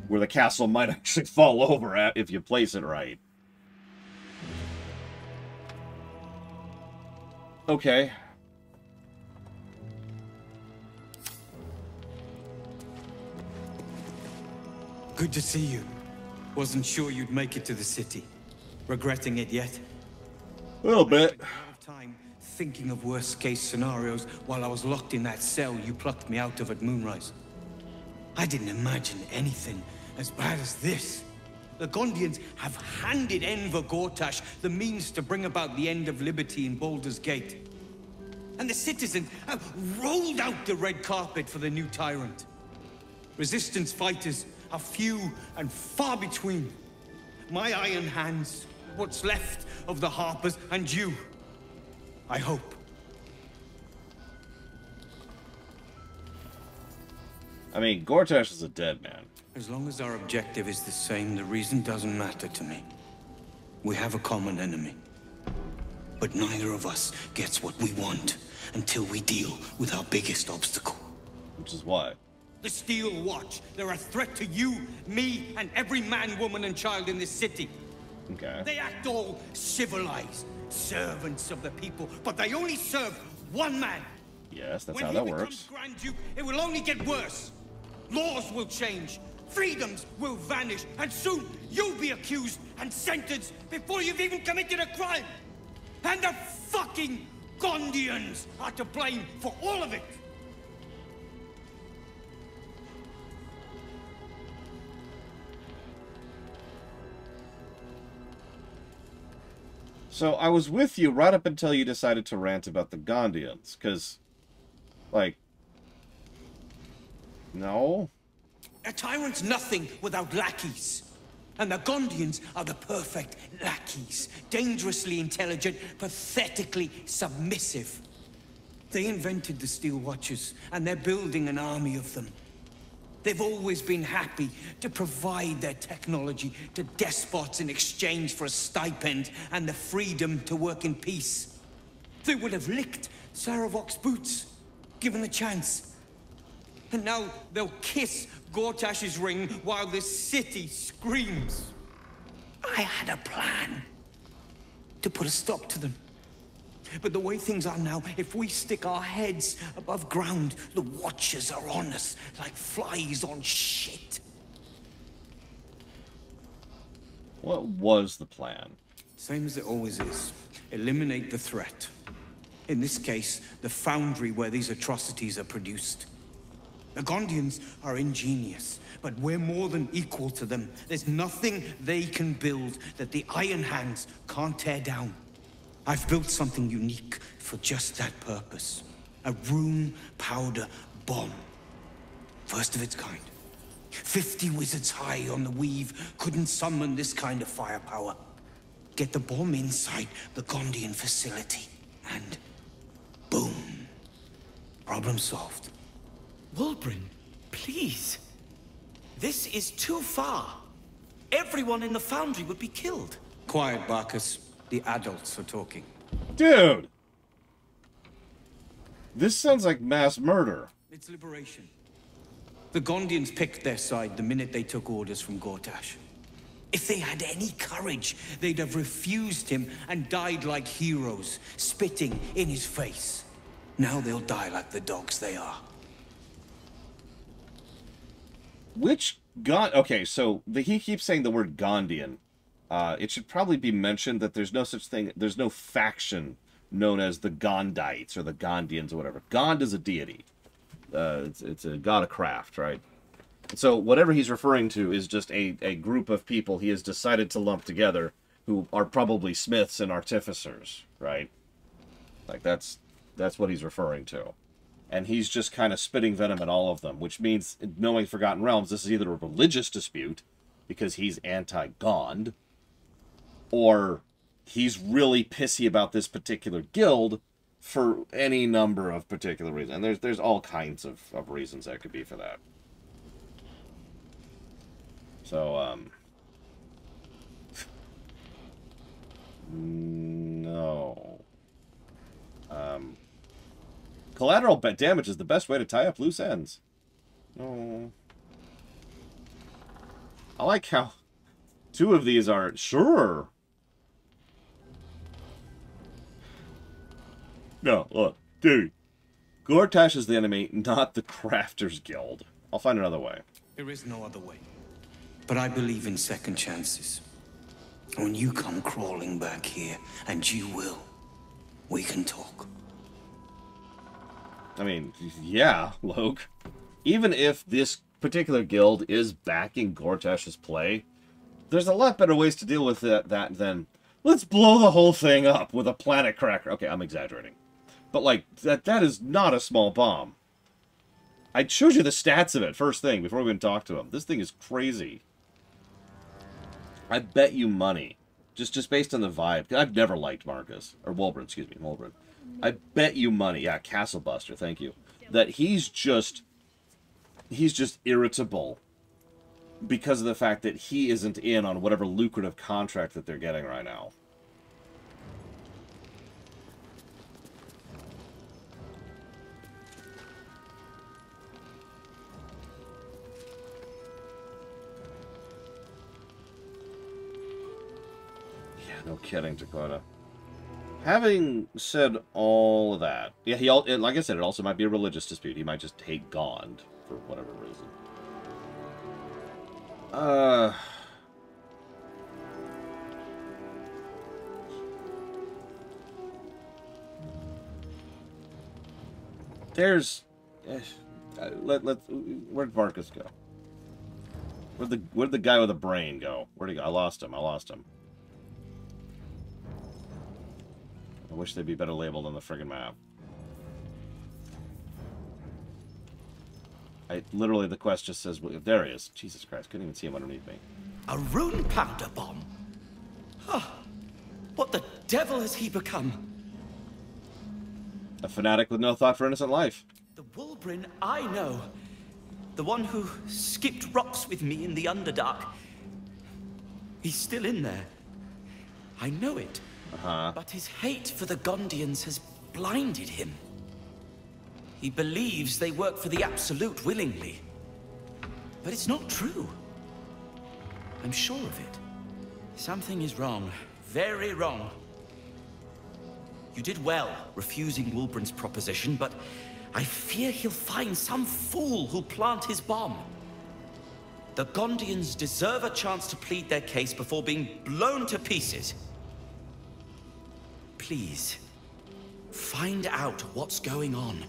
Where the castle might actually fall over if you place it right. Okay. Good to see you. Wasn't sure you'd make it to the city. Regretting it yet? A little bit. I spent a lot of time thinking of worst-case scenarios while I was locked in that cell you plucked me out of at Moonrise. I didn't imagine anything as bad as this. The Gondians have handed Enver Gortash the means to bring about the end of liberty in Baldur's Gate. And the citizens have rolled out the red carpet for the new tyrant. Resistance fighters are few and far between. My iron hands, what's left of the Harpers, and you. I hope. I mean, Gortash is a dead man. As long as our objective is the same, the reason doesn't matter to me. We have a common enemy. But neither of us gets what we want until we deal with our biggest obstacle. Which is what? The Steel Watch. They're a threat to you, me, and every man, woman, and child in this city. Okay. They act all civilized, servants of the people, but they only serve one man. Yes, that's how that works. Grand Duke, it will only get worse. Laws will change, freedoms will vanish, and soon you'll be accused and sentenced before you've even committed a crime. And the fucking Gondians are to blame for all of it. So I was with you right up until you decided to rant about the Gondians, because, like, no? A tyrant's nothing without lackeys. And the Gondians are the perfect lackeys. Dangerously intelligent, pathetically submissive. They invented the Steel Watchers, and they're building an army of them. They've always been happy to provide their technology to despots in exchange for a stipend and the freedom to work in peace. They would have licked Saravok's boots, given the chance. And now they'll kiss Gortash's ring while this city screams. I had a plan to put a stop to them. But the way things are now, if we stick our heads above ground, the Watchers are on us like flies on shit. What was the plan? Same as it always is. Eliminate the threat. In this case, the foundry where these atrocities are produced. The Gondians are ingenious, but we're more than equal to them. There's nothing they can build that the Iron Hands can't tear down. I've built something unique for just that purpose. A room powder bomb. First of its kind. 50 wizards high on the weave couldn't summon this kind of firepower. Get the bomb inside the Gondian facility, and boom. Problem solved. Wulbrin, please. This is too far. Everyone in the foundry would be killed. Quiet, Barkus. The adults are talking. Dude! This sounds like mass murder. It's liberation. The Gondians picked their side the minute they took orders from Gortash. If they had any courage, they'd have refused him and died like heroes, spitting in his face. Now they'll die like the dogs they are. Which God? Okay, so he keeps saying the word Gondian. It should probably be mentioned that there's no such thing. There's no faction known as the Gondites or the Gondians or whatever. Gond is a deity. It's a god of craft, right? So whatever he's referring to is just a group of people he has decided to lump together who are probably smiths and artificers, right? Like that's what he's referring to. And he's just kind of spitting venom at all of them, which means, knowing Forgotten Realms, this is either a religious dispute, because he's anti-Gond, or he's really pissy about this particular guild for any number of particular reasons. And there's all kinds of reasons that could be for that. So, no. Collateral damage is the best way to tie up loose ends. No. I like how two of these are... Sure. No, look. Dude. Gortash is the enemy, not the Crafters Guild. I'll find another way. There is no other way. But I believe in second chances. When you come crawling back here, and you will, we can talk. I mean, yeah, Loke. Even if this particular guild is backing Gortash's play, there's a lot better ways to deal with that than, let's blow the whole thing up with a planet cracker. Okay, I'm exaggerating. But, like, that is not a small bomb. I showed you the stats of it first thing before we even talked to him. This thing is crazy. I bet you money, just based on the vibe. I've never liked Marcus, or Wolbrin, excuse me, Wolbrin. I bet you money, yeah, Castle Buster, thank you, that he's just irritable because of the fact that he isn't in on whatever lucrative contract that they're getting right now. No kidding, Dakota. Having said all of that, yeah, like I said, it also might be a religious dispute. He might just hate Gond for whatever reason. There's, where'd Marcus go? Where'd the guy with the brain go? Where'd he go? I lost him. I wish they'd be better labeled on the friggin' map. Literally, the quest just says, well, there he is. Jesus Christ, couldn't even see him underneath me. A rune powder bomb? Huh. What the devil has he become? A fanatic with no thought for innocent life. The Wolbrin I know. The one who skipped rocks with me in the Underdark. He's still in there. I know it. But his hate for the Gondians has blinded him. He believes they work for the Absolute willingly. But it's not true. I'm sure of it. Something is wrong. Very wrong. You did well refusing Wolbrin's proposition, but I fear he'll find some fool who'll plant his bomb. The Gondians deserve a chance to plead their case before being blown to pieces. Please, find out what's going on.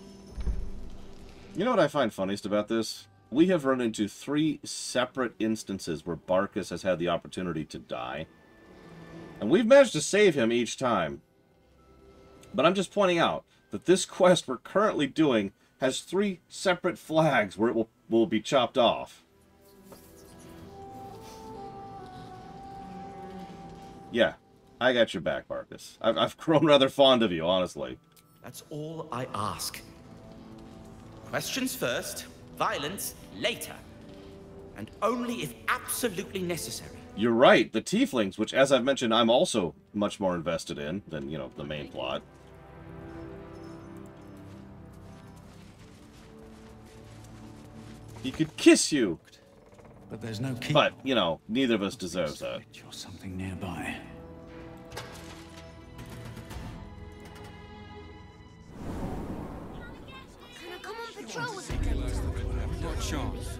You know what I find funniest about this? We have run into 3 separate instances where Barcus has had the opportunity to die. And we've managed to save him each time. But I'm just pointing out that this quest we're currently doing has 3 separate flags where it will be chopped off. Yeah. I got your back, Marcus. I've grown rather fond of you, honestly. That's all I ask. Questions first, violence later. And only if absolutely necessary. You're right. The Tieflings, which, as I've mentioned, I'm also much more invested in than, you know, the main plot. He could kiss you. but there's no key. But, you know, neither of us deserves that. Or something nearby. Can I come on patrol with the Doctor? What chance?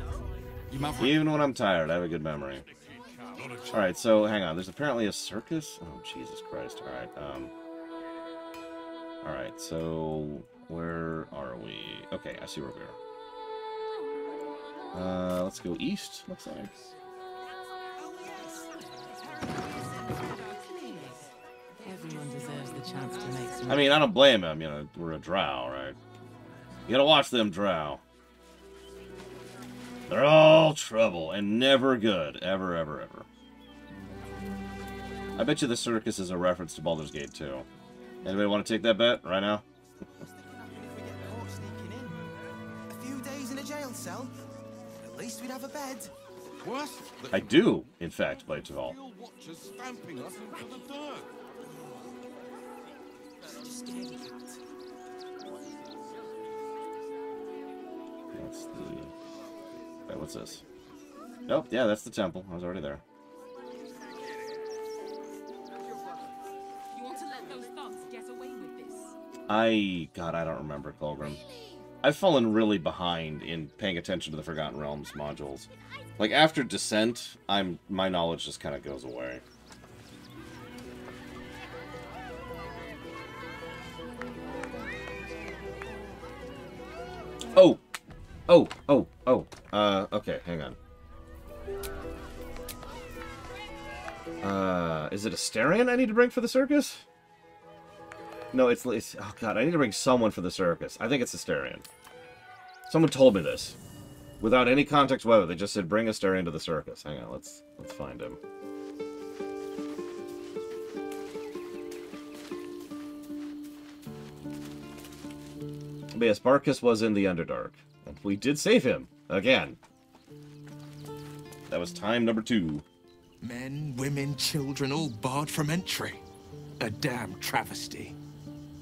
Even when I'm tired, I have a good memory. Alright, so hang on. There's apparently a circus? Oh, Jesus Christ. Alright, alright, so where are we? Okay, I see where we are. Let's go east, looks like. Everyone deserves the chance to make some. I mean, I don't blame him, you know, we're a drow, right? You gotta watch them drow. They're all trouble and never good. Ever, ever, ever. I bet you the circus is a reference to Baldur's Gate 2. Anybody want to take that bet right now? A few days in a jail cell. At least we'd have a bed. What? I do, in fact, play Taval. Watchers stamping us into the dirt. That's the... Wait, what's this? Nope, yeah, that's the temple. I was already there. You want to let those thugs get away with this? God, I don't remember, Colgrim. I've fallen really behind in paying attention to the Forgotten Realms modules. Like, after Descent, my knowledge just kind of goes away. Okay, hang on. Is it a Asterion I need to bring for the circus? No, it's oh god, I need to bring someone for the circus. I think it's Asterion. Someone told me this. Without any context whatsoever, they just said bring Asterion to the circus. Hang on, let's find him. But yes, Barkus was in the Underdark. And we did save him. Again. That was time number 2. Men, women, children, all barred from entry. A damn travesty.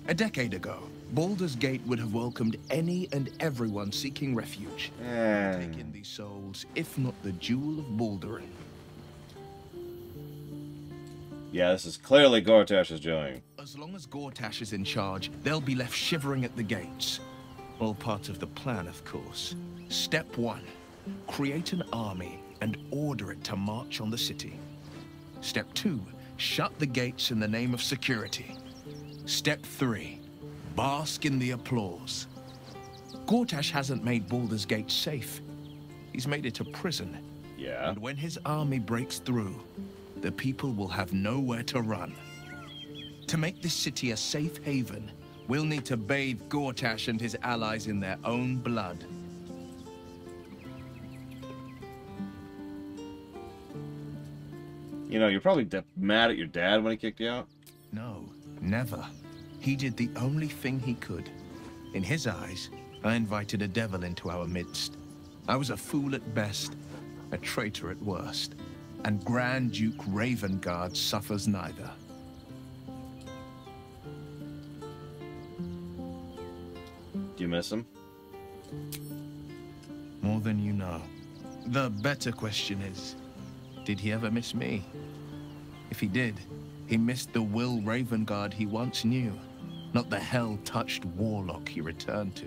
A decade ago, Baldur's Gate would have welcomed any and everyone seeking refuge. Take in these souls, if not the Jewel of Baldurin. Yeah, this is clearly Gortash's doing. As long as Gortash is in charge, they'll be left shivering at the gates. All part of the plan, of course. Step 1. Create an army and order it to march on the city. Step 2. Shut the gates in the name of security. Step 3. Bask in the applause. Gortash hasn't made Baldur's Gate safe. He's made it a prison. Yeah. And when his army breaks through, the people will have nowhere to run. To make this city a safe haven, we'll need to bathe Gortash and his allies in their own blood. You know, you're probably mad at your dad when he kicked you out. No, never. He did the only thing he could. In his eyes, I invited a devil into our midst. I was a fool at best, a traitor at worst, and Grand Duke Ravengard suffers neither. Do you miss him? More than you know. The better question is, did he ever miss me? If he did, he missed the Will Ravengard he once knew, not the hell-touched warlock he returned to.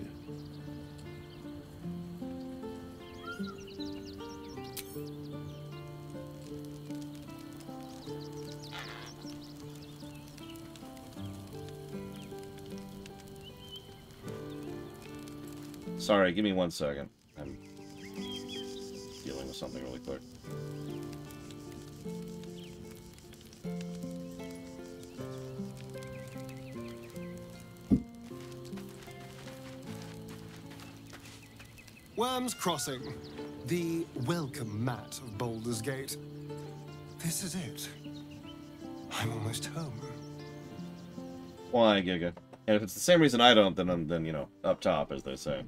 Sorry, give me 1 second. I'm dealing with something really quick. Worm's Crossing, the welcome mat of Baldur's Gate. This is it. I'm almost home. Why, Giga? And if it's the same reason I don't, then I'm, you know, up top, as they say.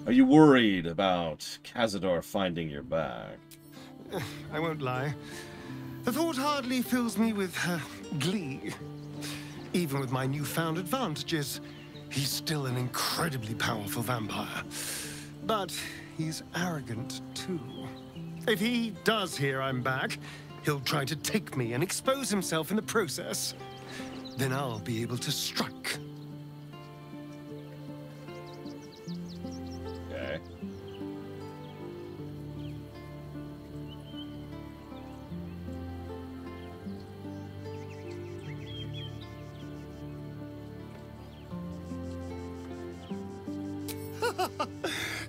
Are you worried about Cazador finding your bag? I won't lie. The thought hardly fills me with glee. Even with my newfound advantages, he's still an incredibly powerful vampire. But he's arrogant too. If he does hear I'm back, he'll try to take me and expose himself in the process. Then I'll be able to strike. Okay.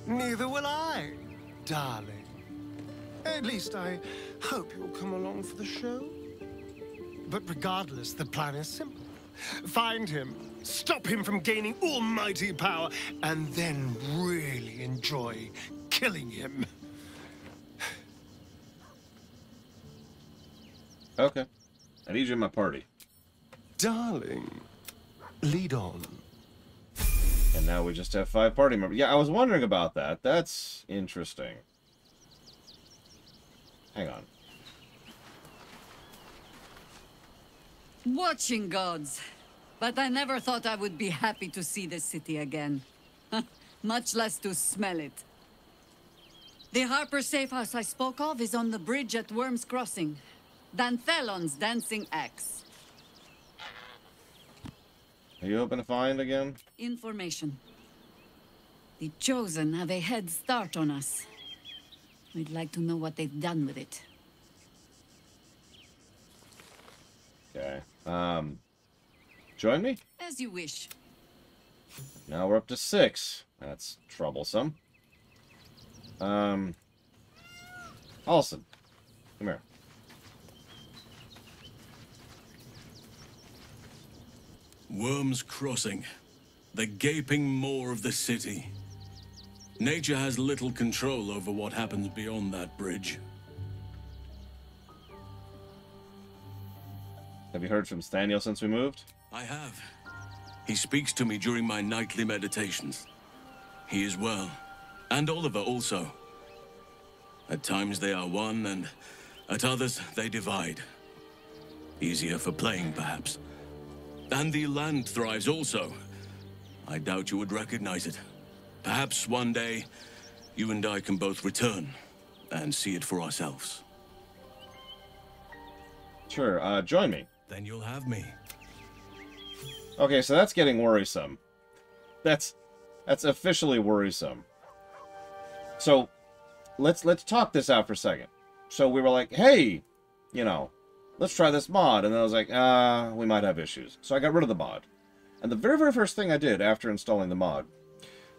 Neither will I, darling. At least I hope you'll come along for the show. But regardless, the plan is simple. Find him, stop him from gaining almighty power, and then really enjoy killing him. Okay. I need you in my party. Darling, lead on. And now we just have 5 party members. Yeah, I was wondering about that. That's interesting. Hang on. Watching gods. But I never thought I would be happy to see the city again. Much less to smell it. The Harper safe house I spoke of is on the bridge at Worm's Crossing. Danthelon's dancing axe. Are you hoping to find again? Information. The Chosen have a head start on us. We'd like to know what they've done with it. Okay. Join me? As you wish. Now we're up to 6. That's troublesome. Halson. Come here. Worm's Crossing. The gaping maw of the city. Nature has little control over what happens beyond that bridge. Have you heard from Staniel since we moved? I have. He speaks to me during my nightly meditations. He is well. And Oliver also. At times they are one, and at others they divide. Easier for playing, perhaps. And the land thrives also. I doubt you would recognize it. Perhaps one day, you and I can both return and see it for ourselves. Sure, join me. Then you'll have me. Okay, so that's getting worrisome. That's officially worrisome. So, let's talk this out for a second. So we were like, hey, you know, let's try this mod. And then I was like, we might have issues. So I got rid of the mod. And the very, very first thing I did after installing the mod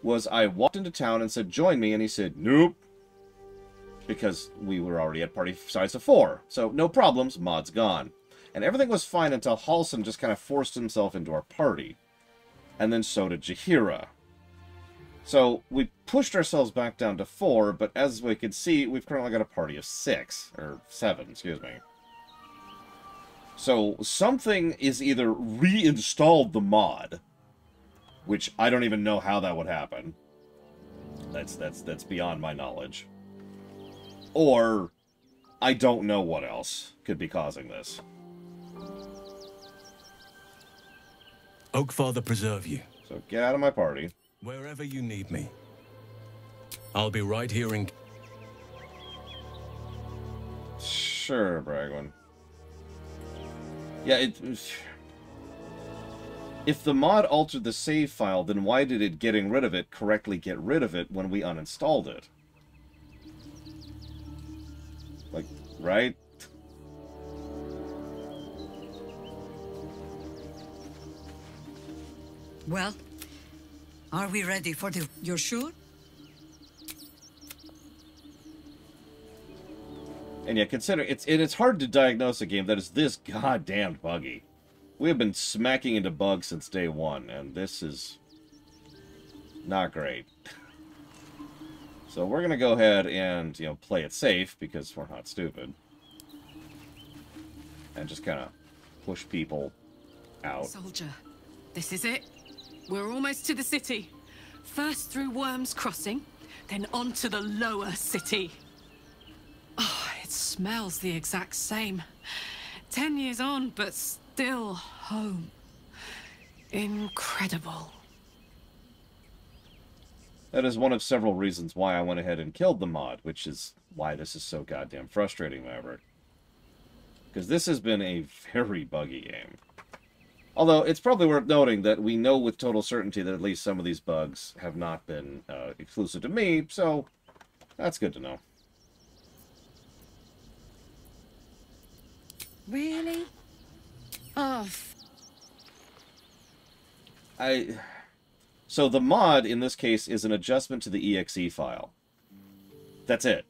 was I walked into town and said, join me. And he said, nope. Because we were already at party size of 4. So no problems, mod's gone. And everything was fine until Halson just kind of forced himself into our party. And then so did Jaheira. So we pushed ourselves back down to 4, but as we can see, we've currently got a party of 6. Or 7, excuse me. So something is either reinstalled the mod, which I don't even know how that would happen. That's beyond my knowledge. Or I don't know what else could be causing this. Oakfather preserve you. So get out of my party. Wherever you need me. I'll be right here in... Sure, Bragwin. Yeah, if the mod altered the save file, then why did it getting rid of it correctly get rid of it when we uninstalled it? Like, right? Well, are we ready for the... You're sure? And yeah, consider it's hard to diagnose a game that is this goddamn buggy. We have been smacking into bugs since day 1, and this is not great. So we're gonna go ahead and, you know, play it safe because we're not stupid, and just kind of push people out. Soldier, this is it. We're almost to the city. First through Worm's Crossing, then on to the lower city. Oh, it smells the exact same. 10 years on, but still home. Incredible. That is one of several reasons why I went ahead and killed the mod, which is why this is so goddamn frustrating, Maverick. Because this has been a very buggy game. Although, it's probably worth noting that we know with total certainty that at least some of these bugs have not been exclusive to me, so that's good to know. Really? Oh. So the mod, in this case, is an adjustment to the exe file. That's it.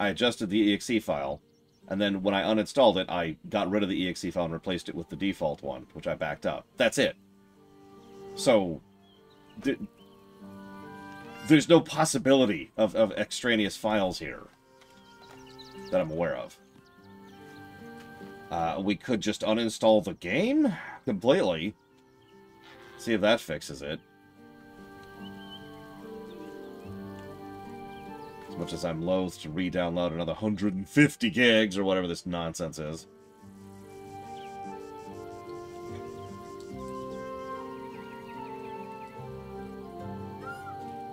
I adjusted the exe file, and then when I uninstalled it, I got rid of the exe file and replaced it with the default one, which I backed up. That's it. So, there's no possibility of extraneous files here that I'm aware of. We could just uninstall the game completely. See if that fixes it. As much as I'm loath to re-download another 150 gigs or whatever this nonsense is.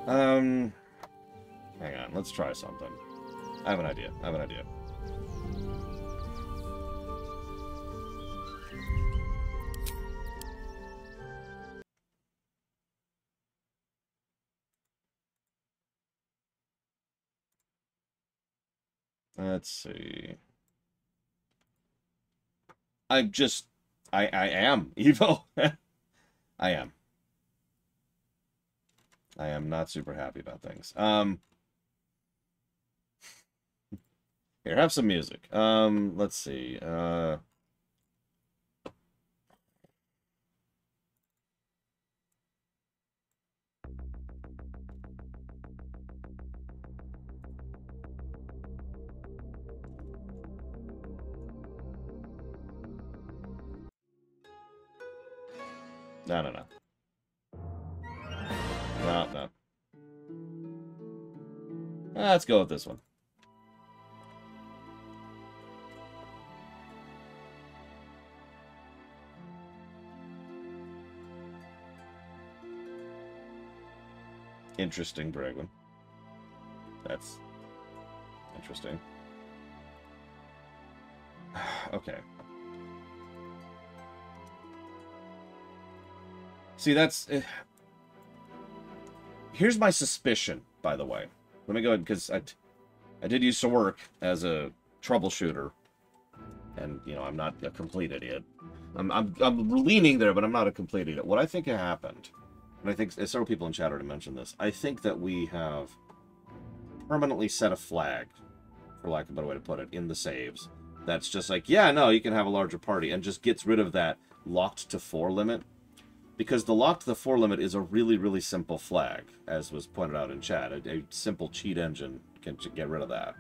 Hang on, let's try something. I have an idea. Let's see. I am, Evo. I am. I am not super happy about things. Here, have some music. Let's see. No. No. Let's go with this one. Interesting, Bregman. That's interesting. Okay. See, that's... Here's my suspicion, by the way. Let me go ahead, because I did used to work as a troubleshooter. And, you know, I'm not a complete idiot. I'm leaning there, but I'm not a complete idiot. What I think happened, and I think several people in chat already mentioned this, I think that we have permanently set a flag, for lack of a better way to put it, in the saves. That's just like, yeah, no, you can have a larger party, and just gets rid of that locked to 4 limit. Because the locked to 4 limit is a really, really simple flag, as was pointed out in chat. A simple cheat engine can get rid of that.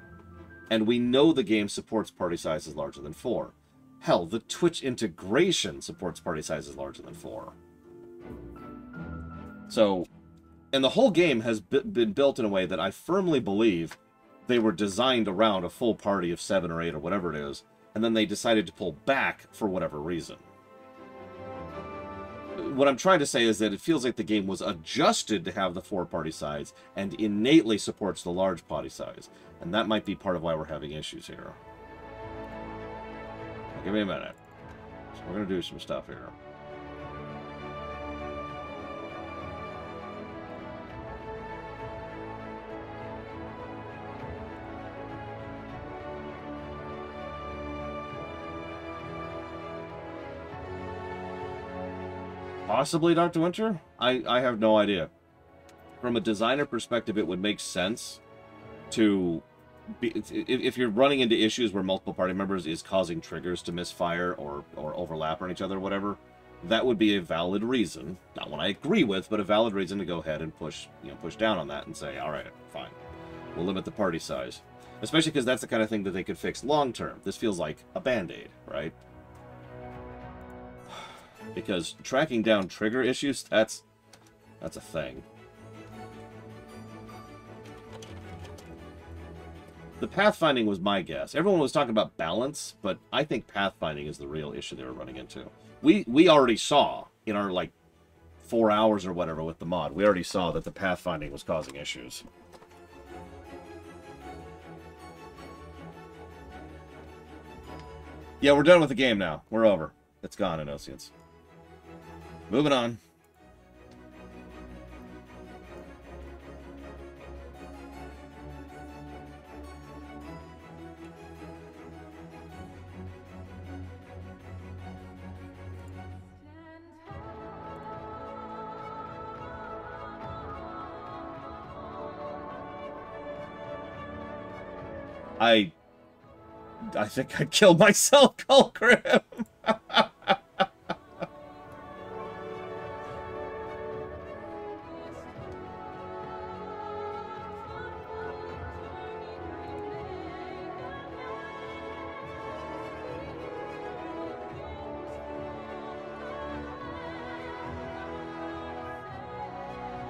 And we know the game supports party sizes larger than 4. Hell, the Twitch integration supports party sizes larger than 4. So, and the whole game has been built in a way that I firmly believe they were designed around a full party of 7 or 8 or whatever it is, and then they decided to pull back for whatever reason. What I'm trying to say is that it feels like the game was adjusted to have the 4 party size and innately supports the large party size. And that might be part of why we're having issues here. Now, give me a minute. So we're going to do some stuff here. Possibly Dr. Winter? I have no idea. From a designer perspective, it would make sense to be, if you're running into issues where multiple party members is causing triggers to misfire or overlap on each other or whatever, that would be a valid reason, not one I agree with, but a valid reason to go ahead and push down on that and say, all right, fine, we'll limit the party size. Especially because that's the kind of thing that they could fix long term. This feels like a band-aid, right? Because tracking down trigger issues, that's a thing. The pathfinding was my guess. Everyone was talking about balance, but I think pathfinding is the real issue they were running into. We already saw in our, like, 4 hours or whatever with the mod. We already saw that the pathfinding was causing issues. Yeah, we're done with the game now. We're over. It's gone, Innocents. Moving on. I think I killed myself, Colgrim.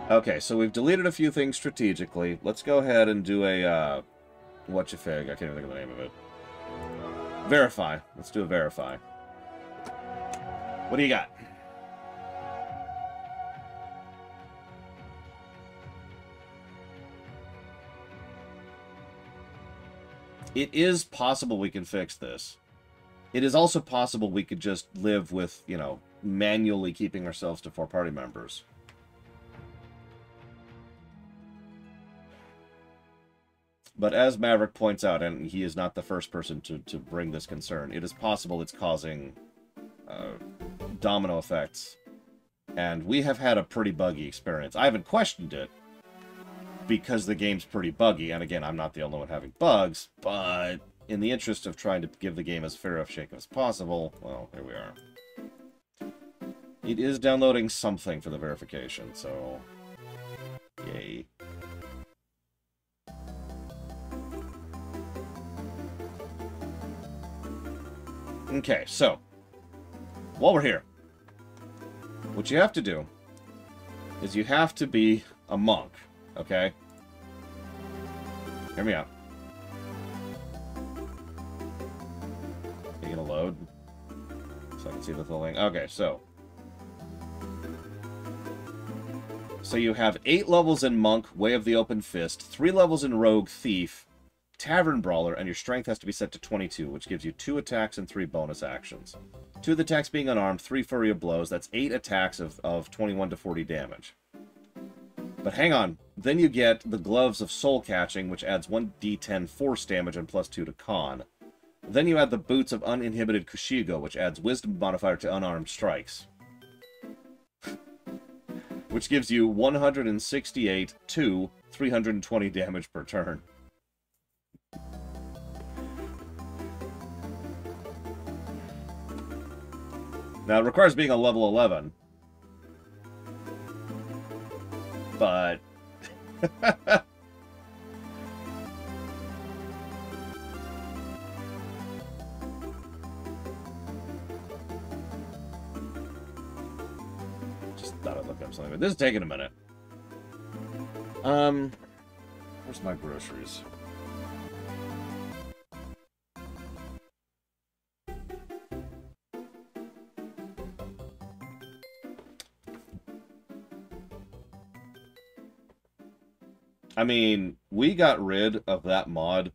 Okay, so we've deleted a few things strategically. Let's go ahead and do a, whatcha-fig? I can't even think of the name of it. Verify. Let's do a verify. What do you got? It is possible we can fix this. It is also possible we could just live with, you know, manually keeping ourselves to 4 party members. But as Maverick points out, and he is not the first person to bring this concern, it is possible it's causing domino effects. And we have had a pretty buggy experience. I haven't questioned it, because the game's pretty buggy. And again, I'm not the only one having bugs, but in the interest of trying to give the game as fair a shake as possible, well, here we are. It is downloading something for the verification, so yay. Okay, so, while we're here, what you have to do is you have to be a monk, okay? Hear me out. You gonna load? So I can see the whole thing. Okay, so you have 8 levels in Monk, Way of the Open Fist, 3 levels in Rogue, Thief, Tavern Brawler, and your strength has to be set to 22, which gives you 2 attacks and 3 bonus actions. 2 of the attacks being unarmed, 3 Flurry of Blows, that's 8 attacks of 21 to 40 damage. But hang on, then you get the Gloves of Soul Catching, which adds 1d10 force damage and +2 to Con. Then you add the Boots of Uninhibited Kushigo, which adds Wisdom modifier to unarmed strikes. Which gives you 168 to 320 damage per turn. Now, it requires being a level 11. But... just thought I'd look up something. But this is taking a minute. Where's my groceries? I mean, we got rid of that mod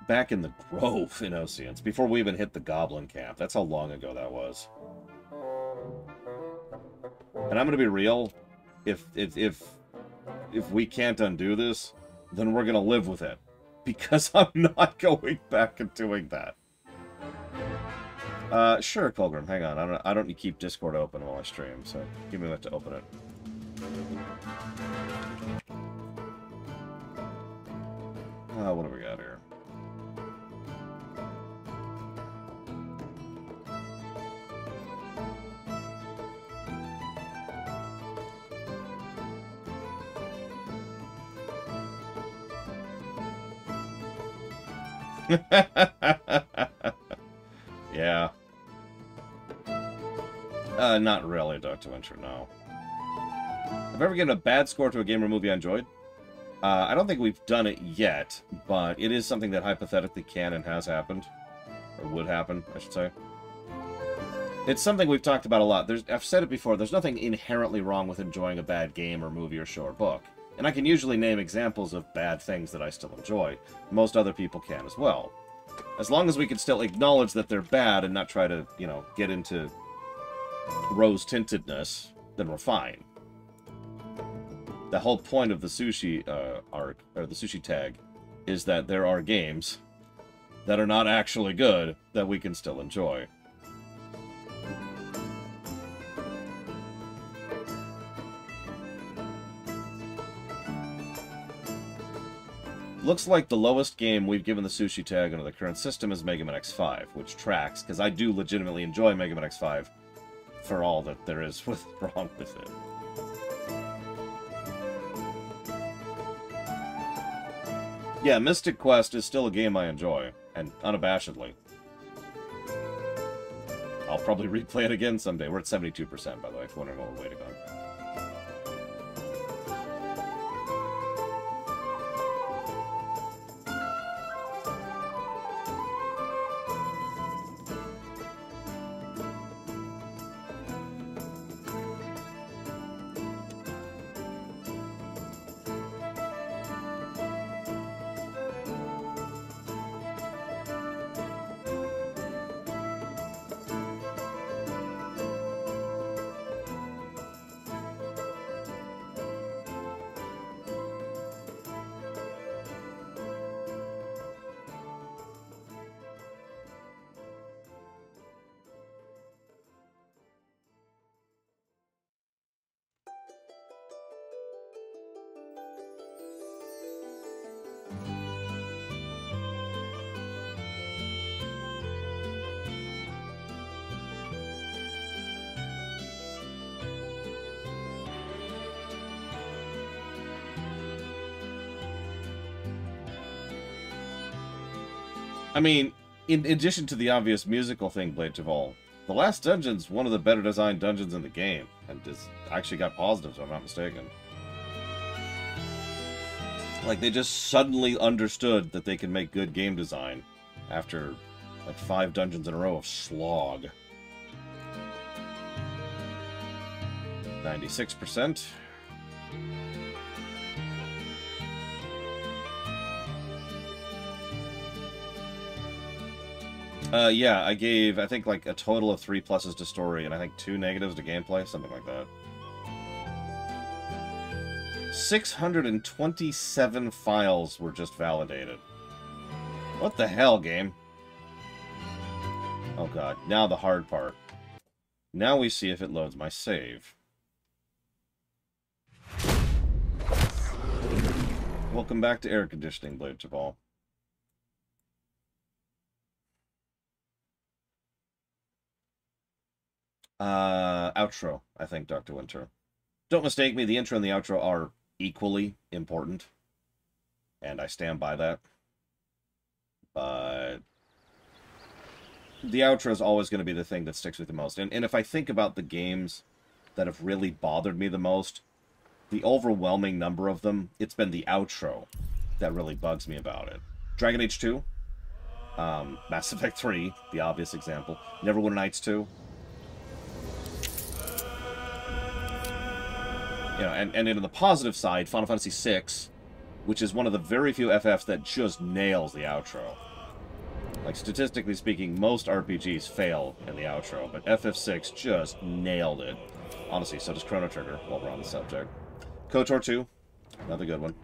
back in the Grove in Oceans, before we even hit the Goblin Camp. That's how long ago that was. And I'm gonna be real, if we can't undo this, then we're gonna live with it. Because I'm not going back and doing that. Sure, Colgrim, hang on. I don't keep Discord open while I stream, so give me a minute to open it. What do we got here? Yeah. Not really, Dr. Winter, no. Have I ever given a bad score to a game or movie I enjoyed? I don't think we've done it yet, but it is something that hypothetically can and has happened. Or would happen, I should say. It's something we've talked about a lot. I've said it before, there's nothing inherently wrong with enjoying a bad game or movie or show or book. And I can usually name examples of bad things that I still enjoy. Most other people can as well. As long as we can still acknowledge that they're bad and not try to, you know, get into rose-tintedness, then we're fine. The whole point of the sushi arc, or the sushi tag, is that there are games that are not actually good that we can still enjoy. Looks like the lowest game we've given the sushi tag under the current system is Mega Man X5, which tracks, because I do legitimately enjoy Mega Man X5 for all that there is wrong with it. Yeah, Mystic Quest is still a game I enjoy, and unabashedly. I'll probably replay it again someday. We're at 72%, by the way, if you're wondering what we're waiting on. I mean, in addition to the obvious musical thing, Blade Javal, the last dungeon's one of the better designed dungeons in the game, and it's actually got positives, if I'm not mistaken. Like, they just suddenly understood that they can make good game design after, like, 5 dungeons in a row of slog. 96%. Yeah, I gave, I think, like, a total of 3 pluses to story, and I think 2 negatives to gameplay, something like that. 627 files were just validated. What the hell, game? Oh god, now the hard part. Now we see if it loads my save. Welcome back to air conditioning, Blade Javal. Outro, I think, Dr. Winter. Don't mistake me, the intro and the outro are equally important. And I stand by that. But the outro is always going to be the thing that sticks with the most. And if I think about the games that have really bothered me the most, the overwhelming number of them, it's been the outro that really bugs me about it. Dragon Age 2, Mass Effect 3, the obvious example, Neverwinter Nights 2. You know, and in the positive side, Final Fantasy VI, which is one of the very few FFs that just nails the outro. Like, statistically speaking, most RPGs fail in the outro, but FF6 just nailed it. Honestly, so does Chrono Trigger, while we're on the subject. KOTOR 2, another good one.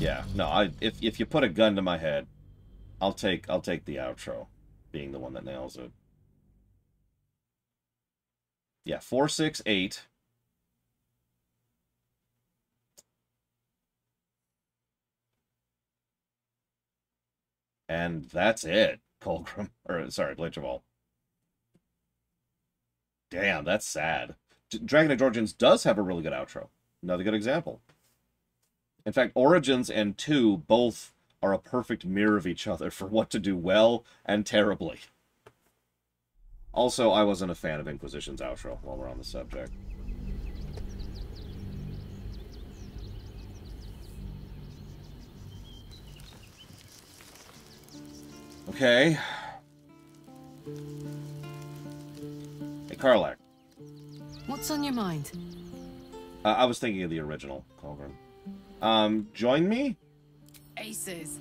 Yeah, no, if you put a gun to my head, I'll take the outro, being the one that nails it. Yeah, 4, 6, 8. And that's it, Colgrim. Or, sorry, Blade Javal. Damn, that's sad. Dragon Age Origins does have a really good outro. Another good example. In fact, Origins and 2 both are a perfect mirror of each other for what to do well and terribly. Also, I wasn't a fan of Inquisition's outro while we're on the subject. Okay. Hey, Karlak. What's on your mind? I was thinking of the original Colgrim. Join me? Aces.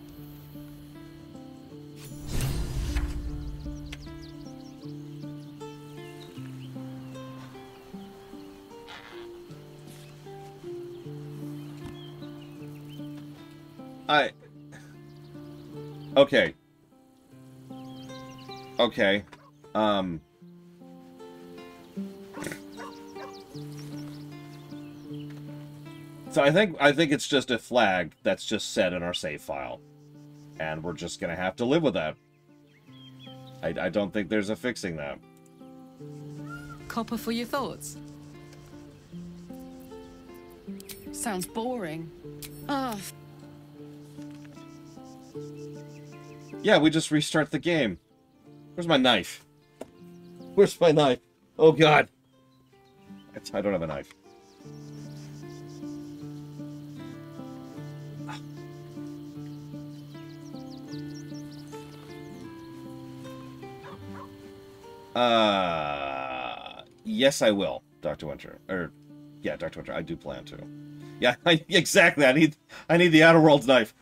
Okay. Okay. So I think it's just a flag that's just set in our save file. And we're just gonna have to live with that. I don't think there's a fixing that. Copper for your thoughts? Sounds boring. Oh. Yeah, we just restart the game. Where's my knife? Where's my knife? Oh god. I don't have a knife. Yes, I will, Dr. Winter. Yeah, Dr. Winter, I do plan to. Yeah, exactly. I need the Outer Worlds knife.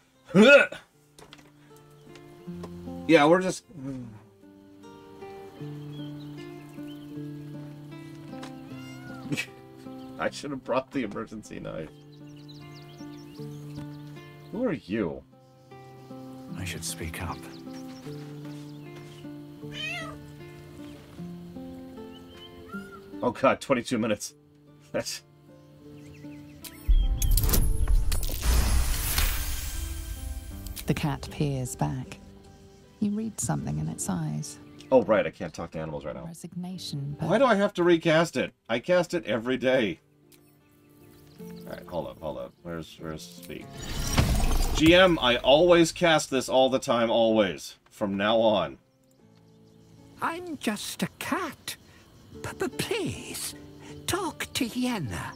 Yeah, we're just... I should have brought the emergency knife. Who are you? I should speak up. Oh god, 22 minutes. That's... The cat peers back. You read something in its eyes. Oh right, I can't talk to animals right now. Resignation. Why do I have to recast it? I cast it every day. Alright, hold up. Where's speak? GM, I always cast this all the time, always. From now on. I'm just a cat. Please, talk to Yenna.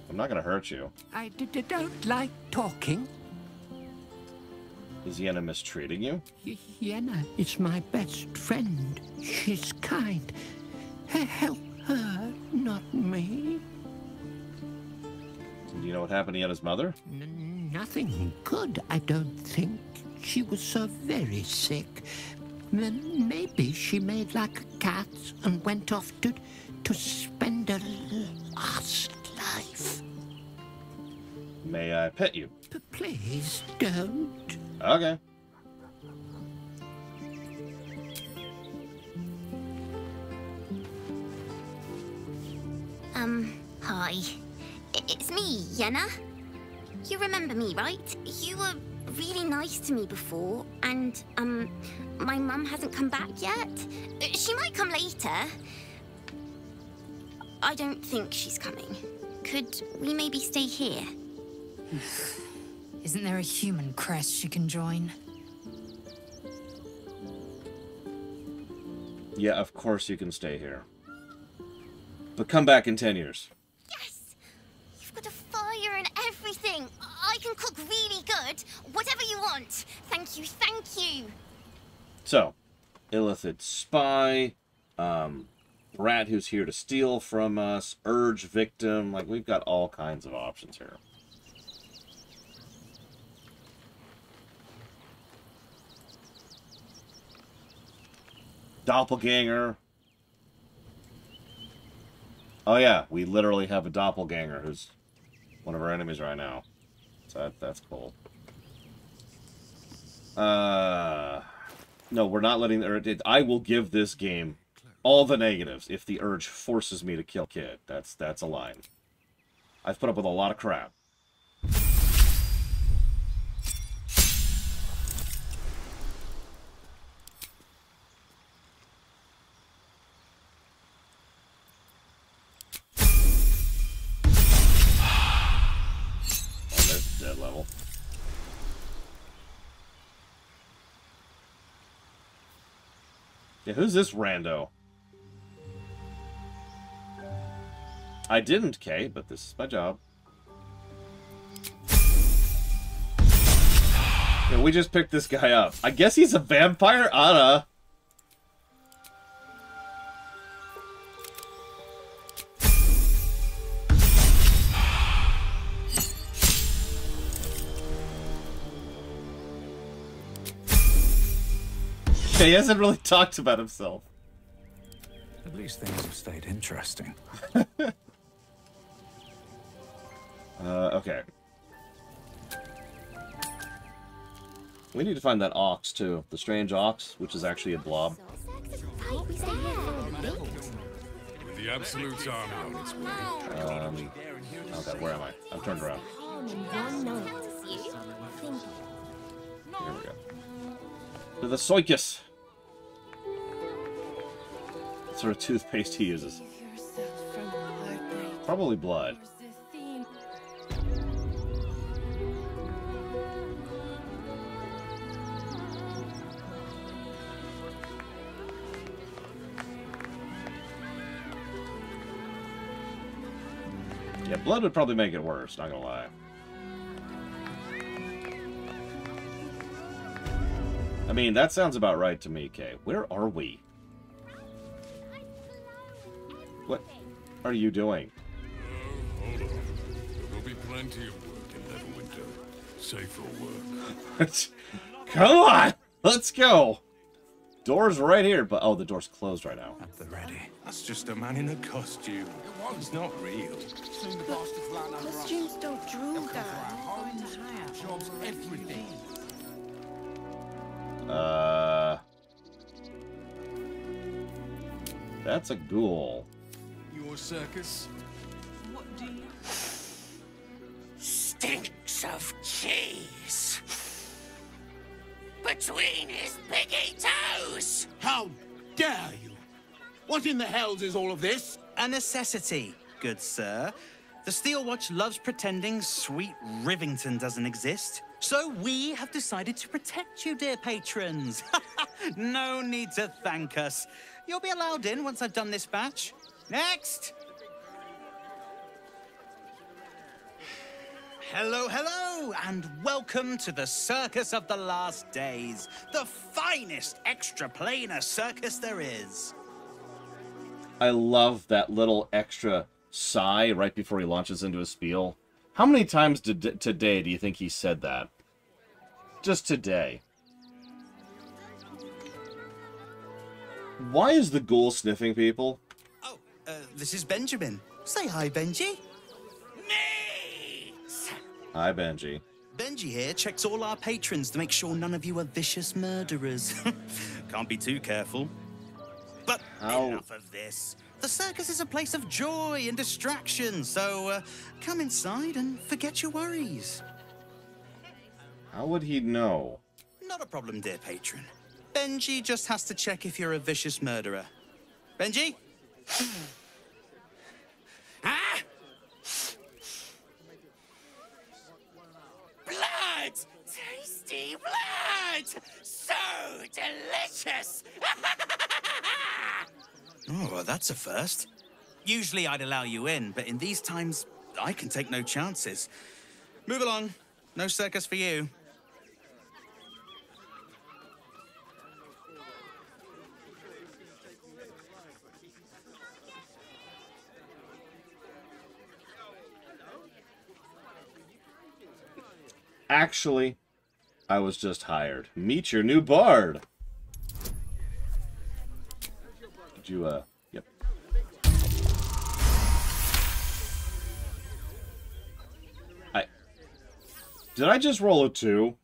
I'm not gonna hurt you. I don't like talking. Is Yenna mistreating you? Yenna is my best friend. She's kind. Help her, not me. Do you know what happened to Yenna's mother? Nothing good, I don't think. She was so very sick. Maybe she made like a cat and went off to spend a last life. May I pet you? Please don't. Okay. Hi. It's me, Yenna. You remember me, right? You were really nice to me before, and, my mum hasn't come back yet. She might come later. I don't think she's coming. Could we maybe stay here? Isn't there a human crest she can join? Yeah, of course you can stay here. But come back in 10 years. Yes! You've got a fire and everything. I can cook really good. Whatever you want. Thank you, thank you. So, illicit spy, rat who's here to steal from us, urge victim. Like, we've got all kinds of options here. Doppelganger. Oh yeah, we literally have a doppelganger who's one of our enemies right now. So that's cool. No, we're not letting the... I will give this game all the negatives if the urge forces me to kill Kid. That's a line. I've put up with a lot of crap. Dead level. Yeah, who's this rando? I didn't, Kay, but this is my job. Yeah, we just picked this guy up. I guess he's a vampire? Anna. He hasn't really talked about himself. At least things have stayed interesting. Okay. We need to find that ox, too. The strange ox, which is actually a blob. With the Absolute's army on its way. Okay, where am I? I'm turned around. Here we go. To the Soikus. What sort of toothpaste he uses? Probably blood. Yeah, blood would probably make it worse, not gonna lie. I mean, that sounds about right to me, Kay. Where are we? What are you doing? Hold on. There will be plenty of work in Neverwinter. Safer work. Come on! Let's go! Door's right here, but... Oh, the door's closed right now. At the ready. That's just a man in a costume. He's not real. Costumes don't drool, Dad. Jobs, everything. That's a ghoul. Your circus? What do you... Stinks of cheese. Between his piggy toes! How dare you? What in the hells is all of this? A necessity, good sir. The Steel Watch loves pretending sweet Rivington doesn't exist. So we have decided to protect you, dear patrons. No need to thank us. You'll be allowed in once I've done this batch. Next! Hello, hello, and welcome to the Circus of the Last Days, the finest extra-planar circus there is. I love that little extra sigh right before he launches into his spiel. How many times today do you think he said that? Just today. Why is the ghoul sniffing people? Oh, this is Benjamin. Say hi, Benji. Hi, Benji. Benji here checks all our patrons to make sure none of you are vicious murderers. Can't be too careful. But enough of this. The circus is a place of joy and distraction, so come inside and forget your worries. How would he know? Not a problem, dear patron. Benji just has to check if you're a vicious murderer. Benji? Ah! Blood! Tasty blood! So delicious! Oh, well, that's a first. Usually I'd allow you in, but in these times, I can take no chances. Move along. No circus for you. Actually, I was just hired. Meet your new bard. Did you, yep. Did I just roll a 2?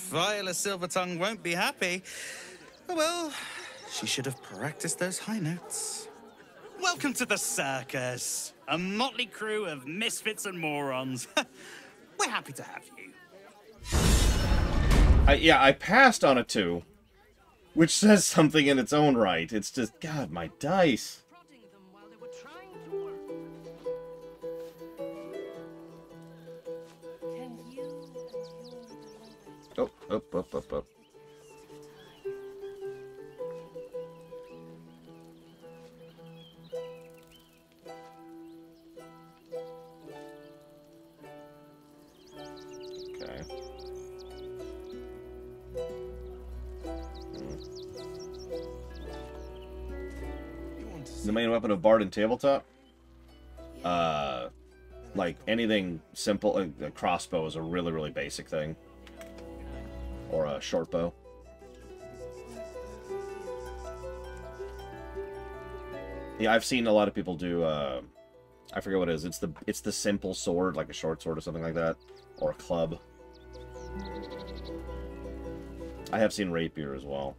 Viola Silvertongue won't be happy. Oh, well, she should have practiced those high notes. Welcome to the circus. A motley crew of misfits and morons. We're happy to have you. Yeah, I passed on a 2. Which says something in its own right. It's just, God, my dice. Oh, up, up, up, up. Okay. The main weapon of Bard in tabletop? Like, anything simple. A crossbow is a really, really basic thing. Or a short bow. Yeah, I've seen a lot of people do, I forget what it is. It's the simple sword, like a short sword or something like that. Or a club. I have seen rapier as well.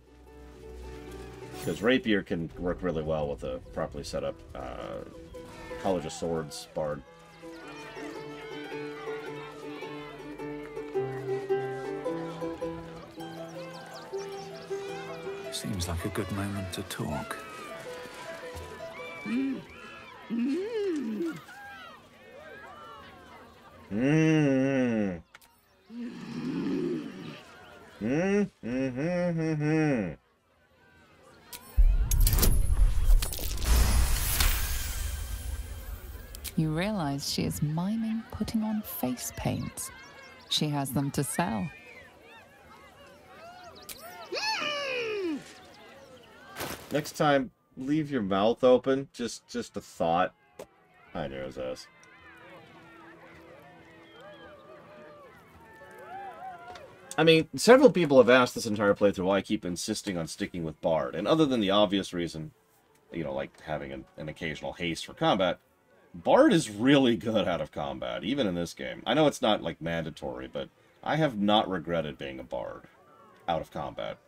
Because rapier can work really well with a properly set up College of Swords bard. Seems like a good moment to talk. Mmm. You realize she is miming putting on face paints. She has them to sell. Next time, leave your mouth open. Just a thought. Hi, there's us. I mean, several people have asked this entire playthrough why I keep insisting on sticking with Bard. And other than the obvious reason, you know, like having an occasional haste for combat, Bard is really good out of combat, even in this game. I know it's not, like, mandatory, but I have not regretted being a Bard out of combat.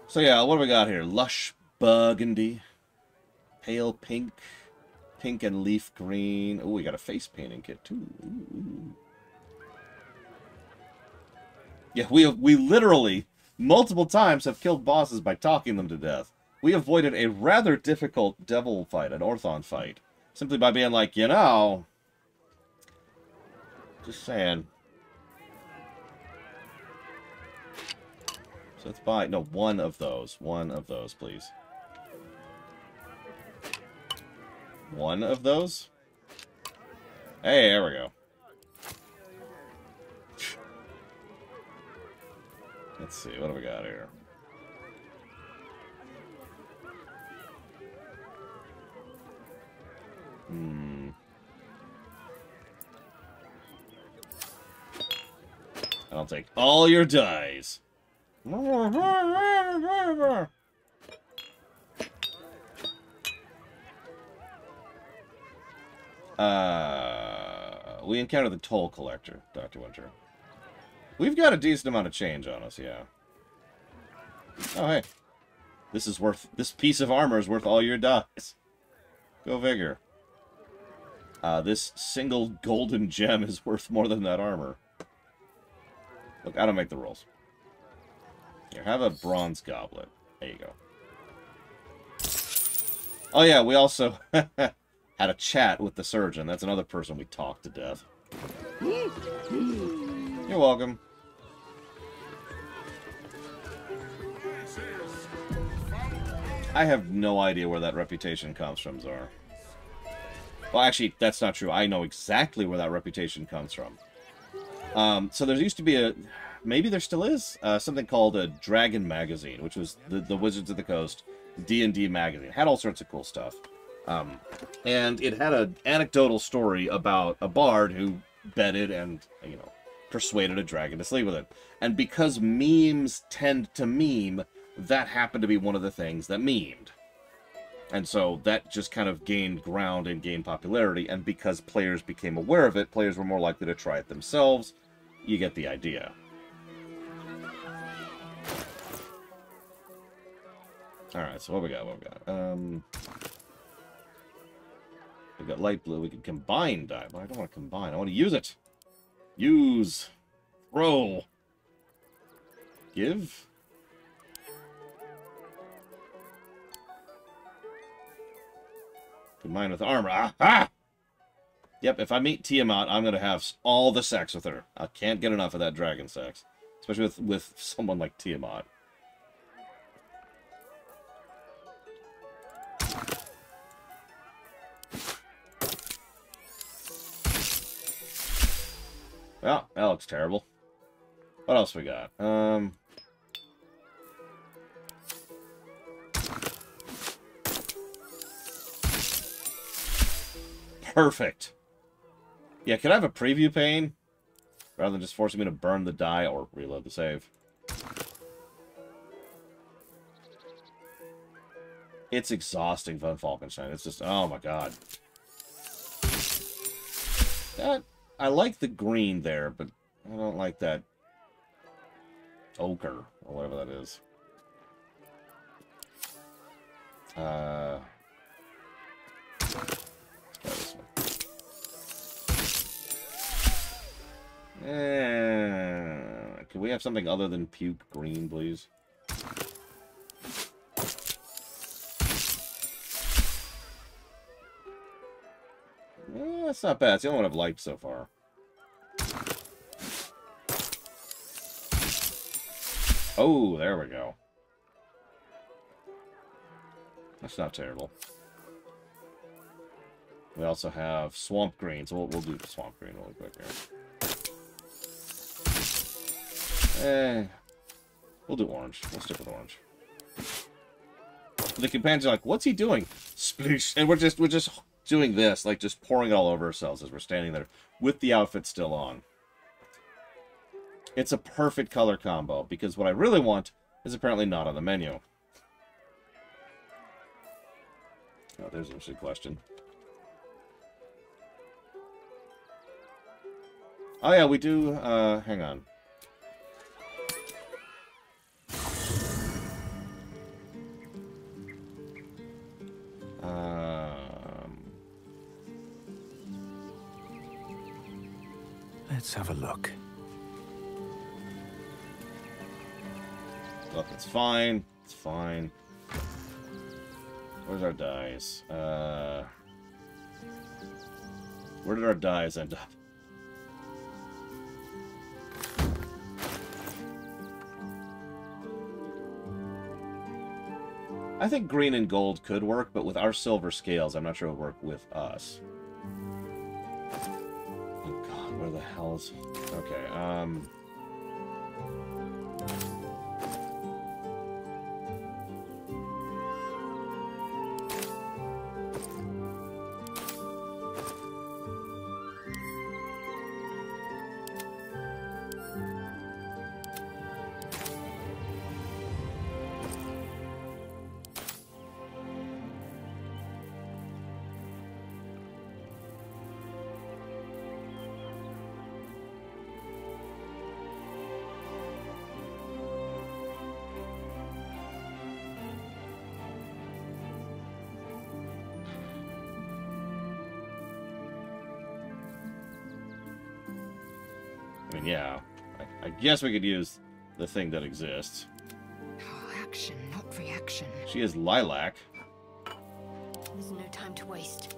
So yeah, what do we got here? Lush burgundy, pale pink, pink and leaf green. Oh, we got a face painting kit, too. Ooh. Yeah, we literally, multiple times, have killed bosses by talking them to death. We avoided a rather difficult devil fight, an Orthon fight, simply by being like, you know, just saying. So let's buy, no, one of those, please. One of those? Hey, there we go. Let's see, what do we got here? I'll take all your dice. We encounter the toll collector, Dr. Winter. We've got a decent amount of change on us, yeah. Oh, hey. This piece of armor is worth all your dice. Go figure. This single golden gem is worth more than that armor. Look, I don't make the rules. Here, have a bronze goblet. There you go. Oh yeah, we also had a chat with the surgeon. That's another person we talked to death. You're welcome. I have no idea where that reputation comes from, Zara. Well, actually, that's not true. I know exactly where that reputation comes from. So there used to be a... Maybe there still is. Something called a Dragon Magazine, which was the Wizards of the Coast D&D magazine. It had all sorts of cool stuff. And it had an anecdotal story about a bard who betted and, you know, persuaded a dragon to sleep with it. And because memes tend to meme, that happened to be one of the things that memed. And so that just kind of gained ground and gained popularity, and because players became aware of it, players were more likely to try it themselves. You get the idea. Alright, so what we got? We got light blue. We can combine dye, but I don't want to combine. I want to use it. Use. Throw. Give. Combine with armor. Aha! Yep, if I meet Tiamat, I'm going to have all the sex with her. I can't get enough of that dragon sex. Especially with someone like Tiamat. Well, that looks terrible. What else we got? Perfect. Yeah, could I have a preview pane? Rather than just forcing me to burn the die or reload the save. It's exhausting, Von Falkenstein. It's just, oh my god. I like the green there, but I don't like that ochre, or whatever that is. Let's try this one. Can we have something other than puke green, please? That's not bad. It's the only one I've liked so far. Oh, there we go. That's not terrible. We also have swamp green, so we'll do the swamp green really quick here. We'll do orange. We'll stick with orange. The companions are like, "What's he doing?" Sploosh, and we're just doing this, like just pouring it all over ourselves as we're standing there with the outfit still on. It's a perfect color combo because what I really want is apparently not on the menu. Oh, there's an interesting question. Oh yeah, we do, hang on. Let's have a look. Look, it's fine. It's fine. Where's our dice? Where did our dice end up? I think green and gold could work, but with our silver scales, I'm not sure it would work with us. Oh god, where the hell's... Okay, I mean, yeah. I guess we could use the thing that exists. Oh, action, not reaction. She is Lilac. There's no time to waste.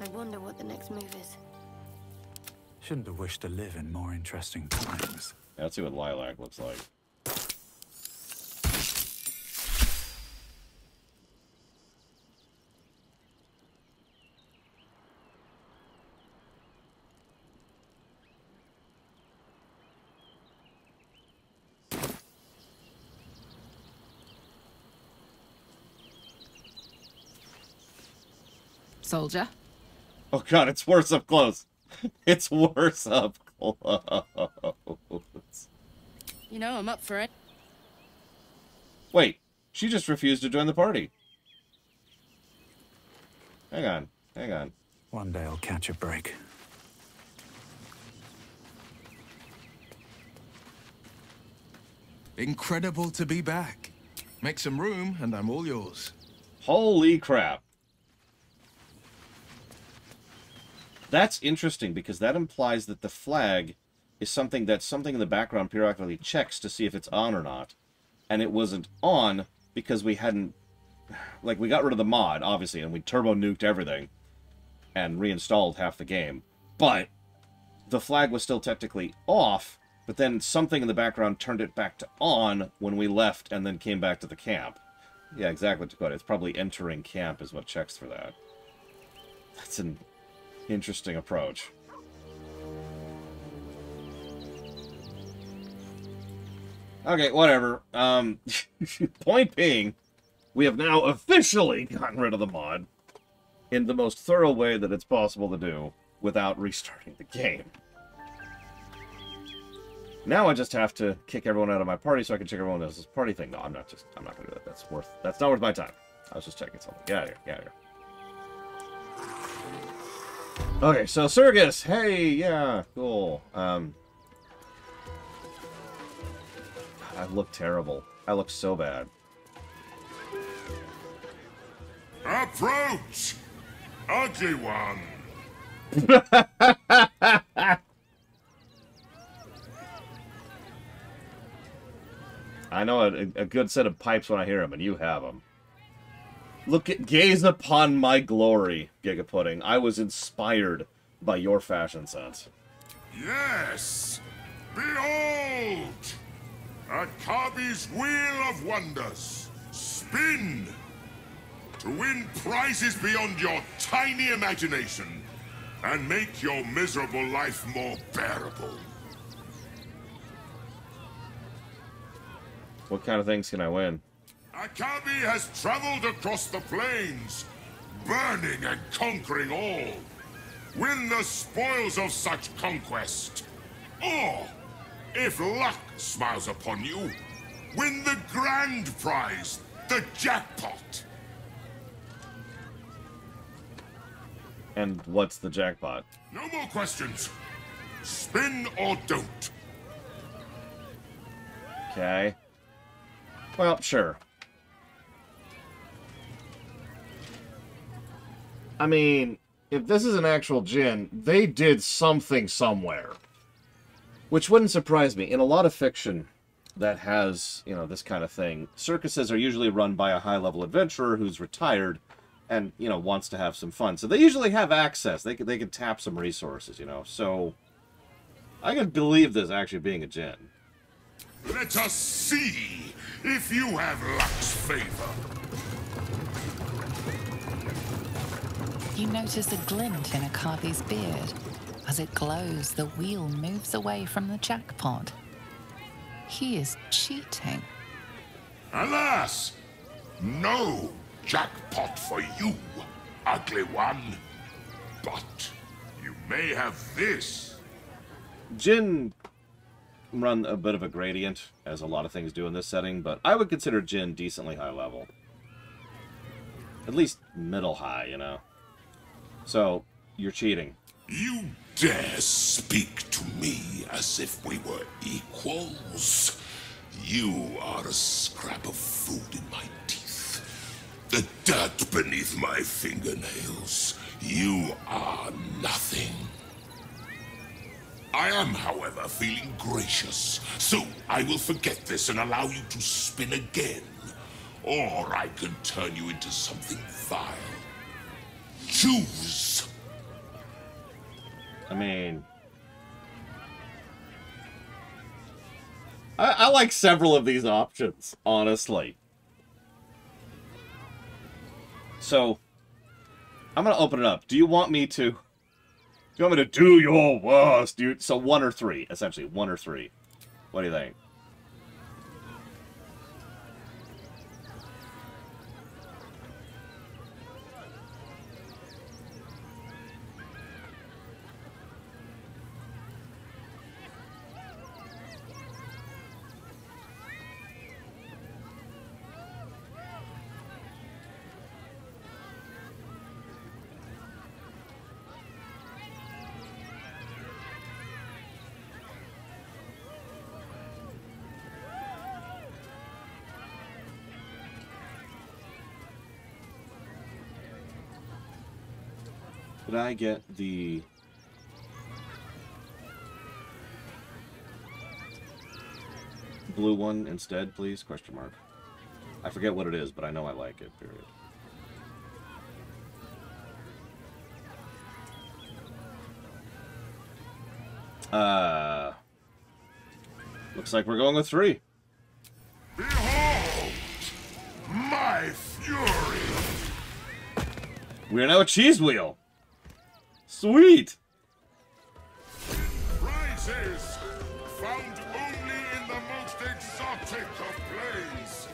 I wonder what the next move is. Shouldn't have wished to live in more interesting times. Yeah, let's see what Lilac looks like. Soldier? Oh god, it's worse up close. It's worse up close. You know, I'm up for it. Wait, she just refused to join the party. Hang on, hang on. One day I'll catch a break. Incredible to be back. Make some room, and I'm all yours. Holy crap. That's interesting, because that implies that the flag is something that something in the background periodically checks to see if it's on or not. And it wasn't on because we hadn't... Like, we got rid of the mod, obviously, and we turbo-nuked everything and reinstalled half the game. But the flag was still technically off, but then something in the background turned it back to on when we left and then came back to the camp. Yeah, exactly, Dakota. It's probably entering camp is what checks for that. That's an interesting approach. Okay, whatever. Point being, we have now officially gotten rid of the mod. in the most thorough way that it's possible to do without restarting the game. Now I just have to kick everyone out of my party so I can check everyone else's party thing. No, I'm not gonna do that. That's not worth my time. I was just checking something. Get out of here. Get out of here. Okay, so Surgus, hey, yeah, cool. I look terrible. I look so bad. Approach! Ugly one! I know a good set of pipes when I hear them, and you have them. Gaze upon my glory, Gigapudding. I was inspired by your fashion sense. Yes! Behold! Akabi's Wheel of Wonders. Spin! To win prizes beyond your tiny imagination and make your miserable life more bearable. What kind of things can I win? Akabi has traveled across the plains, burning and conquering all. Win the spoils of such conquest. Or, if luck smiles upon you, win the grand prize, the jackpot. And what's the jackpot? No more questions. Spin or don't. Okay. Well, sure. I mean, if this is an actual djinn, they did something somewhere. Which wouldn't surprise me. In a lot of fiction that has, you know, this kind of thing, circuses are usually run by a high-level adventurer who's retired and, you know, wants to have some fun. So they usually have access. They can tap some resources, you know. So I can believe this actually being a djinn. Let us see if you have luck's favor. You notice a glint in Akabi's beard. As it glows, the wheel moves away from the jackpot. He is cheating. Alas! No jackpot for you, ugly one. But you may have this. Djinn run a bit of a gradient, as a lot of things do in this setting, but I would consider djinn decently high level. At least middle high, you know. So, you're cheating. You dare speak to me as if we were equals? You are a scrap of food in my teeth. The dirt beneath my fingernails. You are nothing. I am, however, feeling gracious, so I will forget this and allow you to spin again. Or I can turn you into something vile. Choose! I mean, I like several of these options, honestly. So, I'm going to open it up. Do you want me to... Do you want me to do your worst, dude? So 1 or 3, essentially. 1 or 3. What do you think? Could I get the... blue one instead, please? Question mark. I forget what it is, but I know I like it, period. Looks like we're going with 3. Behold! My fury! We're now a cheese wheel! Sweet! Prizes found only in the most exotic of plays.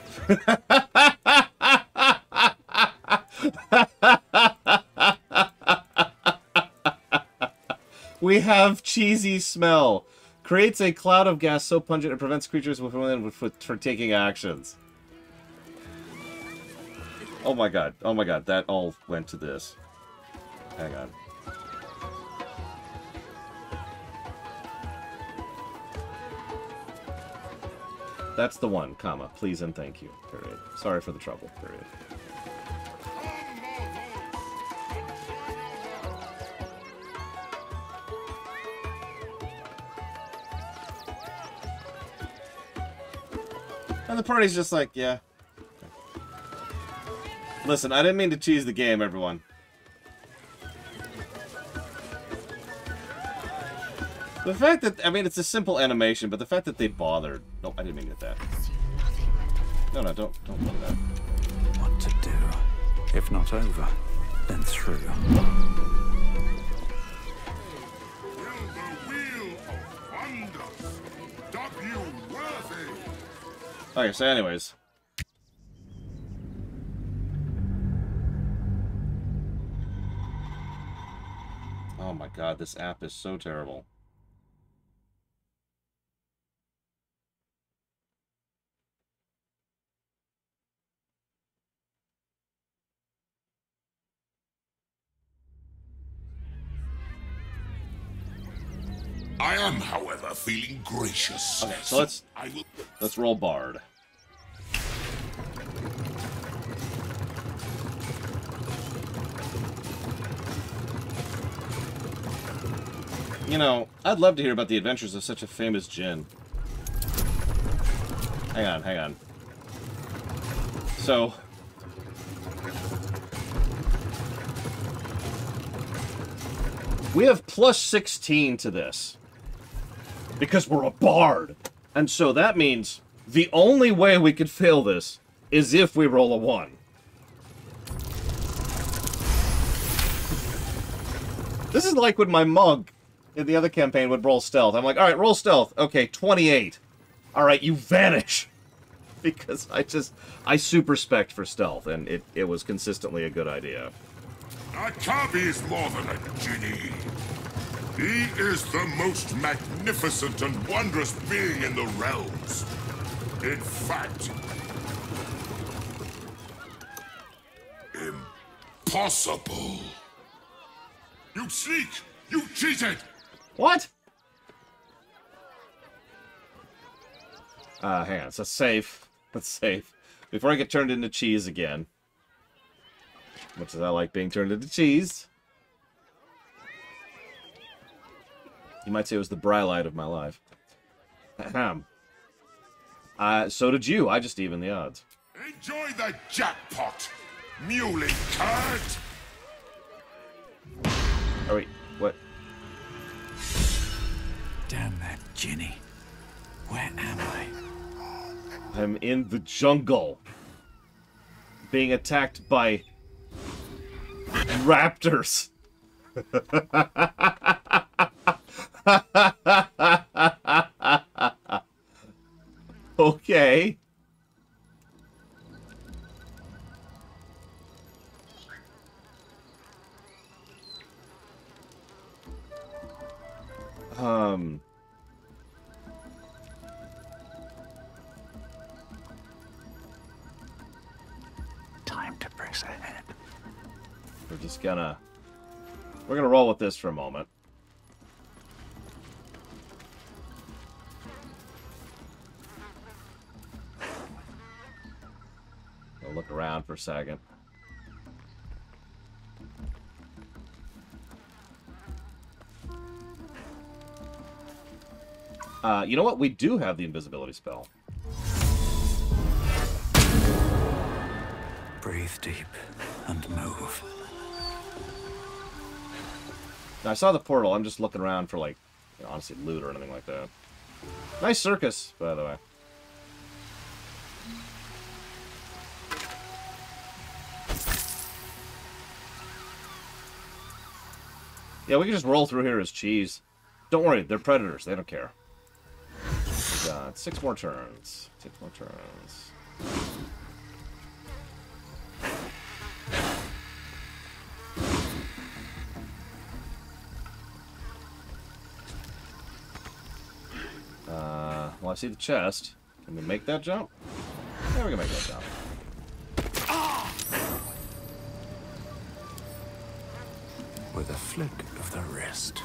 We have cheesy smell. Creates a cloud of gas so pungent it prevents creatures within from taking actions. Oh my god. Oh my god. That all went to this. Hang on. That's the one, comma. Please and thank you. Period. Sorry for the trouble. Period. And the party's just like, yeah. Listen, I didn't mean to cheese the game, everyone. The fact that, I mean, it's a simple animation, but the fact that they bothered. Nope, I didn't mean to get that. No, don't do that. What to do? If not over, then through. Okay, so anyways. Oh my god, this app is so terrible. I am, however, feeling gracious. Okay, so let's roll Bard. You know, I'd love to hear about the adventures of such a famous djinn. Hang on, hang on. So... we have plus 16 to this. Because we're a bard. And so that means the only way we could fail this is if we roll a 1. This is like when my mug in the other campaign would roll stealth. I'm like, alright, roll stealth. Okay, 28. Alright, you vanish. Because I super spec'd for stealth, and it was consistently a good idea. Akabi is more than a genie. He is the most magnificent and wondrous being in the realms. In fact, impossible. You sneak! You cheated! What? Hang on. So safe. Let's save. Before I get turned into cheese again. Much as I like being turned into cheese. You might say it was the Brylight of my life. So did you. I just evened the odds. Enjoy the jackpot, muley turd! Oh, wait. What? Damn that Ginny. Where am I? I'm in the jungle. Being attacked by... raptors. Okay. Time to press ahead. We're gonna roll with this for a moment. I'll look around for a second. You know what? We do have the invisibility spell. Breathe deep and move. Now, I saw the portal. I'm just looking around for, like, you know, honestly, loot or anything like that. Nice circus, by the way. Yeah, we can just roll through here as cheese. Don't worry, they're predators. They don't care. We got 6 more turns. 6 more turns. I see the chest. Can we make that jump? Yeah, we can make that jump. With a flick of the wrist.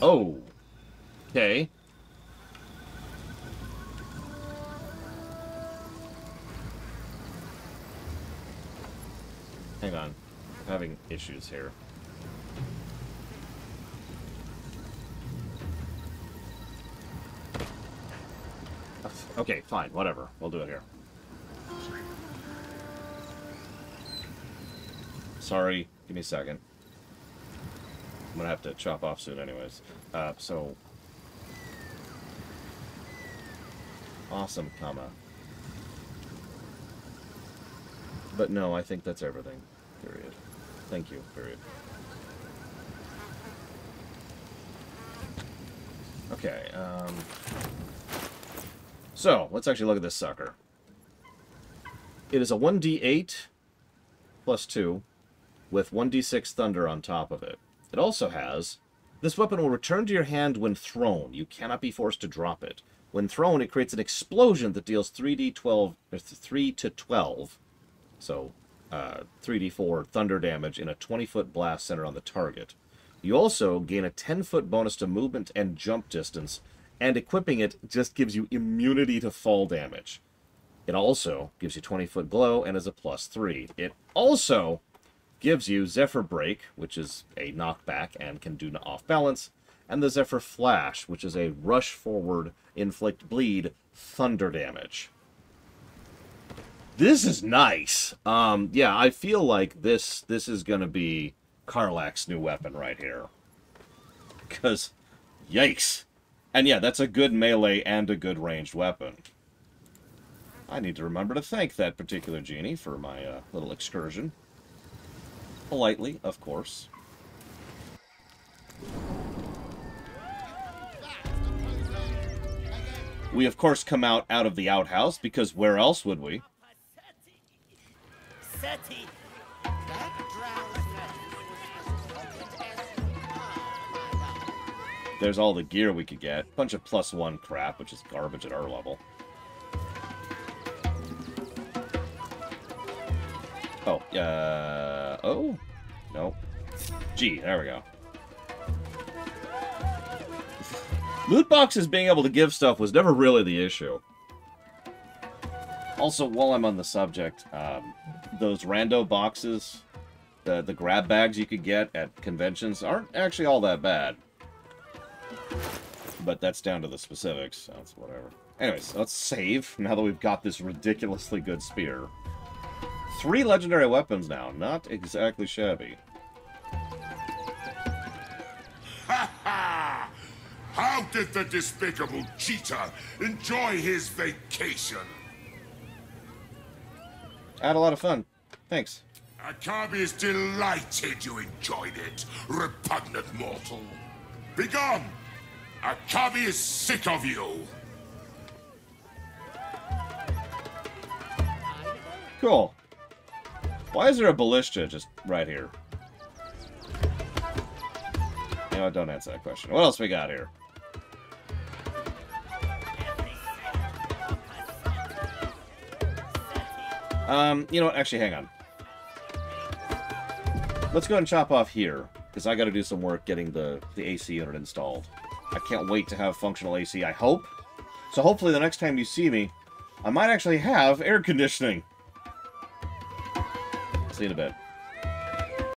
Oh. Okay. Hang on. I'm having issues here. Okay, fine. Whatever. We'll do it here. Sorry. Give me a second. I'm gonna have to chop off soon anyways. So... Awesome, comma. But no, I think that's everything. Period. Thank you, period. Okay, so, let's actually look at this sucker. It is a 1d8 plus 2 with 1d6 thunder on top of it. It also has, this weapon will return to your hand when thrown. You cannot be forced to drop it. When thrown, it creates an explosion that deals 3d12, or 3 to 12, so 3d4 thunder damage in a 20-foot blast centered on the target. You also gain a 10-foot bonus to movement and jump distance, and equipping it just gives you immunity to fall damage. It also gives you 20-foot glow and is a +3. It also gives you Zephyr Break, which is a knockback and can do off balance, and the Zephyr Flash, which is a rush forward, inflict bleed, thunder damage. This is nice. Yeah, I feel like this is gonna be Karlach's new weapon right here. Because, yikes. And yeah, that's a good melee and a good ranged weapon. I need to remember to thank that particular genie for my little excursion. Politely, of course. We, of course, come out of the outhouse, because where else would we? There's all the gear we could get. Bunch of +1 crap, which is garbage at our level. Oh, oh? No. G, there we go. Loot boxes being able to give stuff was never really the issue. Also, while I'm on the subject, those rando boxes, the grab bags you could get at conventions aren't actually all that bad. But that's down to the specifics, so it's whatever. Anyways, let's save, now that we've got this ridiculously good spear. 3 legendary weapons now, not exactly shabby. Ha ha! How did the despicable cheater enjoy his vacation? I had a lot of fun. Thanks. Akabi is delighted you enjoyed it, repugnant mortal. Begone! Akabi is sick of you! Cool. Why is there a ballista just right here? You know what, don't answer that question. What else we got here? You know what, actually, hang on. Let's go ahead and chop off here, because I gotta do some work getting the AC unit installed. I can't wait to have functional AC, I hope. So hopefully the next time you see me, I might actually have air conditioning. See you in a bit.